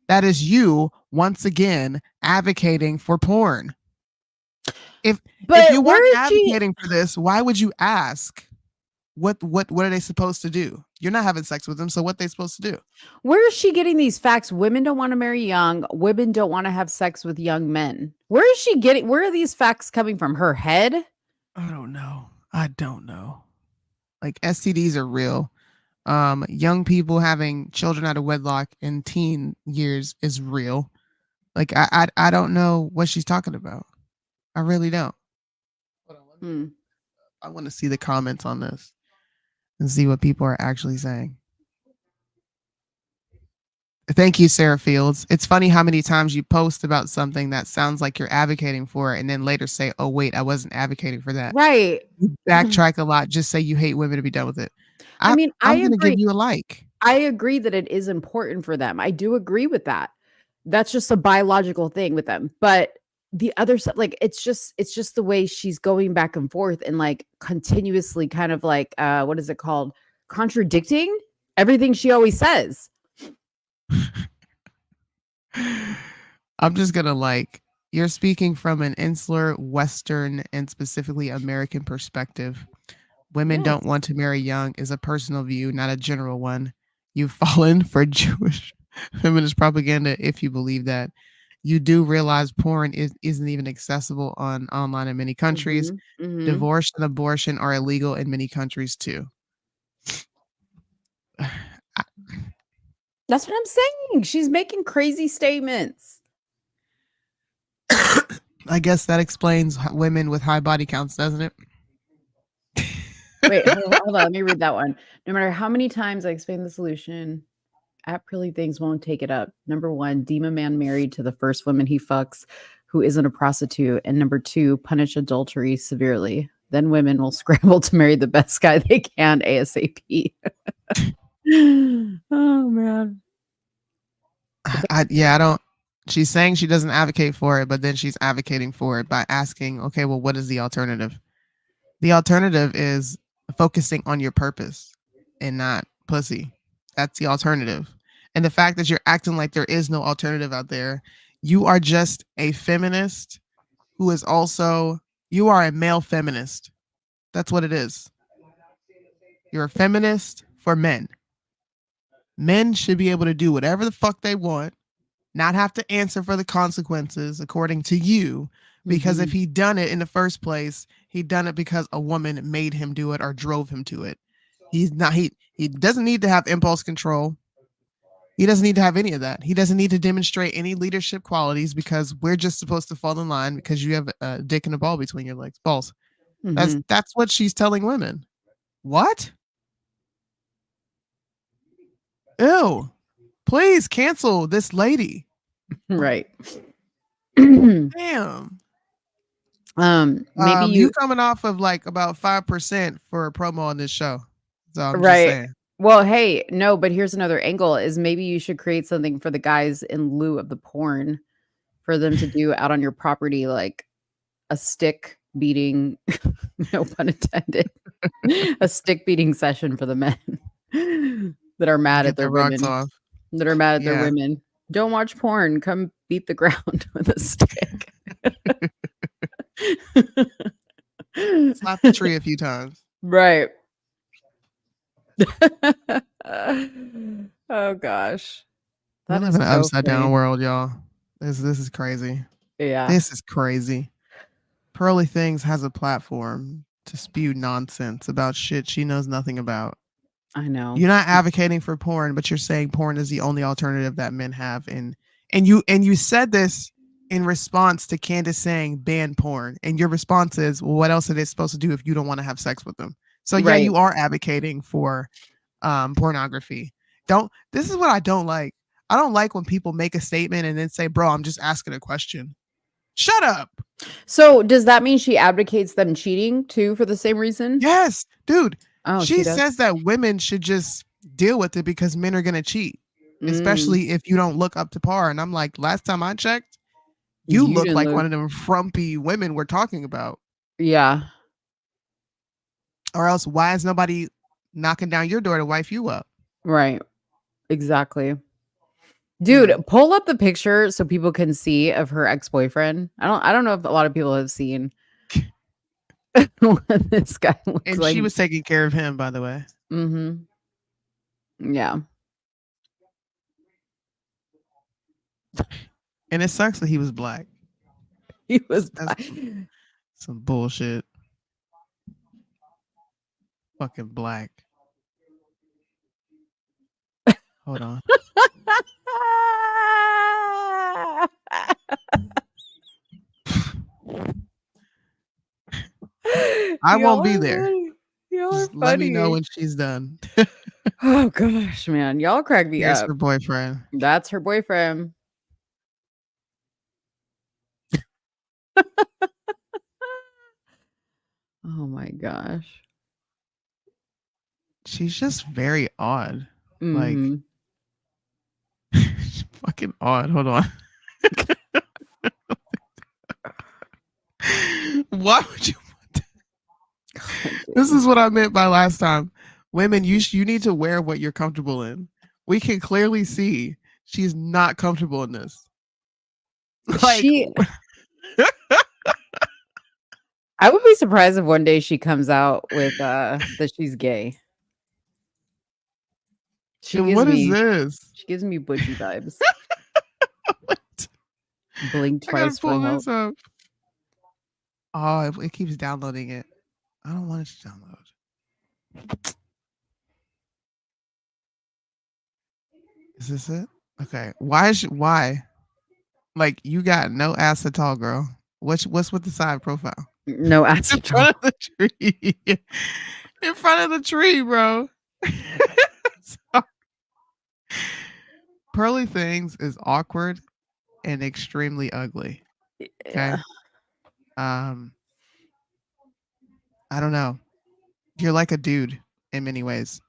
E: That is you, once again, advocating for porn. If you weren't advocating for this, why would you ask? What are they supposed to do? You're not having sex with them, so what are they supposed to do?
A: Where is she getting these facts? Women don't want to marry young. Women don't want to have sex with young men. Where are these facts coming from? Her head?
E: I don't know. Like STDs are real. Young people having children out of wedlock in teen years is real. Like I don't know what she's talking about. I really don't. I want to see the comments on this and see what people are actually saying. Thank you, Sarah Fields. It's funny how many times you post about something that sounds like you're advocating for it and then later say, oh, wait, I wasn't advocating for that.
A: Right.
E: You backtrack a lot. Just say you hate women to be done with it. I'm going to give you a like.
A: I agree that it is important for them. I do agree with that. That's just a biological thing with them. But the other stuff, like, it's just the way she's going back and forth and like continuously kind of like, what is it called? Contradicting everything she always says.
E: I'm just going to like, you're speaking from an insular, Western, and specifically American perspective. Women don't want to marry young is a personal view, not a general one. You've fallen for Jewish feminist propaganda if you believe that. You do realize porn isn't even accessible online in many countries. Divorce and abortion are illegal in many countries too.
A: That's what I'm saying. She's making crazy statements.
E: I guess that explains women with high body counts, doesn't it?
A: Wait, hold on. Let me read that one. No matter how many times I explain the solution, Pearly Things won't take it up. Number 1, deem a man married to the first woman he fucks who isn't a prostitute. And number 2, punish adultery severely. Then women will scramble to marry the best guy they can ASAP. Oh, man.
E: I She's saying she doesn't advocate for it, but then she's advocating for it by asking, okay, well, what is the alternative? The alternative is focusing on your purpose and not pussy. That's the alternative. And the fact that you're acting like there is no alternative out there, you are just a feminist who is also, you are a male feminist. That's what it is. You're a feminist for men. Men should be able to do whatever the fuck they want, not have to answer for the consequences according to you, because if he done it in the first place, he done it because a woman made him do it or drove him to it. He doesn't need to have impulse control. He doesn't need to have any of that. He doesn't need to demonstrate any leadership qualities because we're just supposed to fall in line because you have a dick and a ball between your legs. Balls. That's what she's telling women. What? Ew. Please cancel this lady.
A: Right.
E: Damn.
A: Maybe
E: you coming off of like about 5% for a promo on this show. So I'm just
A: right.
E: saying.
A: Well, hey, no, but here's another angle is maybe you should create something for the guys in lieu of the porn for them to do out on your property, like a stick beating, no pun intended, a stick beating session for the men that are mad at their women. That are mad at their women. Don't watch porn. Come beat the ground with a stick.
E: Slap the tree a few times.
A: Right. Oh gosh.
E: We live in an upside down world, y'all. This is crazy.
A: Yeah.
E: This is crazy. Pearly Things has a platform to spew nonsense about shit she knows nothing about.
A: I know.
E: You're not advocating for porn, but you're saying porn is the only alternative that men have. And you said this in response to Candace saying ban porn. And your response is, well, what else are they supposed to do if you don't want to have sex with them? So yeah, you are advocating for pornography. This is what I don't like. I don't like when people make a statement and then say, bro, I'm just asking a question. Shut up.
A: So does that mean she advocates them cheating too for the same reason?
E: Yes, dude.
A: Oh,
E: she says that women should just deal with it because men are going to cheat, especially if you don't look up to par. And I'm like, last time I checked, you look like one of them frumpy women we're talking about.
A: Yeah.
E: Or else why is nobody knocking down your door to wife you up?
A: Right. Exactly. Dude, pull up the picture so people can see of her ex-boyfriend. I don't know if a lot of people have seen what this guy looks
E: and
A: like.
E: She was taking care of him, by the way.
A: Yeah.
E: And it sucks that he was black.
A: He was black.
E: Some bullshit. Fucking black. Hold on. I won't be there. Just let me know when she's done.
A: Oh gosh, man. Y'all crack me
E: Here's
A: up.
E: her boyfriend.
A: That's her boyfriend. Oh my gosh.
E: She's just very odd. Like fucking odd. Hold on. Why would you This is what I meant by last time. Women, you need to wear what you're comfortable in. We can clearly see she's not comfortable in this. Like
A: I would be surprised if one day she comes out with that she's gay.
E: What is this?
A: She gives me butchy vibes. Blink
E: I gotta
A: twice for
E: pull
A: help.
E: this up. Oh, it keeps downloading it. I don't want it to download. Is this it? Okay. Why? Like, you got no ass at all, girl. What's with the side profile?
A: No ass at all.
E: In front of the tree. In front of the tree, bro. Pearly Things is awkward and extremely ugly. Okay. I don't know. You're like a dude in many ways.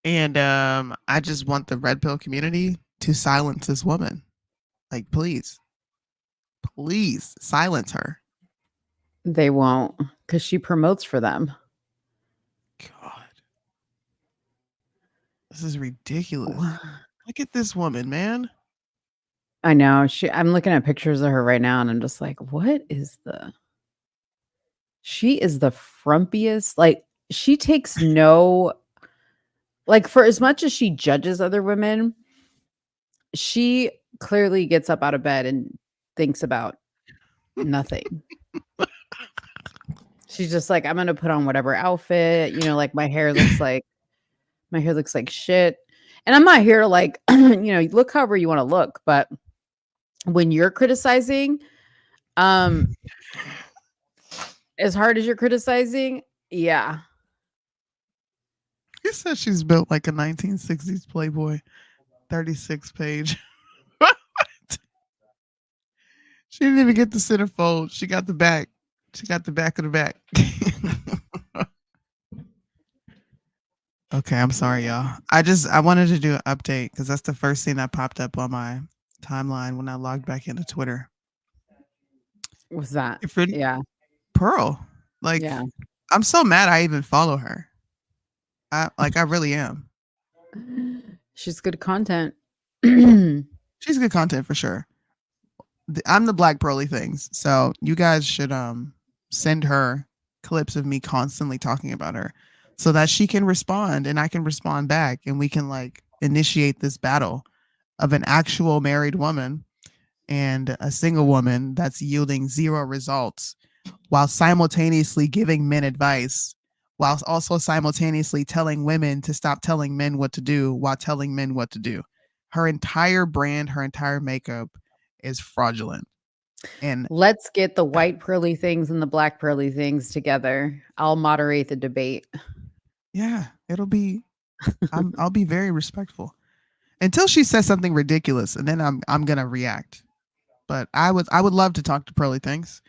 E: And I just want the red pill community to silence this woman. Like, please silence her.
A: They won't, because she promotes for them.
E: God, this is ridiculous. Look at this woman, man.
A: I know. I'm looking at pictures of her right now, and I'm just like, what is she is the frumpiest. Like, she takes no, like, for as much as she judges other women, she clearly gets up out of bed and thinks about nothing. She's just like, I'm gonna put on whatever outfit, like my hair looks like shit. And I'm not here to like, look however you want to look, but when you're criticizing, as hard as you're criticizing, yeah.
E: He says she's built like a 1960s Playboy, 36 page. She didn't even get the centerfold. She got the back. She got the back of the back. Okay, I'm sorry, y'all. I wanted to do an update because that's the first thing that popped up on my timeline when I logged back into Twitter.
A: What's that? Yeah.
E: Pearl. Like,
A: yeah.
E: I'm so mad I even follow her. I really am.
A: She's good content.
E: She's good content for sure. I'm the Black Pearly things. So you guys should send her clips of me constantly talking about her so that she can respond and I can respond back and we can like initiate this battle of an actual married woman and a single woman that's yielding zero results while simultaneously giving men advice, while also simultaneously telling women to stop telling men what to do while telling men what to do. Her entire brand, her entire makeup is fraudulent. And
A: let's get the white pearly things and the black pearly things together. I'll moderate the debate.
E: Yeah, it'll be I'll be very respectful until she says something ridiculous, and then I'm gonna react. But I would love to talk to Pearly Things.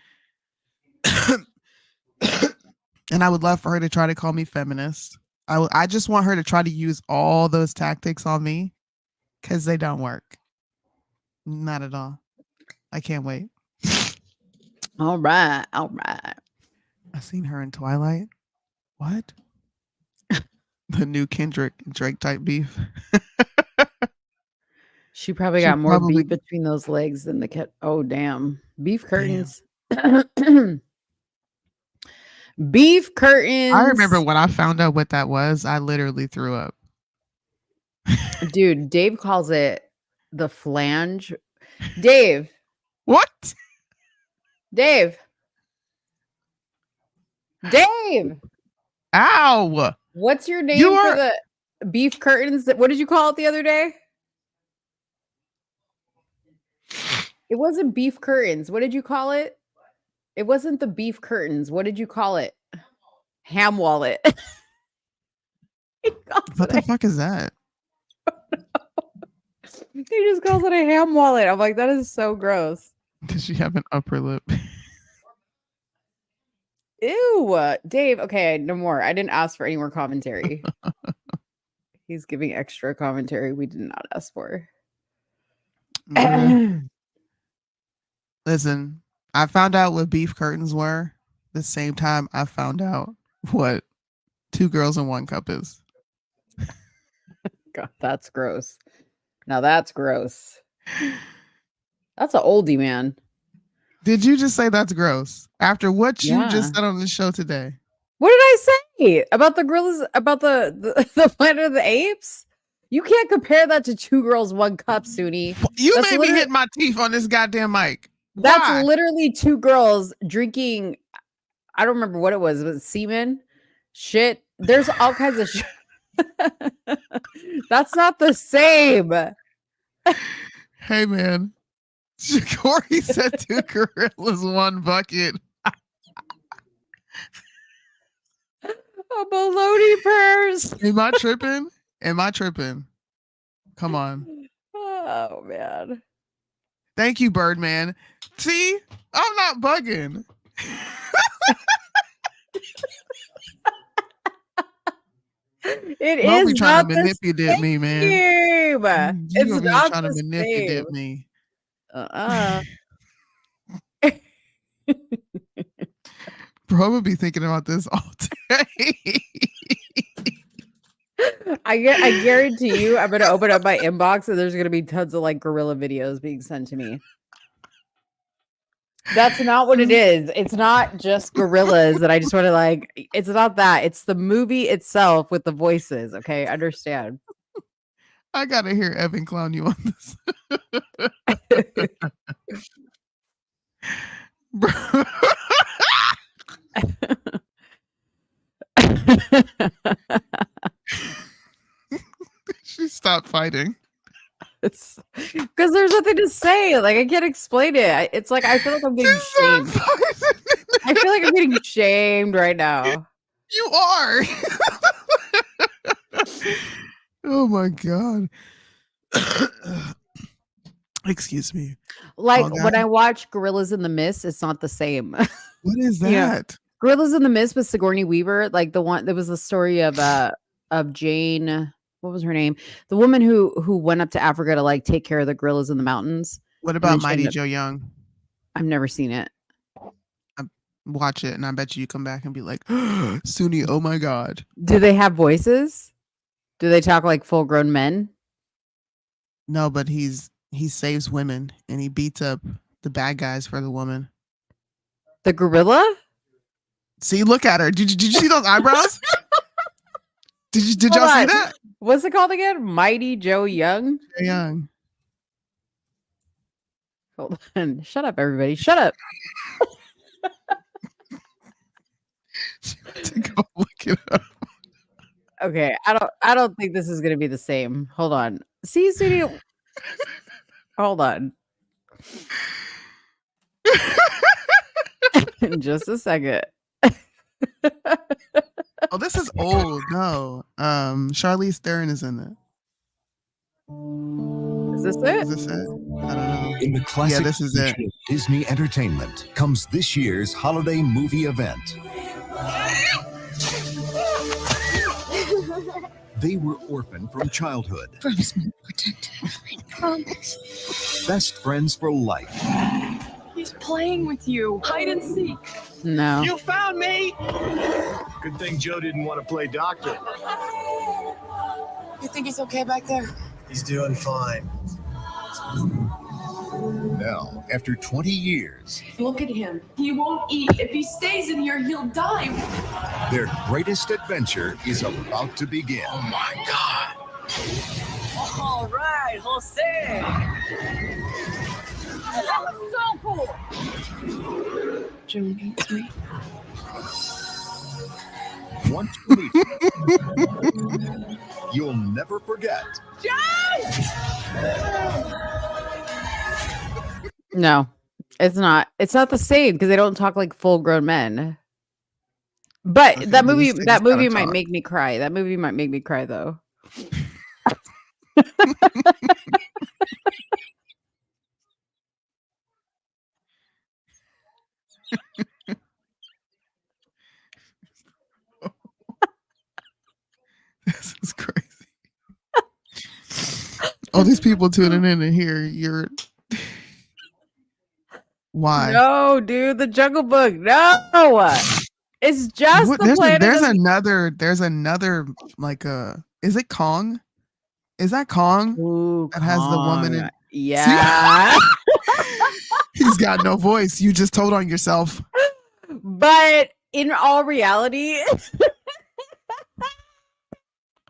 E: And I would love for her to try to call me feminist. I just want her to try to use all those tactics on me because they don't work. Not at all. I can't wait.
A: All right. All right.
E: I seen her in Twilight. What? The new Kendrick and Drake type beef.
A: She probably got more beef between those legs than the cat. Oh, damn. Beef curtains. Beef curtains.
E: I remember when I found out what that was, I literally threw up.
A: Dude, Dave calls it the flange. Dave.
E: What?
A: Dave.
E: Ow.
A: What's your name for the beef curtains? What did you call it the other day? It wasn't beef curtains. What did you call it? It wasn't the beef curtains. What did you call it? Ham wallet.
E: What the fuck is that?
A: He just calls it a ham wallet. I'm like, that is so gross.
E: Does she have an upper lip?
A: Ew, Dave. Okay, no more. I didn't ask for any more commentary. He's giving extra commentary we did not ask for.
E: Listen, I found out what beef curtains were the same time I found out what 2 girls in 1 cup is.
A: God, that's gross. Now that's gross. That's an oldie, man.
E: Did you just say that's gross? After what you just said on the show today.
A: What did I say? About the gorillas, about the Planet of the Apes? You can't compare that to 2 girls, 1 cup, Soonie.
E: You made me hit my teeth on this goddamn mic.
A: That's literally 2 girls drinking. I don't remember what it was. Was it semen? Shit. There's all kinds of shit. That's not the same.
E: Hey, man. Corey said 2 gorillas, 1 bucket.
A: A baloney purse.
E: Am I tripping? Come on.
A: Oh, man.
E: Thank you, Birdman. See? I'm not bugging.
A: It
E: Don't
A: is
E: be trying
A: not
E: to manipulate me, man.
A: It's
E: over here
A: not
E: trying to
A: the
E: manipulate
A: same.
E: me. Bro, I'm gonna be thinking about this all day.
A: I guarantee you, I'm gonna open up my inbox and there's gonna be tons of like gorilla videos being sent to me. That's not what it is. It's not just gorillas that I just want to like. It's not that. It's the movie itself with the voices. Okay, understand?
E: I gotta hear Evan clown you on this. Bro. She stopped fighting.
A: It's because there's nothing to say. Like I can't explain it. It's like I feel like I'm getting shamed. I feel like I'm getting shamed right now.
E: You are. Oh my god. Excuse me.
A: Like when I watch Gorillas in the Mist, it's not the same.
E: What is that?
A: Yeah. Gorillas in the Mist with Sigourney Weaver, like the one that was the story of Jane. What was her name? The woman who went up to Africa to like take care of the gorillas in the mountains.
E: What about Mighty Joe Young?
A: I've never seen it.
E: Watch it, and I bet you come back and be like, Soonie, oh my god.
A: Do they have voices? Do they talk like full grown men?
E: No, but he saves women and he beats up the bad guys for the woman.
A: The gorilla?
E: See, look at her. Did you see those eyebrows? Did y'all see that?
A: What's it called again? Mighty Joe Young?
E: Joe Young.
A: Hold on. Shut up, everybody. Shut up.
E: To go look it up.
A: Okay, I don't think this is gonna be the same. Hold on. See, Studio. Hold on. In just a second.
E: Oh, this is old. No. Charlize Theron is in it.
A: Is this it?
E: Is this it? I don't know.
B: In the classic
E: this is it.
B: Disney Entertainment comes this year's holiday movie event. They were orphaned from childhood. Best friends for life.
V: He's playing with you. Hide and seek.
A: No.
V: You found me!
W: Good thing Joe didn't want to play doctor.
V: You think he's okay back there?
W: He's doing fine.
B: Now, after 20 years,
V: Look at him. He won't eat. If he stays in here, he'll die.
B: their greatest adventure is about to begin. Oh my God.
V: All right, Jose. That was so cool. Joe needs me.
B: Once you meet him, you'll never forget.
A: No, it's not. It's not the same because they don't talk like full grown men. But
E: Okay,
A: that
E: these
A: movie
E: things
A: that movie
E: gotta
A: might
E: talk.
A: make me cry. That movie might make me cry though.
E: This is crazy. All these people tuning in and here, you're why?
A: No, dude, the Jungle Book. No, it's just
E: What-
A: the planet.
E: there's another like is it Kong? Is that Kong?
A: Ooh,
E: that has the woman in.
A: Kong. Yeah.
E: He's got no voice. You just told on yourself.
A: But in all reality,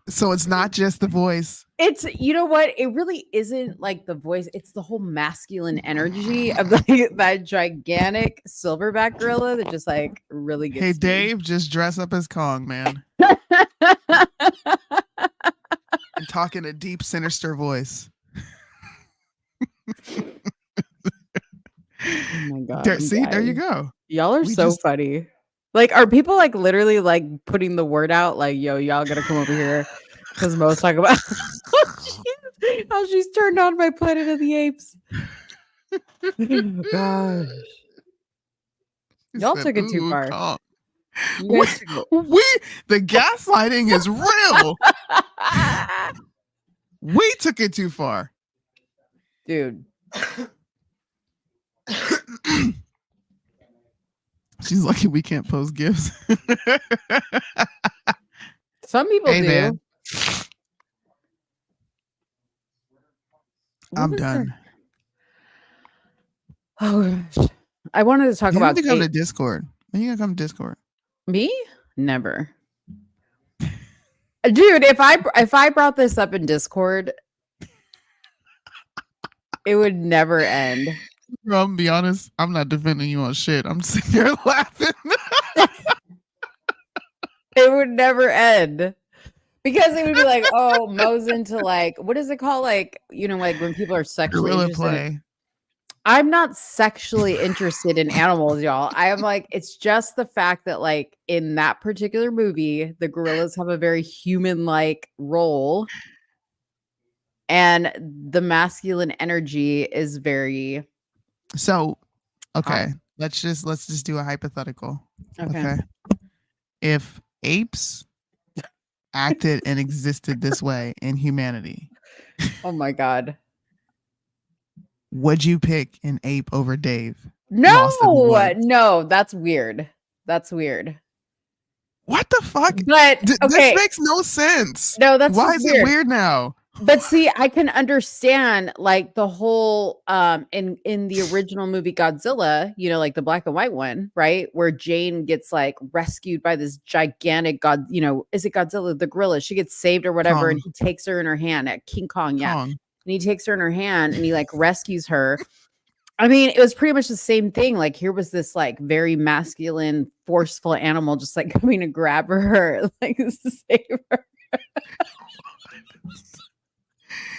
E: So it's not just the voice.
A: it's, you know what? It really isn't like the voice. It's the whole masculine energy of like that gigantic silverback gorilla that just like really gets
E: Hey
A: me.
E: Dave, just dress up as Kong, man. And talk in a deep, sinister voice.
A: Oh my god.
E: There,
A: I'm
E: see, there you
A: dying.
E: go.
A: Y'all are
E: We
A: so
E: just-
A: funny. Like, are people like literally like putting the word out? Like, yo, y'all gotta come over here because Mo's talking about how she's turned on by Planet of the Apes. Gosh, y'all
E: Said,
A: took it too
E: "Ooh,
A: far.
E: Kong."
A: You guys took it-
E: The gaslighting is real. We took it too far.
A: Dude.
E: She's lucky we can't post gifts.
A: Some people do.
E: Man. I'm done.
A: Oh gosh. I wanted to talk
E: You
A: about
E: need to come to Discord. When you gonna come to Discord?
A: Me? Never. Dude, if I brought this up in Discord, it would never end.
E: Bro, I'm gonna be honest. I'm not defending you on shit. I'm sitting here laughing.
A: It would never end. Because it would be like, oh, Mo's into like, what is it called? Like, you know, like when people are sexually
E: Gorilla
A: interested.
E: play.
A: I'm not sexually interested in animals, y'all. I am like, it's just the fact that like in that particular movie, the gorillas have a very human-like role. And the masculine energy is very
E: So, okay, let's just do a hypothetical.
A: Okay.
E: If apes acted and existed this way in humanity,
A: oh my god,
E: would you pick an ape over Dave?
A: no, that's weird. That's weird.
E: What the fuck?
A: But
E: this makes no sense.
A: No, that's
E: why
A: just
E: is it weird now?
A: But see, I can understand like the whole in the original movie Godzilla, you know, like the black and white one, right? Where Jane gets like rescued by this gigantic god, you know, is it Godzilla, the gorilla? She gets saved or whatever, and he takes her in her hand at King Kong, yeah.
E: Kong.
A: And he takes her in her hand and he like rescues her. I mean, it was pretty much the same thing. Like here was this like very masculine, forceful animal just like coming to grab her, like to save her.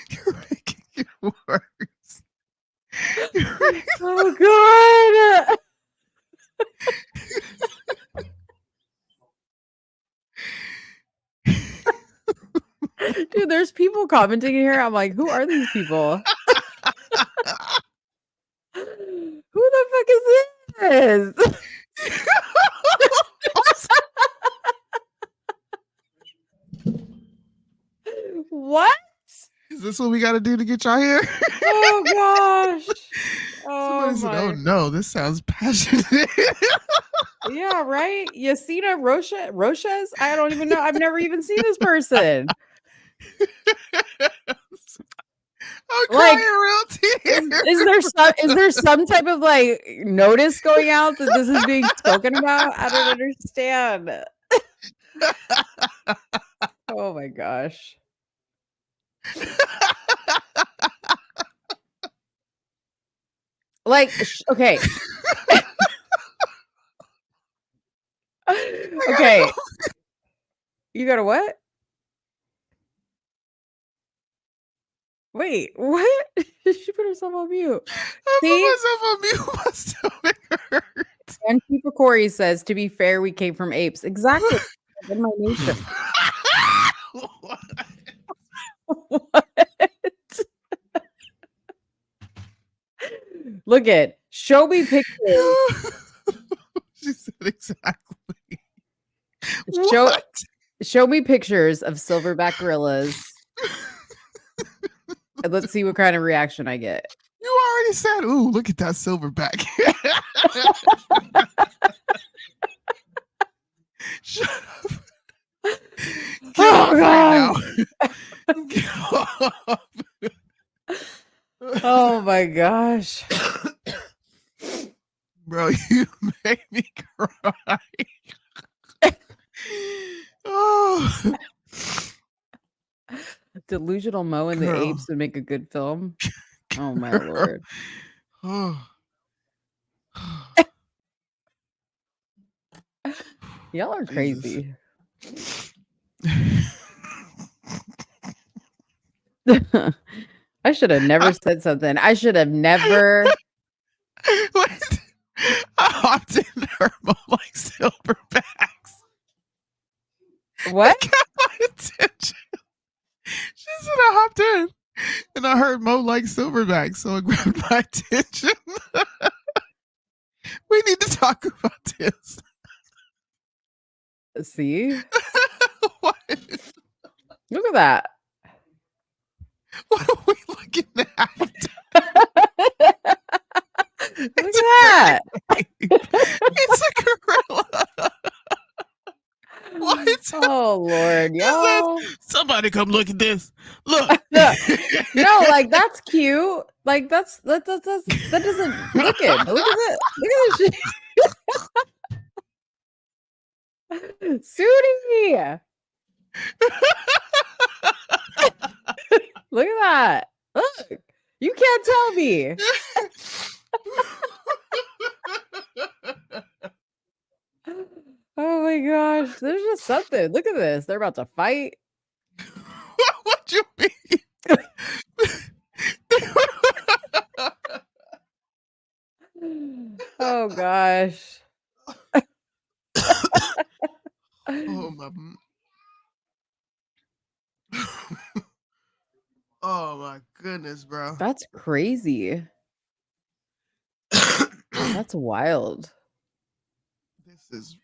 E: You're making it worse.
A: Oh god. Dude, there's people commenting here. I'm like, who are these people? Who the fuck is this? What?
E: Is this what we got to do to get y'all here?
A: Oh gosh. Oh,
E: Somebody said, oh no, this sounds passionate.
A: Yeah, right? Yasina Roches? I don't even know. I've never even seen this person.
E: I'm
A: like,
E: crying real tears.
A: Is there some type of like notice going out that this is being spoken about? I don't understand. Oh my gosh. Like, okay. Okay. You got a what? Wait, what? She put herself on mute.
E: I put myself on mute. My stomach hurts.
A: And Chief Corey says, to be fair, we came from apes. Exactly. In my nation. What? Look at, show me pictures.
E: She said exactly.
A: Show me pictures of silverback gorillas. And let's see what kind of reaction I get.
E: You already said, ooh, look at that silverback. Shut up. Get off.
A: Oh my gosh.
E: Bro, you made me cry. Oh.
A: Delusional Mo and the Apes would make a good film. Oh my lord. Y'all are crazy. I should have never said something. I should have never.
E: Wait. I hopped in her like silverbacks.
A: What?
E: It got my attention. She said I hopped in and I heard Mo like silverbacks, so it grabbed my attention. We need to talk about this.
A: See? Look at that.
E: What are we looking at?
A: Look at that.
E: It's a gorilla. What?
A: Oh Lord, y'all.
E: Somebody come look at this. Look.
A: No, like that's cute. Like that doesn't look it. But look at it. Look at this shit. Soonie. Look at that. Look. You can't tell me. Oh my gosh. There's just something. Look at this. They're about to fight.
E: What you mean?
A: Oh gosh.
E: Oh my. Oh my goodness, bro.
A: That's crazy. That's wild.
E: This is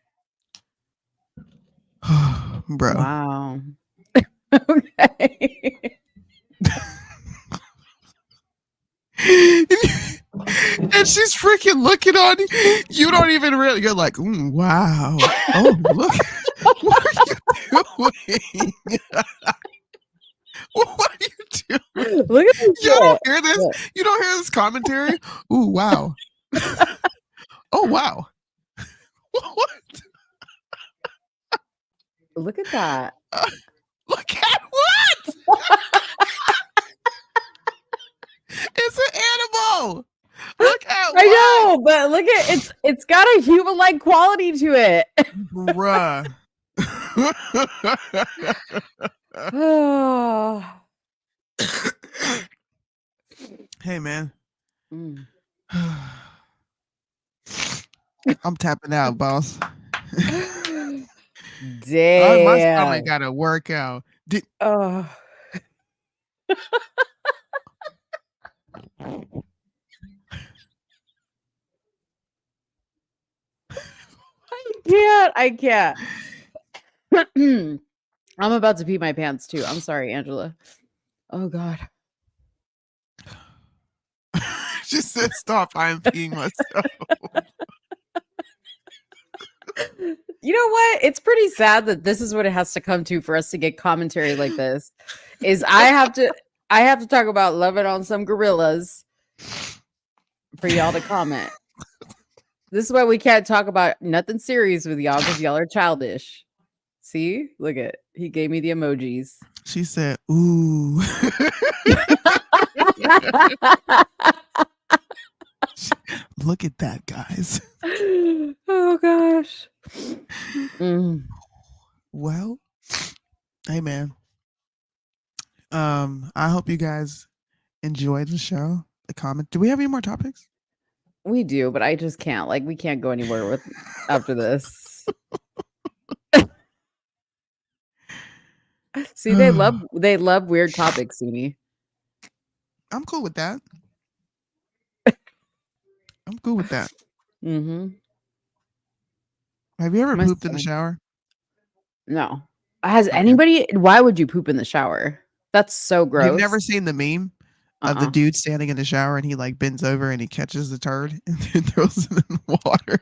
E: bro.
A: Wow. Okay.
E: And she's freaking looking on you. You don't even really. You're like, wow. Oh, look. What are you doing? What are you doing?
A: Look at this.
E: You don't hear this?
A: Look.
E: You don't hear this commentary? Ooh, wow. Oh, wow. What?
A: Look at that.
E: Look at what? It's an animal. Look at
A: I know, but look at it's got a human-like quality to it.
E: Bruh. Hey man. I'm tapping out, boss.
A: Damn.
E: My stomach got to work out.
A: Oh. I can't. I'm about to pee my pants too. I'm sorry, Angela. Oh God.
E: She said, "Stop! I'm peeing myself."
A: You know what? It's pretty sad that this is what it has to come to for us to get commentary like this. Is I have to talk about loving on some gorillas for y'all to comment. This is why we can't talk about nothing serious with y'all because y'all are childish. See? Look at he gave me the emojis.
E: She said, "Ooh." Look at that, guys.
A: Oh gosh.
E: Well, hey man. I hope you guys enjoyed the show. The comment. Do we have any more topics?
A: We do, but I just can't. Like, we can't go anywhere with after this. See, they love weird topics, Soonie.
E: I'm cool with that. I'm cool with that.
A: Mm-hmm.
E: Have you ever pooped in the shower?
A: No. Has anybody? Why would you poop in the shower? That's so gross.
E: You've never seen the meme of the dude standing in the shower and he like bends over and he catches the turd and then throws it in the water.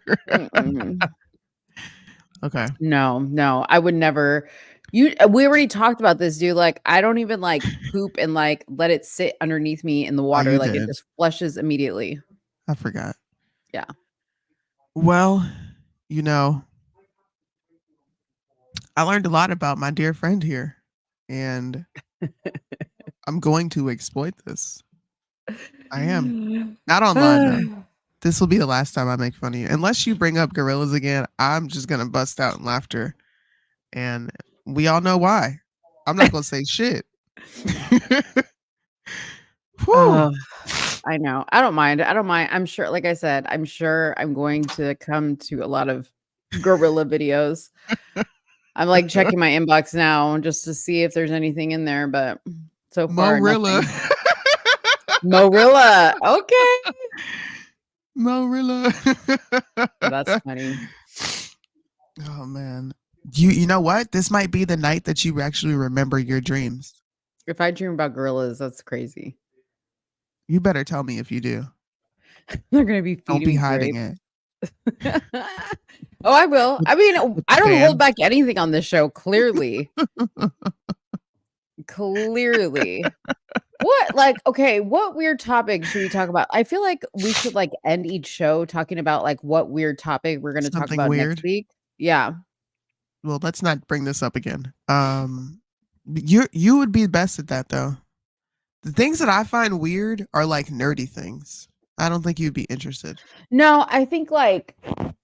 E: Okay.
A: No, I would never. We already talked about this, dude. Like, I don't even like poop and like let it sit underneath me in the water. Like, it just flushes immediately.
E: I forgot.
A: Yeah.
E: Well, you know, I learned a lot about my dear friend here, and I'm going to exploit this. I am. Not online, though. This will be the last time I make fun of you. Unless you bring up gorillas again, I'm just going to bust out in laughter. And we all know why. I'm not going to say shit.
A: I know. I don't mind. I'm sure, like I said, I'm sure I'm going to come to a lot of gorilla videos. I'm like checking my inbox now just to see if there's anything in there, but so far,
E: Morilla.
A: Morilla. Okay.
E: Morilla.
A: That's funny.
E: Oh man. You know what? This might be the night that you actually remember your dreams.
A: If I dream about gorillas, that's crazy.
E: You better tell me if you do.
A: They're gonna be
E: Don't
A: feeding
E: be
A: me
E: hiding
A: grapes.
E: it.
A: Oh, I will. I mean,
E: With
A: I
E: the
A: don't hold
E: fan.
A: back anything on this show. Clearly, clearly. What like okay, what weird topic should we talk about? I feel like we should like end each show talking about like what weird topic we're going to talk
E: Something
A: about next
E: weird.
A: week. Yeah.
E: Well, let's not bring this up again. You would be best at that though. The things that I find weird are like nerdy things. I don't think you'd be interested.
A: No, I think like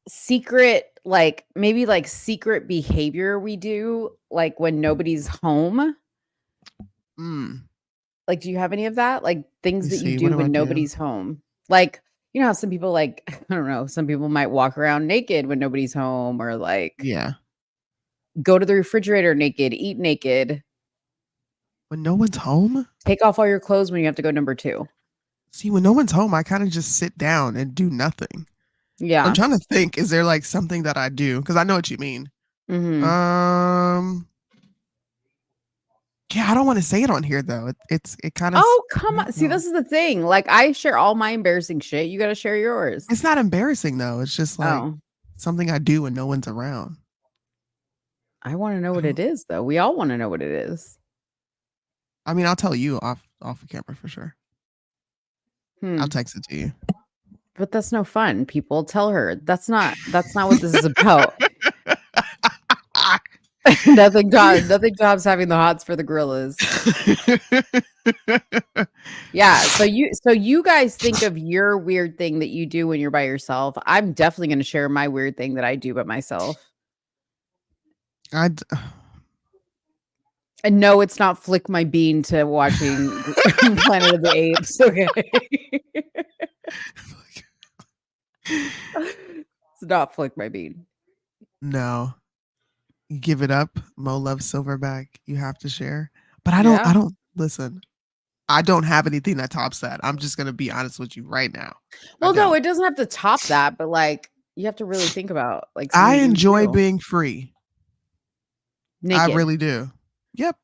A: secret like maybe like secret behavior we do like when nobody's home.
E: Mm.
A: Like do you have any of that? Like things
E: You
A: that you
E: see, what
A: do
E: do I
A: when
E: do?
A: nobody's home. Like you know how some people like I don't know, some people might walk around naked when nobody's home or like
E: Yeah.
A: go to the refrigerator naked, eat naked.
E: When no one's home?
A: Take off all your clothes when you have to go number 2.
E: See, when no one's home, I kind of just sit down and do nothing. I'm
A: Yeah.
E: trying to think, is there like something that I do? Because I know what you mean.
A: Mhm.
E: Yeah, I don't want to say it on here though. It kind of.
A: Oh, come on. See, this is the thing. Like I share all my embarrassing shit. You got to share yours.
E: It's not embarrassing though. It's just like
A: Oh,
E: something I do when no one's around.
A: I want to know what it is though. We all want to know what it is.
E: I mean, I'll tell you off the camera for sure. I'll text it to you.
A: But that's no fun. People tell her. That's not what this is about. Nothing jobs having the hots for the gorillas. Yeah, so you guys think of your weird thing that you do when you're by yourself. I'm definitely going to share my weird thing that I do by myself. And no, it's not flick my bean to watching Planet of the Apes. Okay. It's not flick my bean.
E: No. You give it up. Mo Love Silverback. You have to share. But I don't listen. I don't have anything that tops that. I'm just gonna be honest with you right now.
A: Well, no, it doesn't have to top that, but like you have to really think about like
E: I
A: something you
E: enjoy
A: do.
E: being free.
A: Naked.
E: I really do. Yep.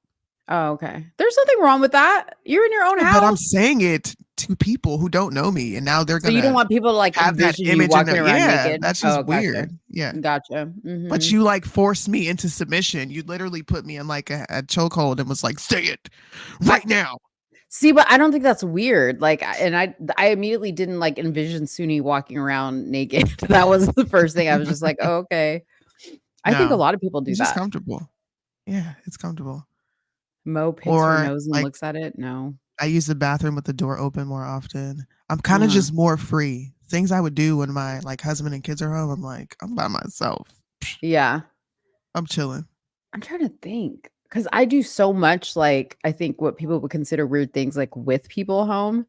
A: Oh, okay. There's nothing wrong with that. You're in your own house.
E: But I'm saying it to people who don't know me, and now they're
A: So
E: gonna.
A: you don't want people to like
E: have that
A: envision you
E: image in
A: walking
E: their,
A: around
E: yeah,
A: naked.
E: that's just
A: Oh, gotcha.
E: weird. Yeah.
A: Gotcha.
E: But
A: Mhm.
E: you like forced me into submission. You literally put me in like a chokehold and was like, "Say it right now."
A: See, but I don't think that's weird. Like, I immediately didn't like envision Soonie walking around naked. That was the first thing. I was just like, oh, okay. I think a
E: No,
A: lot of people do
E: it's just
A: that.
E: comfortable. Yeah, it's comfortable.
A: Mo picks her
E: Or
A: nose and
E: like
A: looks at it. No.
E: I use the bathroom with the door open more often. I'm kind of
A: Yeah.
E: just more free. Things I would do when my like husband and kids are home. I'm like, I'm by myself.
A: Yeah.
E: I'm chilling.
A: I'm trying to think because I do so much. Like, I think what people would consider weird things like with people home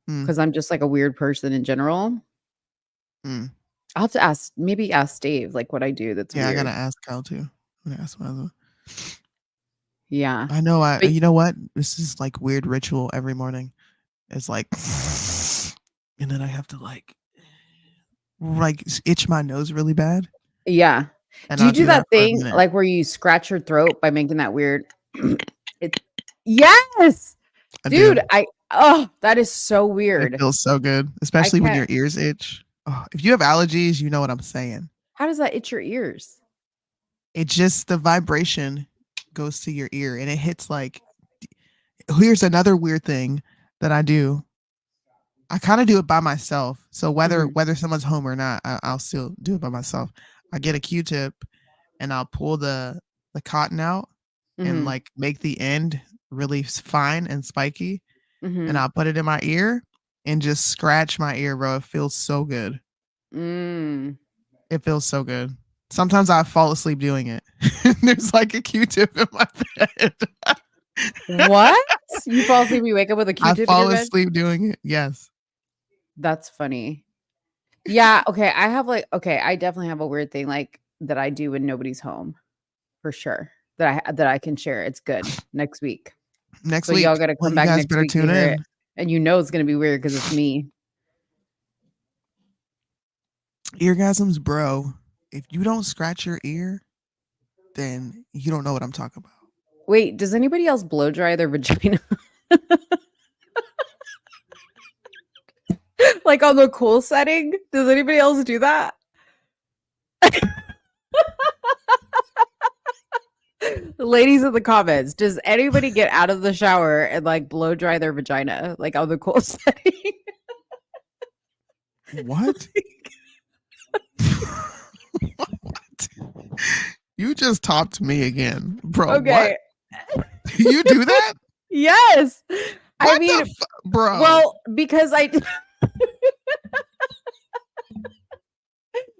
A: because I'm just like a weird person in general.
E: Mm.
A: I'll have to maybe ask Dave like what I do that's
E: Yeah,
A: weird.
E: I gotta ask Kyle too. I'm gonna ask my husband.
A: Yeah.
E: I know.
A: But
E: You know what? This is like weird ritual every morning. It's like, and then I have to like itch my nose really bad.
A: yeah.
E: And
A: Do you
E: I'll
A: do
E: that
A: that
E: for a
A: thing
E: minute.
A: like where you scratch your throat by making that weird Yes.
E: I
A: Dude,
E: do.
A: that is so
E: It
A: weird.
E: feels so good, especially when your
A: can't
E: ears itch. Oh, if you have allergies, you know what I'm saying.
A: How does that itch your ears?
E: It just the vibration goes to your ear and it hits like. Here's another weird thing that I do. I kind of do it by myself. So whether someone's home or not, I'll still do it by myself. I get a Q-tip and I'll pull the cotton out and like make the end really fine and spiky, and I'll put it in my ear and just scratch my ear, bro. It feels so good. It feels so good. Sometimes I fall asleep doing it. There's like a Q-tip in my bed.
A: What? You fall asleep, you wake up with a Q-tip
E: I
A: in
E: fall
A: your bed?
E: asleep doing it. Yes.
A: That's funny. Yeah, okay. I definitely have a weird thing like that I do when nobody's home. For sure. That I can share. It's good. Next week.
E: Next
A: So
E: week.
A: y'all gotta
E: Well,
A: come
E: you
A: back
E: guys
A: next
E: better
A: week to
E: tune
A: hear
E: in.
A: it. And you know it's gonna be weird because it's me.
E: Eargasms, bro. If you don't scratch your ear, then you don't know what I'm talking about.
A: Wait, does anybody else blow dry their vagina? Like on the cool setting? Does anybody else do that? Ladies in the comments, does anybody get out of the shower and like blow dry their vagina like on the cool setting?
E: What? What? You just topped me again, bro.
A: Okay.
E: What? You do that?
A: Yes. I mean,
E: bro.
A: Well, because I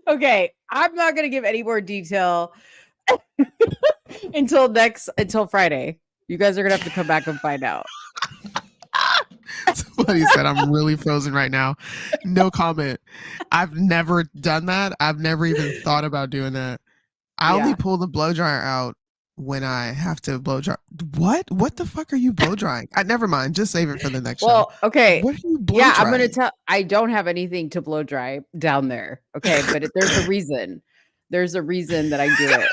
A: Okay, I'm not going to give any more detail until Friday. You guys are going to have to come back and find out.
E: Somebody said I'm really frozen right now. No comment. I've never done that. I've never even thought about doing that. I only pull the blow dryer out when I have to blow dry. What the fuck are you blow drying? Never mind. Just save it for the next show.
A: Okay.
E: What are you blow
A: Yeah,
E: drying?
A: I'm going to tell. I don't have anything to blow dry down there. Okay, but there's a reason. There's a reason that I do it.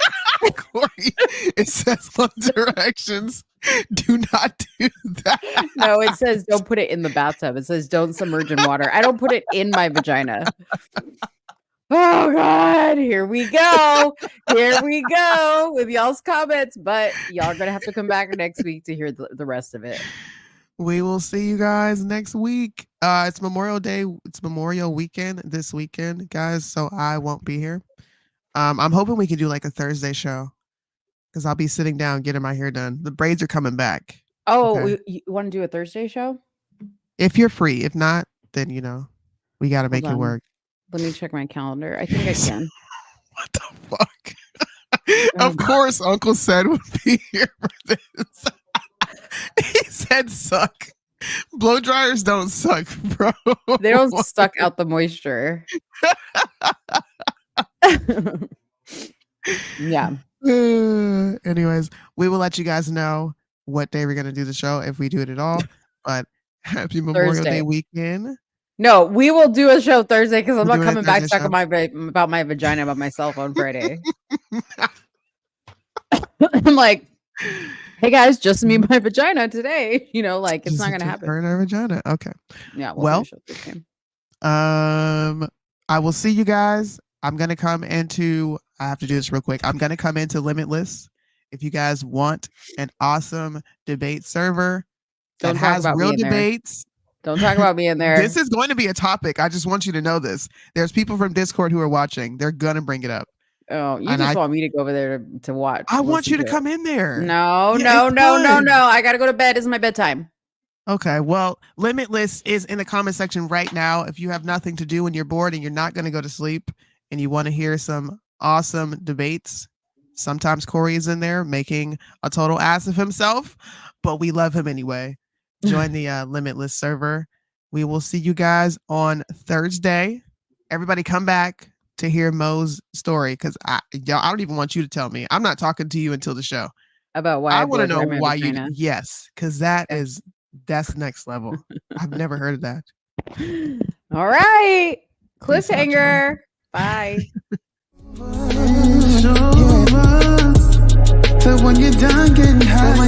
E: Corey, it says on directions, do not do that.
A: No, it says don't put it in the bathtub. It says don't submerge in water. I don't put it in my vagina. Oh God, here we go. Here we go with y'all's comments, but y'all are gonna have to come back next week to hear the rest of it.
E: We will see you guys next week. It's Memorial Day. It's Memorial Weekend this weekend, guys. So I won't be here. I'm hoping we can do like a Thursday show because I'll be sitting down getting my hair done. The braids are coming back.
A: Oh,
E: okay?
A: you want to do a Thursday show?
E: If you're free. If not, then we got to make it work.
A: Let me check my calendar. I think I can.
E: What the fuck? Of course, Uncle said would be here for this. He said suck. Blow dryers don't suck, bro.
A: They don't suck out the moisture. Yeah.
E: Anyways, we will let you guys know what day we're gonna do the show if we do it at all. But happy Memorial Day weekend.
A: No, we will do a show Thursday because I'm
E: We're
A: not
E: doing a
A: coming back
E: Thursday
A: talking about my vagina by myself on Friday. I'm like, hey guys, just me and my vagina today. Like it's
E: Just
A: not gonna happen.
E: Her and her vagina. Okay.
A: Yeah.
E: Well,
A: do a show Thursday.
E: I will see you guys. I'm gonna come into. I have to do this real quick. I'm gonna come into Limitless. If you guys want an awesome debate server that has real debates.
A: Don't talk about me in there.
E: This is going to be a topic. I just want you to know this. There's people from Discord who are watching. They're gonna bring it up.
A: Oh, you just want me to go over there to watch.
E: I want you to come in there.
A: No. I gotta go to bed. It's my bedtime.
E: Okay, well, Limitless is in the comment section right now. If you have nothing to do and you're bored and you're not going to go to sleep and you want to hear some awesome debates, sometimes Corey is in there making a total ass of himself, but we love him anyway. Join the Limitless server. We will see you guys on Thursday. Everybody come back to hear Mo's story because I don't even want you to tell me. I'm not talking to you until the show.
A: About why
E: I want to know
A: my
E: why
A: vagina.
E: yes, because that's next level. I've never heard of that.
A: All right. Cliffhanger. Bye.
G: So when you're done getting high.